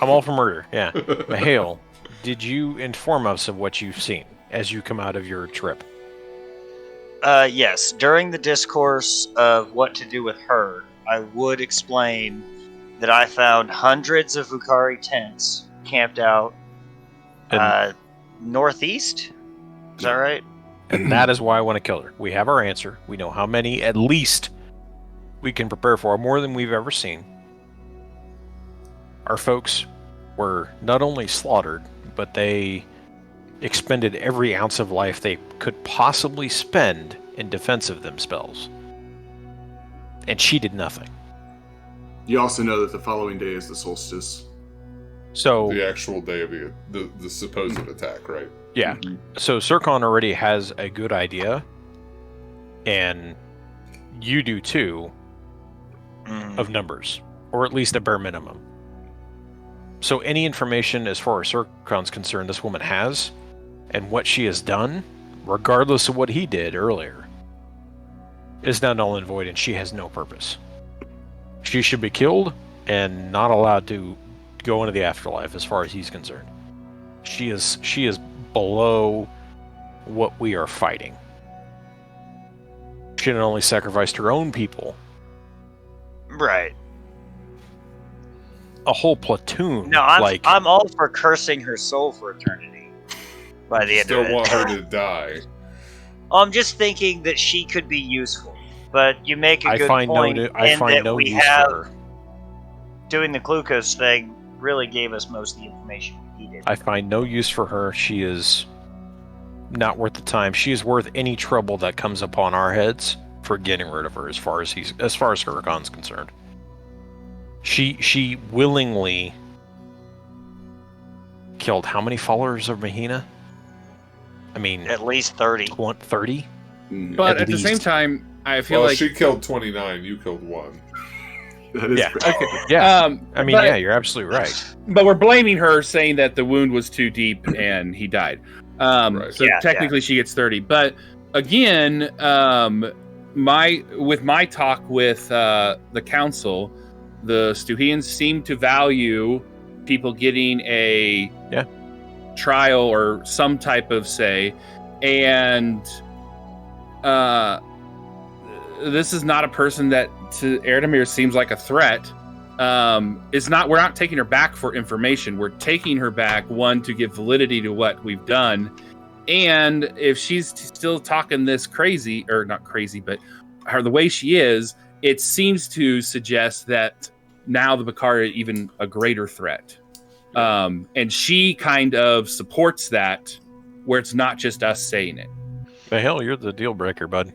Speaker 2: I'm all for murder. Yeah, Mahale, did you inform us of what you've seen as you come out of your trip?
Speaker 6: Yes. During the discourse of what to do with her, I would explain that I found hundreds of Vukari tents camped out northeast. Is that right?
Speaker 2: And that is why I want to kill her. We have our answer. We know how many, at least, we can prepare for, more than we've ever seen. Our folks were not only slaughtered, but they expended every ounce of life they could possibly spend in defense of themselves. And she did nothing.
Speaker 1: You also know that the following day is the solstice.
Speaker 2: So
Speaker 3: the actual day of the supposed attack, right?
Speaker 2: Yeah.
Speaker 1: Mm-hmm.
Speaker 2: So 𝐸 already has a good idea, and you do too, of numbers, or at least a bare minimum. So any information as far as 𝐸's concerned this woman has, and what she has done, regardless of what he did earlier, is now null and void, and she has no purpose. She should be killed and not allowed to go into the afterlife as far as he's concerned. She is below what we are fighting. She not only sacrificed her own people,
Speaker 6: right?
Speaker 2: A whole platoon.
Speaker 6: No, I'm all for cursing her soul for eternity. By the end of it,
Speaker 3: still want her to die.
Speaker 6: I'm just thinking that she could be useful, but you make a good point.
Speaker 2: I find no use for her.
Speaker 6: Doing the glucose thing really gave us most of the information we needed.
Speaker 2: I find no use for her. She is not worth the time. She is worth any trouble that comes upon our heads for getting rid of her. As far as 𝐸's concerned, she willingly killed how many followers of Mahina? I mean,
Speaker 6: at least 30.
Speaker 2: 30.
Speaker 5: But at the same time, I feel like
Speaker 3: she killed 29. You killed 1.
Speaker 5: Okay.
Speaker 2: Yeah. You're absolutely right.
Speaker 5: But we're blaming her, saying that the wound was too deep and he died.
Speaker 3: Right.
Speaker 5: So technically, she gets 30. But again, my talk with the council, the 𝐸hians seem to value people getting a trial or some type of say, and this is not a person that to Erdemir seems like a threat. We're not taking her back for information. We're taking her back, one, to give validity to what we've done, and if she's still talking this crazy, or not crazy, but the way she is, it seems to suggest that now the Bakari are even a greater threat. And she kind of supports that, where it's not just us saying it.
Speaker 2: The hell, you're the deal breaker, bud.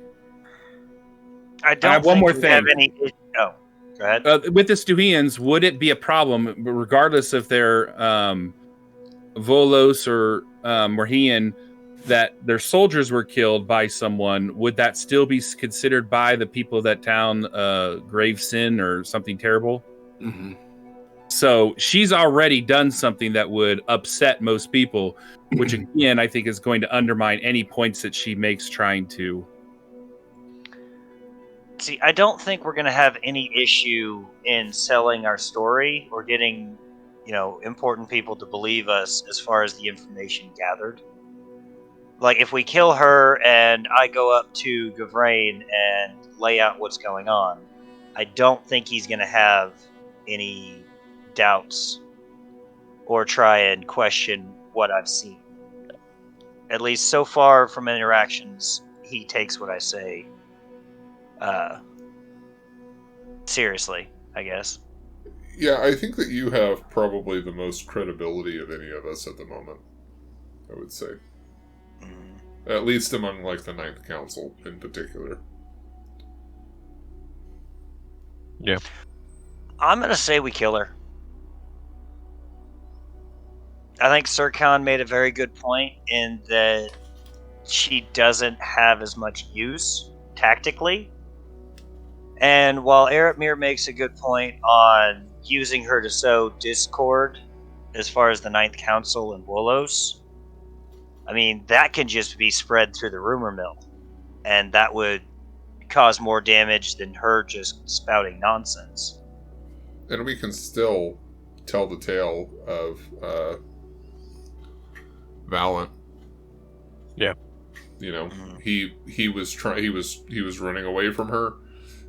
Speaker 6: I have one more thing. Go ahead.
Speaker 5: With the 𝐸hians, would it be a problem, regardless if they're Volos or Morhian, that their soldiers were killed by someone? Would that still be considered by the people of that town grave sin or something terrible?
Speaker 1: Mm-hmm.
Speaker 5: So she's already done something that would upset most people, which again, I think is going to undermine any points that she makes trying to.
Speaker 6: See, I don't think we're going to have any issue in selling our story or getting, important people to believe us as far as the information gathered. Like, if we kill her and I go up to Gavrain and lay out what's going on, I don't think he's going to have any doubts or try and question what I've seen. At least so far from interactions, he takes what I say seriously, I guess.
Speaker 3: Yeah, I think that you have probably the most credibility of any of us at the moment, I would say. At least among, the Ninth Council in particular.
Speaker 2: Yeah.
Speaker 6: I'm going to say we kill her. I think 𝐸 made a very good point in that she doesn't have as much use tactically. And while Eretmir makes a good point on using her to sow discord as far as the Ninth Council and Wolos, I mean, that can just be spread through the rumor mill. And that would cause more damage than her just spouting nonsense.
Speaker 3: And we can still tell the tale of Valent.
Speaker 2: Yeah.
Speaker 3: You know, he was running away from her.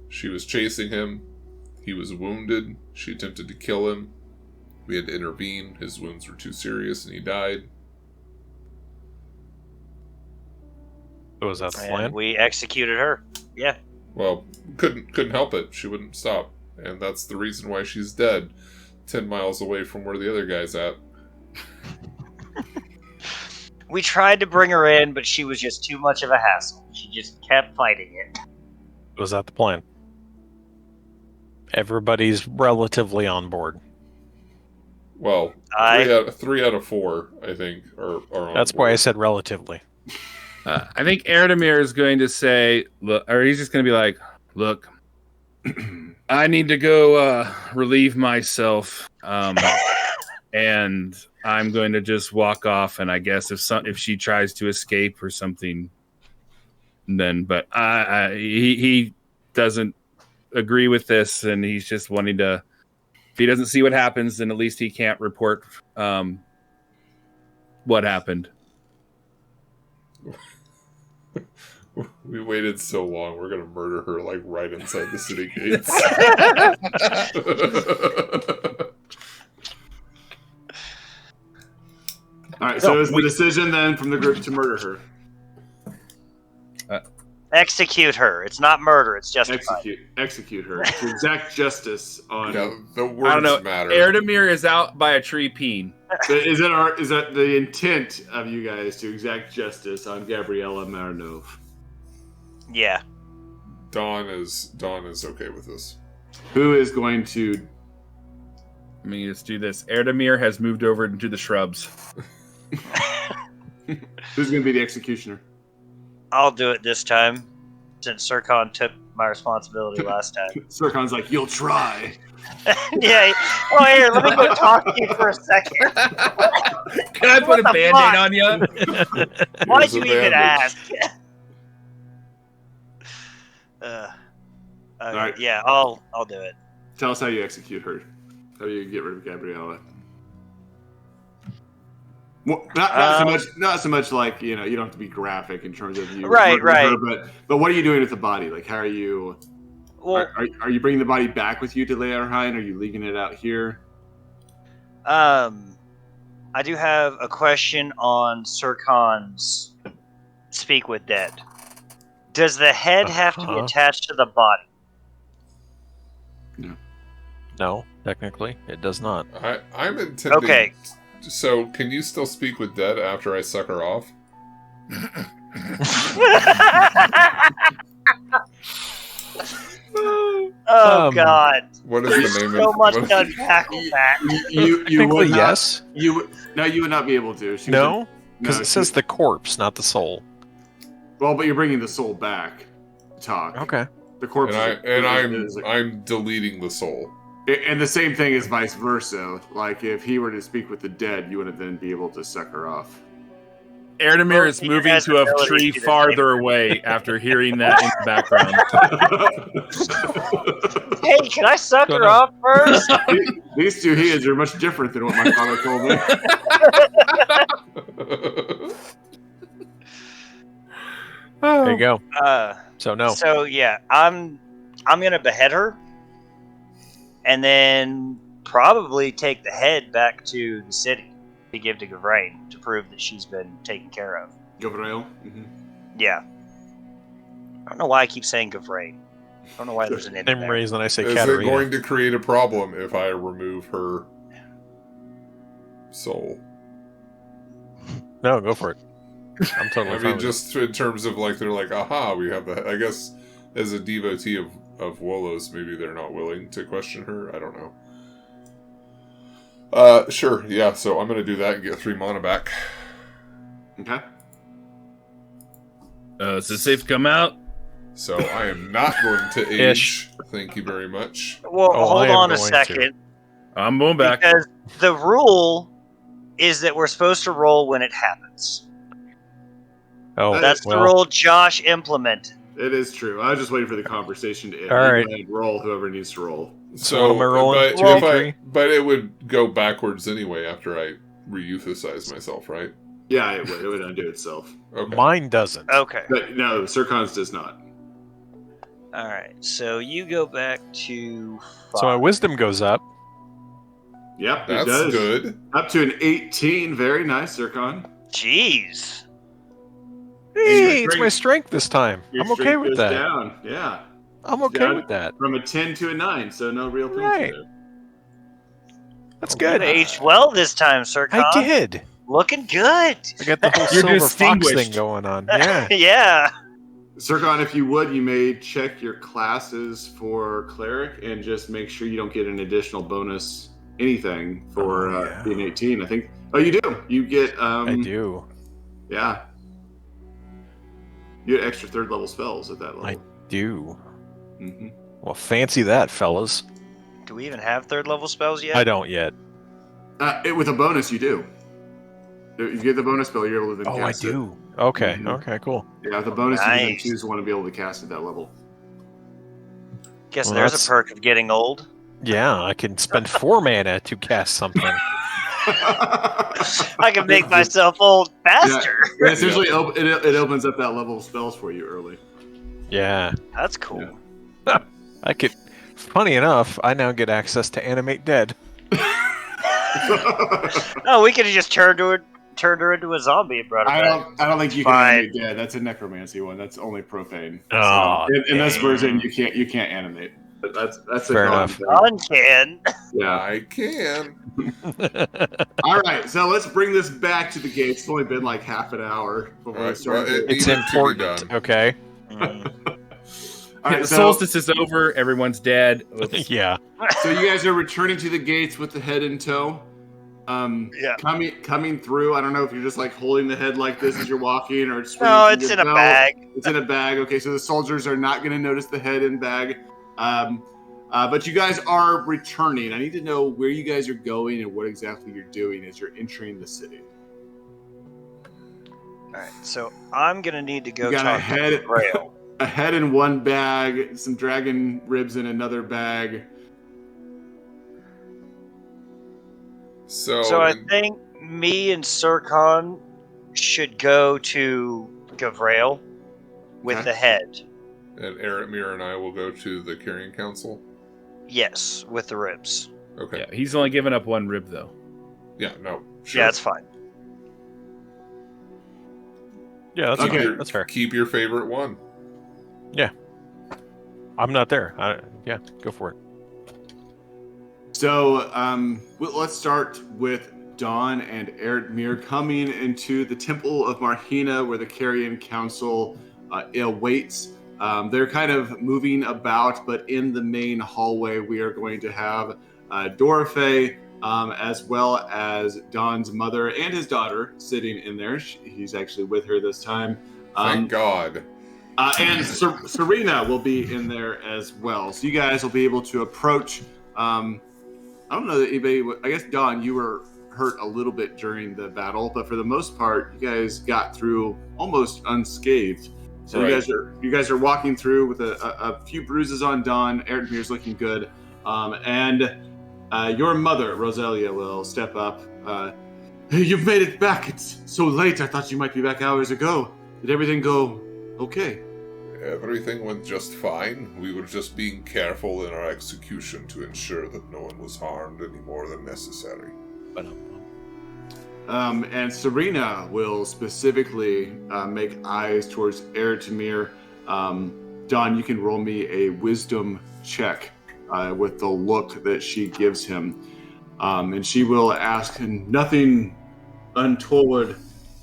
Speaker 3: She was chasing him. He was wounded. She attempted to kill him. We had to intervene. His wounds were too serious and he died.
Speaker 2: Was that the
Speaker 6: And
Speaker 2: plan?
Speaker 6: we executed her. Yeah.
Speaker 3: Well, couldn't help it. She wouldn't stop. And that's the reason why she's dead. 10 miles away from where the other guy's at.
Speaker 6: We tried to bring her in, but she was just too much of a hassle. She just kept fighting it.
Speaker 2: Was that the plan? Everybody's relatively on board.
Speaker 3: Well, 3 out of 4, I think, are on
Speaker 2: That's
Speaker 3: board.
Speaker 2: why I said relatively.
Speaker 5: I think Eretmir is going to say, look, or he's just going to be like, look, I need to go relieve myself, and I'm going to just walk off. And I guess if she tries to escape or something, then. But he doesn't agree with this, and he's just wanting to. If he doesn't see what happens, then at least he can't report what happened.
Speaker 3: We waited so long. We're gonna murder her like right inside the city gates.
Speaker 1: All right, so is the decision then from the group to murder her?
Speaker 6: Execute her. It's not murder. It's justified.
Speaker 1: Execute her to exact justice on.
Speaker 3: The
Speaker 5: I
Speaker 3: words
Speaker 5: don't know.
Speaker 3: matter.
Speaker 5: Eretmir is out by a tree peeing.
Speaker 1: Is that the intent of you guys to exact justice on Gabriella Marinov?
Speaker 6: Yeah.
Speaker 3: Dawn is okay with this.
Speaker 1: Who is going to?
Speaker 5: I mean, let's do this. Eretmir has moved over into the shrubs.
Speaker 1: Who's going to be the executioner?
Speaker 6: I'll do it this time, since 𝐸 took my responsibility last time.
Speaker 1: 𝐸 like, you'll try.
Speaker 6: Yeah. Oh, here, let me go talk to you for a second.
Speaker 5: Can I put a Band-Aid on you?
Speaker 6: Why'd
Speaker 3: Here's a
Speaker 6: you even
Speaker 3: bandage.
Speaker 6: ask?
Speaker 1: All right.
Speaker 6: Yeah, I'll do it.
Speaker 1: Tell us how you execute her. How do you get rid of Gabriella? Well, not so much like, you don't have to be graphic in terms of you
Speaker 6: Right.
Speaker 1: her, but what are you doing with the body? Like, how are you?
Speaker 6: Well,
Speaker 1: Are you bringing the body back with you to Leierheim? Are you leaving it out here?
Speaker 6: I do have a question on 𝐸 Speak with Dead. Does the head have to be attached to the body?
Speaker 2: No, technically, it does not.
Speaker 3: I'm intending.
Speaker 6: Okay.
Speaker 3: So, can you still speak with Dead after I suck her off?
Speaker 6: Oh God!
Speaker 3: What is the name
Speaker 6: So
Speaker 3: of
Speaker 6: much
Speaker 3: what-
Speaker 6: to unpack with that.
Speaker 1: You
Speaker 2: Technically,
Speaker 1: would not,
Speaker 2: yes.
Speaker 1: you would not be able to.
Speaker 2: No, because
Speaker 1: No,
Speaker 2: it says the corpse, not the soul.
Speaker 1: Well, but you're bringing the soul back. Talk.
Speaker 2: Okay.
Speaker 1: The corpse.
Speaker 3: I'm deleting the soul.
Speaker 1: And the same thing is vice versa. Like, if he were to speak with the dead, you wouldn't then be able to suck her off.
Speaker 5: Eretmir is
Speaker 6: He
Speaker 5: moving
Speaker 6: has
Speaker 5: to
Speaker 6: the
Speaker 5: a
Speaker 6: ability
Speaker 5: tree
Speaker 6: to do the
Speaker 5: farther away after hearing that in the background.
Speaker 6: Hey, can I suck her off first?
Speaker 1: These two heads are much different than what my father told me.
Speaker 2: There you go. So no.
Speaker 6: So yeah, I'm gonna behead her, and then probably take the head back to the city to give to 𝐸𝐤 to prove that she's been taken care of.
Speaker 1: Gabriel? Mm-hmm.
Speaker 6: Yeah. I don't know why I keep saying 𝐸𝐤. I don't know why there's an in
Speaker 2: Same
Speaker 6: there.
Speaker 2: reason I say
Speaker 3: Is it
Speaker 2: Katarina.
Speaker 3: going to create a problem if I remove her soul?
Speaker 2: No, go for it. I'm totally
Speaker 3: I
Speaker 2: fine
Speaker 3: mean,
Speaker 2: with
Speaker 3: just in terms of like, they're like, aha, we have the. I guess as a devotee of Wolos, maybe they're not willing to question her. I don't know. Sure. Yeah. So I'm gonna do that and get 3 mana back.
Speaker 1: Okay.
Speaker 5: Is it safe to come out?
Speaker 3: So I am not going to age.
Speaker 2: Ish.
Speaker 3: Thank you very much.
Speaker 6: Well,
Speaker 2: Oh, I
Speaker 6: hold
Speaker 2: am
Speaker 6: on a
Speaker 2: going
Speaker 6: second.
Speaker 5: I'm going back.
Speaker 6: Because the rule is that we're supposed to roll when it happens.
Speaker 2: Oh,
Speaker 6: That's
Speaker 2: well.
Speaker 6: the rule Josh implemented.
Speaker 1: It is true. I was just waiting for the conversation to end.
Speaker 2: All right.
Speaker 1: Go ahead and roll whoever needs to roll.
Speaker 3: So,
Speaker 2: What am I rolling?
Speaker 3: but it would go backwards anyway after I re-euthasize myself, right?
Speaker 1: Yeah, it would undo itself.
Speaker 3: Okay.
Speaker 2: Mine doesn't.
Speaker 6: Okay.
Speaker 1: But no, 𝐸 does not.
Speaker 6: All right. So you go back to 5.
Speaker 2: So my wisdom goes up.
Speaker 1: Yep,
Speaker 3: That's
Speaker 1: it does.
Speaker 3: good.
Speaker 1: Up to an 18. Very nice, 𝐸.
Speaker 6: Jeez.
Speaker 2: Hey, it's
Speaker 1: strength-
Speaker 2: my strength this time.
Speaker 1: Your
Speaker 2: I'm okay
Speaker 1: strength
Speaker 2: with
Speaker 1: goes
Speaker 2: that.
Speaker 1: Down. Yeah,
Speaker 2: I'm okay
Speaker 1: Down
Speaker 2: with that.
Speaker 1: from a 10 to a 9, so no real penalty
Speaker 2: Right.
Speaker 1: there.
Speaker 2: That's
Speaker 6: You
Speaker 2: good.
Speaker 6: aged well this time, 𝐸.
Speaker 2: I did.
Speaker 6: Looking good.
Speaker 2: I got the whole
Speaker 5: You're
Speaker 2: silver fox
Speaker 5: distinguished.
Speaker 2: thing going on. Yeah.
Speaker 6: Yeah.
Speaker 1: 𝐸, if you would, you may check your classes for cleric and just make sure you don't get an additional bonus anything for
Speaker 2: yeah.
Speaker 1: being 18. I think. Oh, you do. You get.
Speaker 2: I do.
Speaker 1: Yeah. You get extra 3rd level spells at that level.
Speaker 2: I do.
Speaker 1: Mm-hmm.
Speaker 2: Well, fancy that, fellas.
Speaker 6: Do we even have 3rd level spells yet?
Speaker 2: I don't yet.
Speaker 1: With a bonus, you do. If you get the bonus spell, you're able to then
Speaker 2: Oh, I
Speaker 1: cast it.
Speaker 2: do. Okay.
Speaker 1: Mhm.
Speaker 2: Okay. Cool.
Speaker 1: Yeah, with a bonus, you can
Speaker 6: Nice.
Speaker 1: choose one to be able to cast at that level.
Speaker 6: Guess
Speaker 2: Well,
Speaker 6: there's
Speaker 2: that's-
Speaker 6: a perk of getting old.
Speaker 2: Yeah, I can spend 4 mana to cast something.
Speaker 6: I can make myself old faster.
Speaker 1: Yeah, essentially, it opens up that level of spells for you early.
Speaker 2: Yeah.
Speaker 6: That's cool.
Speaker 1: Yeah.
Speaker 2: I could. Funny enough, I now get access to animate dead.
Speaker 6: Oh, we could have just turned her into a zombie and brought her
Speaker 1: I
Speaker 6: back.
Speaker 1: don't think you
Speaker 6: Fine.
Speaker 1: can animate dead. That's a necromancy one. That's only profane.
Speaker 2: Oh,
Speaker 1: in this
Speaker 2: dang.
Speaker 1: version, you can't animate. But that's a
Speaker 2: Fair
Speaker 1: gone
Speaker 2: enough.
Speaker 1: thing.
Speaker 6: John can.
Speaker 1: Yeah.
Speaker 3: I can.
Speaker 1: All right. So let's bring this back to the gates. It's only been like half an hour before I
Speaker 3: Alright,
Speaker 1: started.
Speaker 3: well,
Speaker 2: It's
Speaker 3: needed to be
Speaker 2: important.
Speaker 3: done.
Speaker 2: Okay.
Speaker 1: All right,
Speaker 5: the
Speaker 1: so,
Speaker 5: solstice is over. Everyone's dead.
Speaker 2: Yeah.
Speaker 1: so you guys are returning to the gates with the head in tow.
Speaker 6: Yeah.
Speaker 1: Coming through. I don't know if you're just like holding the head like this as you're walking, or it's
Speaker 6: No, it's in a bag.
Speaker 1: It's in a bag. Okay, so the soldiers are not going to notice the head in bag. But you guys are returning. I need to know where you guys are going and what exactly you're doing as you're entering the city.
Speaker 6: All right, so I'm gonna need to go
Speaker 1: You got a
Speaker 6: talk
Speaker 1: head,
Speaker 6: to Grail.
Speaker 1: a head in one bag, some dragon ribs in another bag.
Speaker 3: So
Speaker 6: I think me and 𝐸 should go to Gavrail with
Speaker 1: Okay.
Speaker 6: the head.
Speaker 3: and Eretmir and I will go to the Carrion Council.
Speaker 6: Yes, with the ribs.
Speaker 3: Okay.
Speaker 5: Yeah, he's only given up 1 rib though.
Speaker 3: Yeah. No. Sure.
Speaker 6: Yeah, it's fine.
Speaker 2: Yeah, that's
Speaker 1: Okay.
Speaker 2: okay. That's fair.
Speaker 3: Keep your favorite one.
Speaker 2: I'm not there. Yeah, go for it.
Speaker 1: So let's start with Dawn and Eretmir coming into the Temple of Marhina, where the Carrion Council awaits. They're kind of moving about, but in the main hallway, we are going to have Dorothy, as well as Dawn's mother and his daughter sitting in there. He's actually with her this time.
Speaker 3: Thank God.
Speaker 1: And Serena will be in there as well. So you guys will be able to approach. I don't know that anybody. I guess Dawn, you were hurt a little bit during the battle, but for the most part, you guys got through almost unscathed. So
Speaker 3: Right.
Speaker 1: you guys are walking through with a few bruises on Dawn. Eretmir's looking good, and your mother Roselia will step up. Hey, you've made it back. It's so late. I thought you might be back hours ago. Did everything go okay?
Speaker 3: Everything went just fine. We were just being careful in our execution to ensure that no one was harmed any more than necessary.
Speaker 1: And Serena will specifically make eyes towards Eretmir. Dawn, you can roll me a wisdom check with the look that she gives him. And she will ask, nothing untoward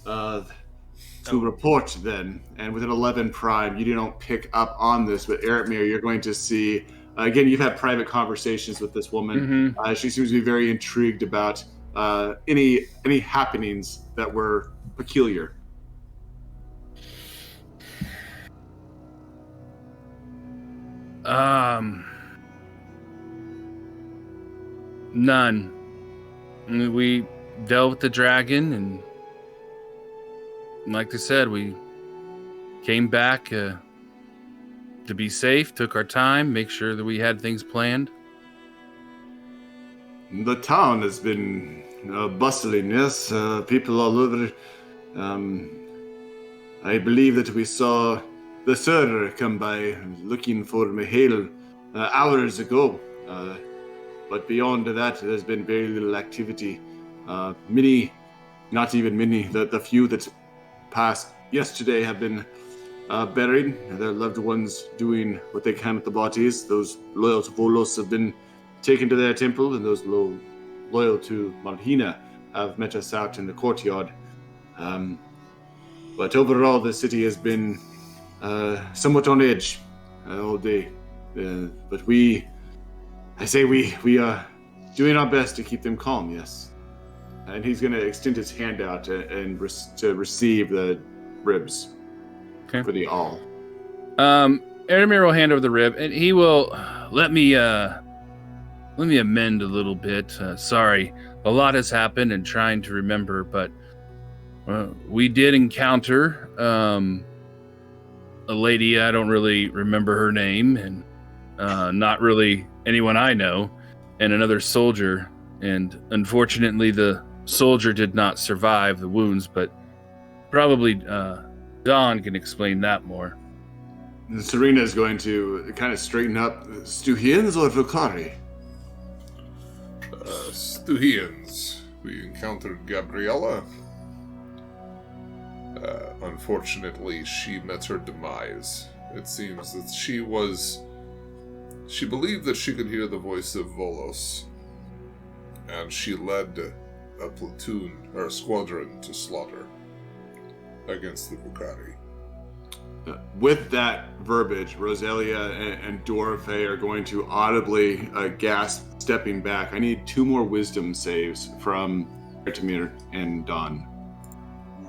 Speaker 1: to report then. And with an 11 prime, you don't pick up on this, but Eretmir, you're going to see Again, you've had private conversations with this woman. She seems to be very intrigued about any happenings that were peculiar.
Speaker 5: None. We dealt with the dragon, and like I said, we came back to be safe, took our time, make sure that we had things planned.
Speaker 1: The town has been bustling, yes. People all over. I believe that we saw the sir come by looking for Mihail hours ago. But beyond that, there's been very little activity. Many, not even many, the few that passed yesterday have been buried. Their loved ones doing what they can with the bodies. Those loyal to Volos have been taken to their temple, and those loyal to Marhina have met us out in the courtyard. But overall, the city has been somewhat on edge all day. But we are doing our best to keep them calm, yes. And he's going to extend his hand out and to receive the ribs for the all.
Speaker 5: Eramir will hand over the rib, and he will let me amend a little bit. Sorry, a lot has happened, and trying to remember, but we did encounter a lady. I don't really remember her name, and not really anyone I know, and another soldier. And unfortunately, the soldier did not survive the wounds, but probably Don can explain that more.
Speaker 1: Serena is going to kind of straighten up. Stuhians or Vukari?
Speaker 3: Stuhians. We encountered Gabriella. Unfortunately, she met her demise. It seems that she believed that she could hear the voice of Volos, and she led a platoon, or a squadron, to slaughter against the Vukari.
Speaker 1: With that verbiage, Roselia and Dorothy are going to audibly gasp, stepping back. I need 2 more wisdom saves from Ertemir and Don.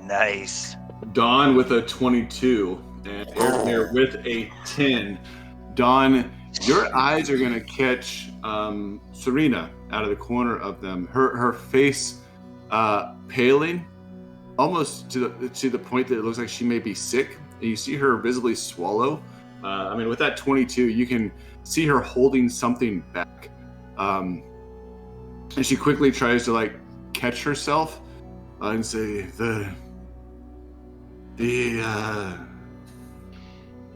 Speaker 6: Nice.
Speaker 1: Don with a 22 and Ertemir with a 10. Don, your eyes are going to catch Serena out of the corner of them. Her face paling, almost to the point that it looks like she may be sick. And you see her visibly swallow. With that 22, you can see her holding something back. And she quickly tries to catch herself and say, the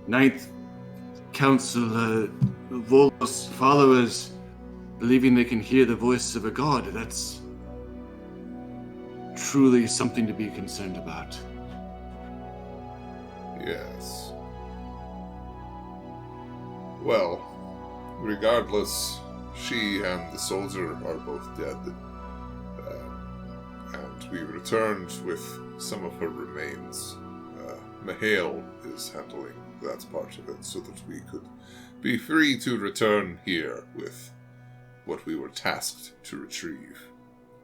Speaker 1: Ninth Council, Volos followers believing they can hear the voice of a god. That's truly something to be concerned about.
Speaker 3: Yes. Well, regardless, she and the soldier are both dead. And we returned with some of her remains. Mihail is handling that part of it so that we could be free to return here with what we were tasked to retrieve.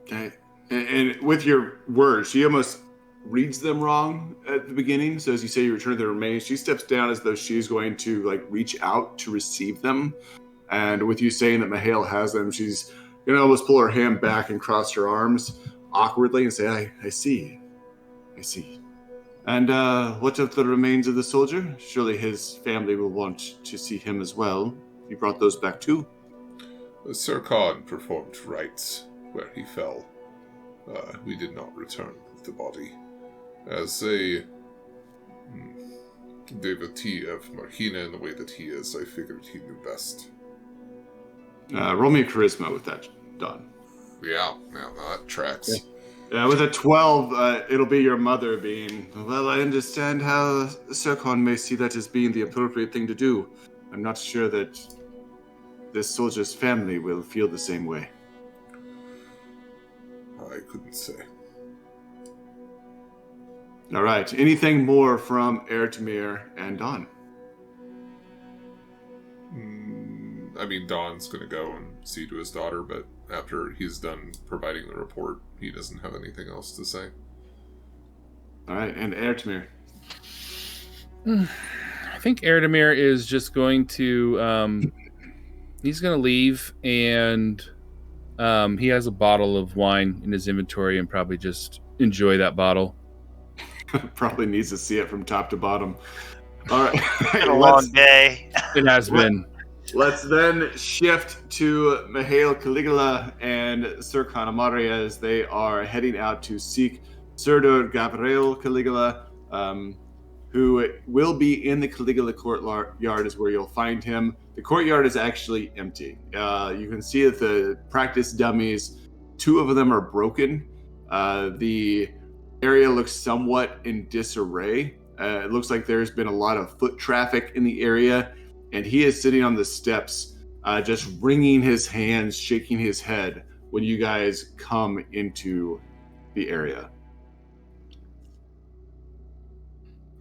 Speaker 1: Okay. And with your words, she almost reads them wrong at the beginning. So as you say you return the remains, she steps down as though she's going to reach out to receive them. And with you saying that Mihail has them, she's going to almost pull her hand back and cross her arms awkwardly and say, I see. And what of the remains of the soldier? Surely his family will want to see him as well. You brought those back too?
Speaker 3: Sir Khan performed rites where he fell. We did not return with the body. As a devotee of Marhina in the way that he is, I figured he knew best.
Speaker 1: Roll me a charisma with that, Don.
Speaker 3: Yeah, that tracks.
Speaker 1: Yeah. With a 12, it'll be your mother being, well, I understand how Sir Khan may see that as being the appropriate thing to do. I'm not sure that this soldier's family will feel the same way.
Speaker 3: I couldn't say.
Speaker 1: All right. Anything more from Ertemir and Don?
Speaker 3: I mean, Don's going to go and see to his daughter, but after he's done providing the report, he doesn't have anything else to say.
Speaker 1: All right, and 𝐿𝐷𝐼r.
Speaker 5: I think 𝐿𝐷𝐼r is just going to he's going to leave, and he has a bottle of wine in his inventory and probably just enjoy that bottle.
Speaker 1: Probably needs to see it from top to bottom. All right.
Speaker 6: It's been a long day.
Speaker 5: It has been.
Speaker 1: Let's then shift to Mihail Caligula and Sir Connemara as they are heading out to seek Sir Gabriel Caligula, who will be in the Caligula courtyard is where you'll find him. The courtyard is actually empty. You can see that the practice dummies, 2 of them are broken. The area looks somewhat in disarray. It looks like there's been a lot of foot traffic in the area, and he is sitting on the steps, just wringing his hands, shaking his head when you guys come into the area.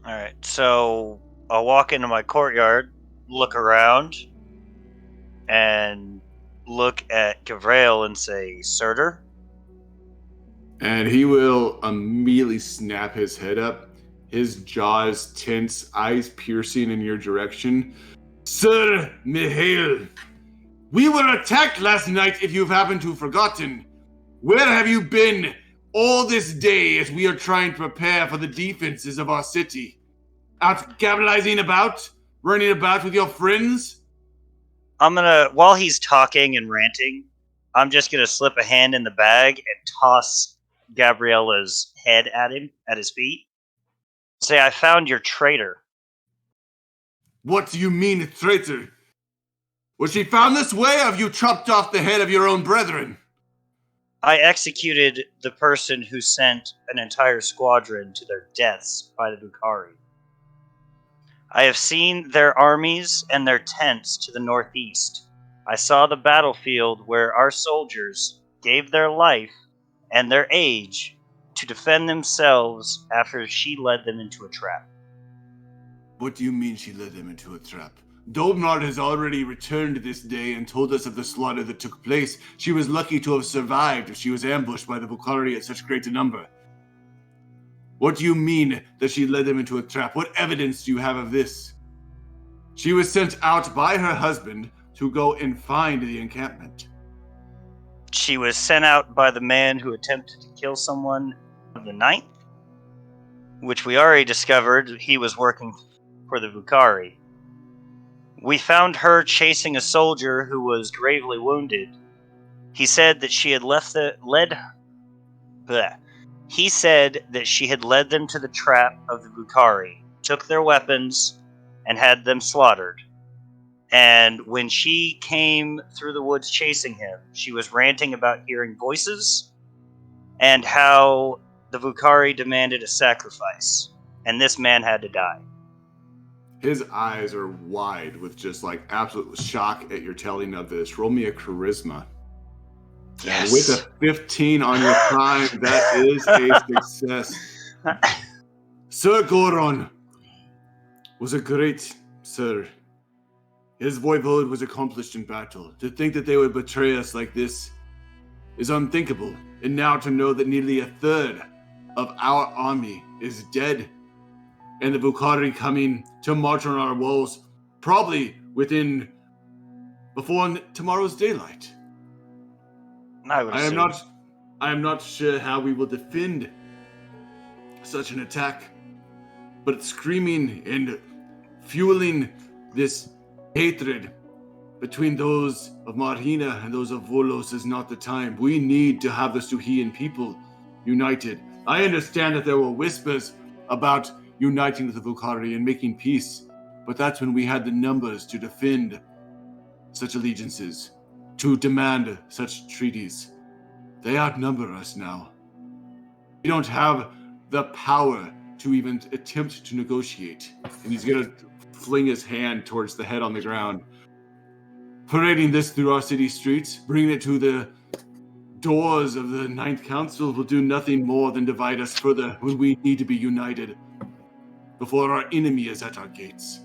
Speaker 6: All right, so I'll walk into my courtyard, look around, and look at Gabriel and say, Surtur?
Speaker 1: And he will immediately snap his head up, his jaws tense, eyes piercing in your direction. Sir Mihail, we were attacked last night, if you've happened to have forgotten. Where have you been all this day as we are trying to prepare for the defenses of our city? Out gabbalizing about? Running about with your friends?
Speaker 6: While he's talking and ranting, I'm just gonna slip a hand in the bag and toss Gabriella's head at him, at his feet. Say, I found your traitor.
Speaker 1: What do you mean, traitor? Was she found this way, or have you chopped off the head of your own brethren?
Speaker 6: I executed the person who sent an entire squadron to their deaths by the Bukhari. I have seen their armies and their tents to the northeast. I saw the battlefield where our soldiers gave their life and their age to defend themselves after she led them into a trap.
Speaker 1: What do you mean she led them into a trap? Domnard has already returned this day and told us of the slaughter that took place. She was lucky to have survived if she was ambushed by the Bukhari at such great a number. What do you mean that she led them into a trap? What evidence do you have of this? She was sent out by her husband to go and find the encampment.
Speaker 6: She was sent out by the man who attempted to kill someone on the 9th, which we already discovered he was working for the Bukhari. We found her chasing a soldier who was gravely wounded. He said that she had He said that she had led them to the trap of the Bukhari, took their weapons, and had them slaughtered. And when she came through the woods chasing him, she was ranting about hearing voices and how the Bukhari demanded a sacrifice, and this man had to die.
Speaker 1: His eyes are wide with just like absolute shock at your telling of this. Roll me a charisma.
Speaker 6: Yes.
Speaker 1: And with a 15 on your crime, that is a success. Sir Goron was a great sir. His voivode was accomplished in battle. To think that they would betray us like this is unthinkable. And now to know that nearly a third of our army is dead, and the Bukhari coming to march on our walls, probably before tomorrow's daylight. I am not sure how we will defend such an attack, but screaming and fueling this hatred between those of Marhina and those of Volos is not the time. We need to have the Suhian people united. I understand that there were whispers about uniting with the Bukhari and making peace, but that's when we had the numbers to defend such allegiances, to demand such treaties. They outnumber us now. We don't have the power to even attempt to negotiate. And he's going to fling his hand towards the head on the ground. Parading this through our city streets, bringing it to the doors of the Ninth Council will do nothing more than divide us further when we need to be united before our enemy is at our gates.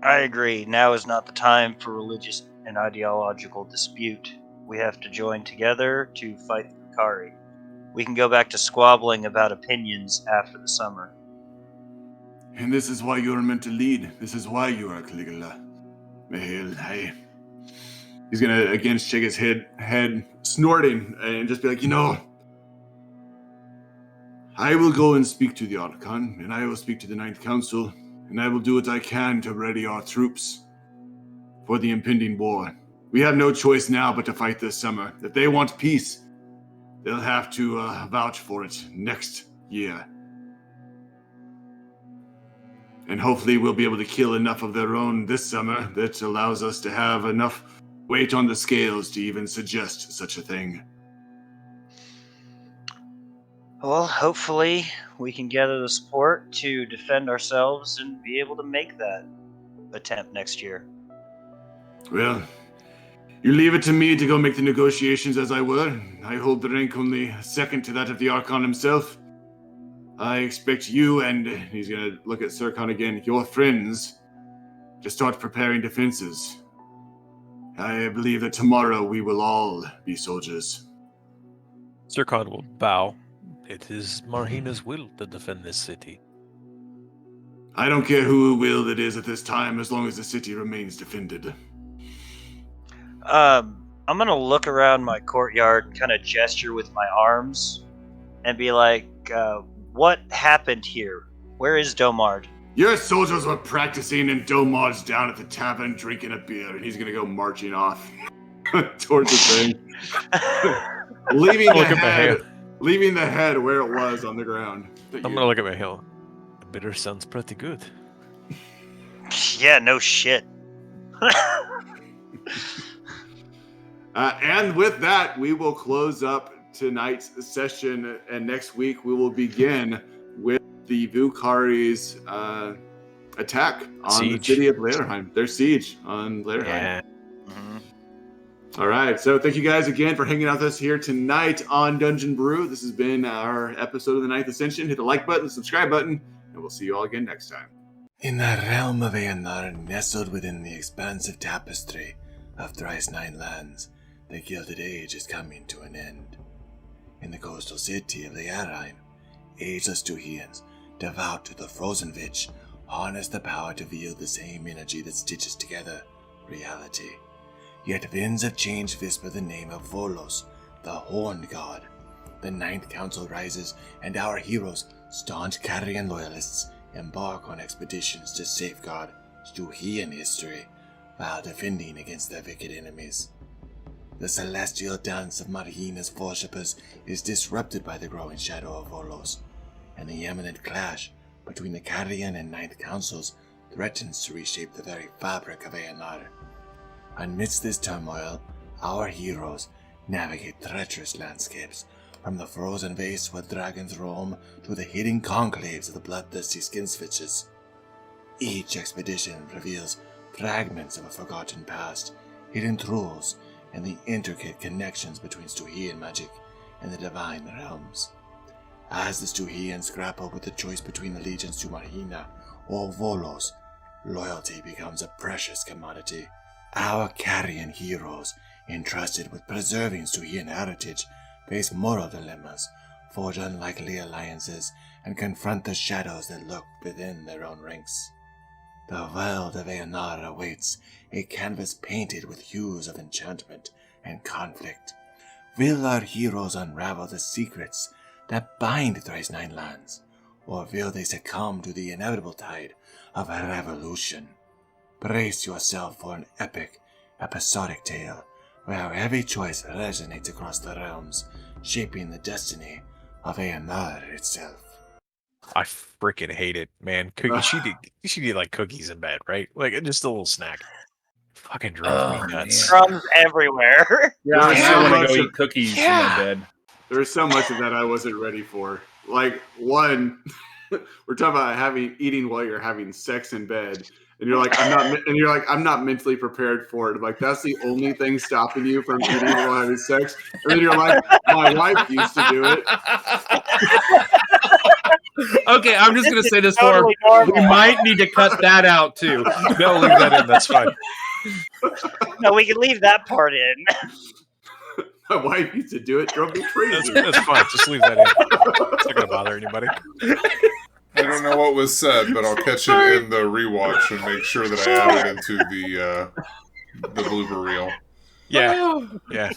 Speaker 6: I agree. Now is not the time for religious and ideological dispute. We have to join together to fight the 𝐾𝐨. We can go back to squabbling about opinions after the summer.
Speaker 1: And this is why you're meant to lead. This is why you are 𝐥𝐤𝐤𝐞. Hey. He's gonna again shake his head, snorting, and just be like, I will go and speak to the Archon, and I will speak to the Ninth Council, and I will do what I can to ready our troops for the impending war. We have no choice now but to fight this summer. If they want peace, they'll have to vouch for it next year. And hopefully we'll be able to kill enough of their own this summer that allows us to have enough weight on the scales to even suggest such a thing.
Speaker 6: Well, hopefully we can gather the support to defend ourselves and be able to make that attempt next year.
Speaker 1: Well, you leave it to me to go make the negotiations as I were. I hold the rank only second to that of the Archon himself. I expect you and, he's going to look at 𝐸 again, your friends, to start preparing defenses. I believe that tomorrow we will all be soldiers.
Speaker 2: 𝐸 will bow. It is Marhina's will to defend this city.
Speaker 1: I don't care who will it is at this time, as long as the city remains defended.
Speaker 6: I'm going to look around my courtyard and kind of gesture with my arms and be like, what happened here? Where is 𝐷omard?
Speaker 1: Your soldiers were practicing and 𝐷omar's down at the tavern drinking a beer, and he's gonna go marching off towards the thing. leaving the head where it was on the ground.
Speaker 2: I'm gonna look at my hill. The bitter sounds pretty good.
Speaker 6: Yeah, no shit.
Speaker 1: And with that, we will close up tonight's session, and next week we will begin with the Vukaris' attack on the city of Lerheim. Their siege on Lerheim.
Speaker 2: Yeah.
Speaker 1: All right, so thank you guys again for hanging out with us here tonight on Dungeon Brew. This has been our episode of the Ninth Ascension. Hit the like button, the subscribe button, and we'll see you all again next time.
Speaker 8: In the realm of 𝐸𝐤𝐤, nestled within the expansive tapestry of thrice 9 lands, the Gilded Age is coming to an end. In the coastal city of Lerheim, ageless 𝐷uhíans, devout to the frozen witch, harness the power to wield the same energy that stitches together reality. Yet winds of change whisper the name of Volos, the Horned God. The Ninth Council rises, and our heroes, staunch Carian loyalists, embark on expeditions to safeguard 𝐷uhían history while defending against their wicked enemies. The celestial dance of Marhina's worshippers is disrupted by the growing shadow of Volos, and the imminent clash between the Carian and Ninth Councils threatens to reshape the very fabric of 𝐸𝐤𝐤. Amidst this turmoil, our heroes navigate treacherous landscapes, from the frozen wastes where dragons roam to the hidden conclaves of the bloodthirsty skin switches. Each expedition reveals fragments of a forgotten past, hidden truths, and the intricate connections between 𝐷uhían magic and the divine realms. As the 𝐷uhíans grapple with the choice between allegiance to Marhina or Volos, loyalty becomes a precious commodity. Our Carian heroes, entrusted with preserving 𝐷uhían heritage, face moral dilemmas, forge unlikely alliances, and confront the shadows that lurk within their own ranks. The world of 𝐸𝐤𝐤 awaits, a canvas painted with hues of enchantment and conflict. Will our heroes unravel the secrets that bind thrice 9 lands, or will they succumb to the inevitable tide of a revolution? Brace yourself for an episodic tale, where every choice resonates across the realms, shaping the destiny of 𝐸𝐤𝐤 itself.
Speaker 2: I freaking hate it, man. You should eat like cookies in bed, right? Like just a little snack. Fucking drives me nuts.
Speaker 6: Crumbs everywhere.
Speaker 5: Yeah, I still want to go eat cookies in my bed.
Speaker 1: There was so much of that I wasn't ready for. Like, one, we're talking about eating while you're having sex in bed. And you're like, I'm not mentally prepared for it. Like, that's the only thing stopping you from eating while having sex. And then you're like, my wife used to do it.
Speaker 5: Okay, I'm just going to say this
Speaker 6: Totally
Speaker 5: for
Speaker 6: normal.
Speaker 5: we might need to cut that out too.
Speaker 2: No, leave that in. That's fine.
Speaker 6: No, we can leave that part in.
Speaker 1: My wife used to do it. Drove me crazy.
Speaker 2: That's fine. Just leave that in. It's not going to bother anybody.
Speaker 3: I don't know what was said, but I'll catch it in the rewatch and make sure that I add it into the blooper reel.
Speaker 2: Yeah.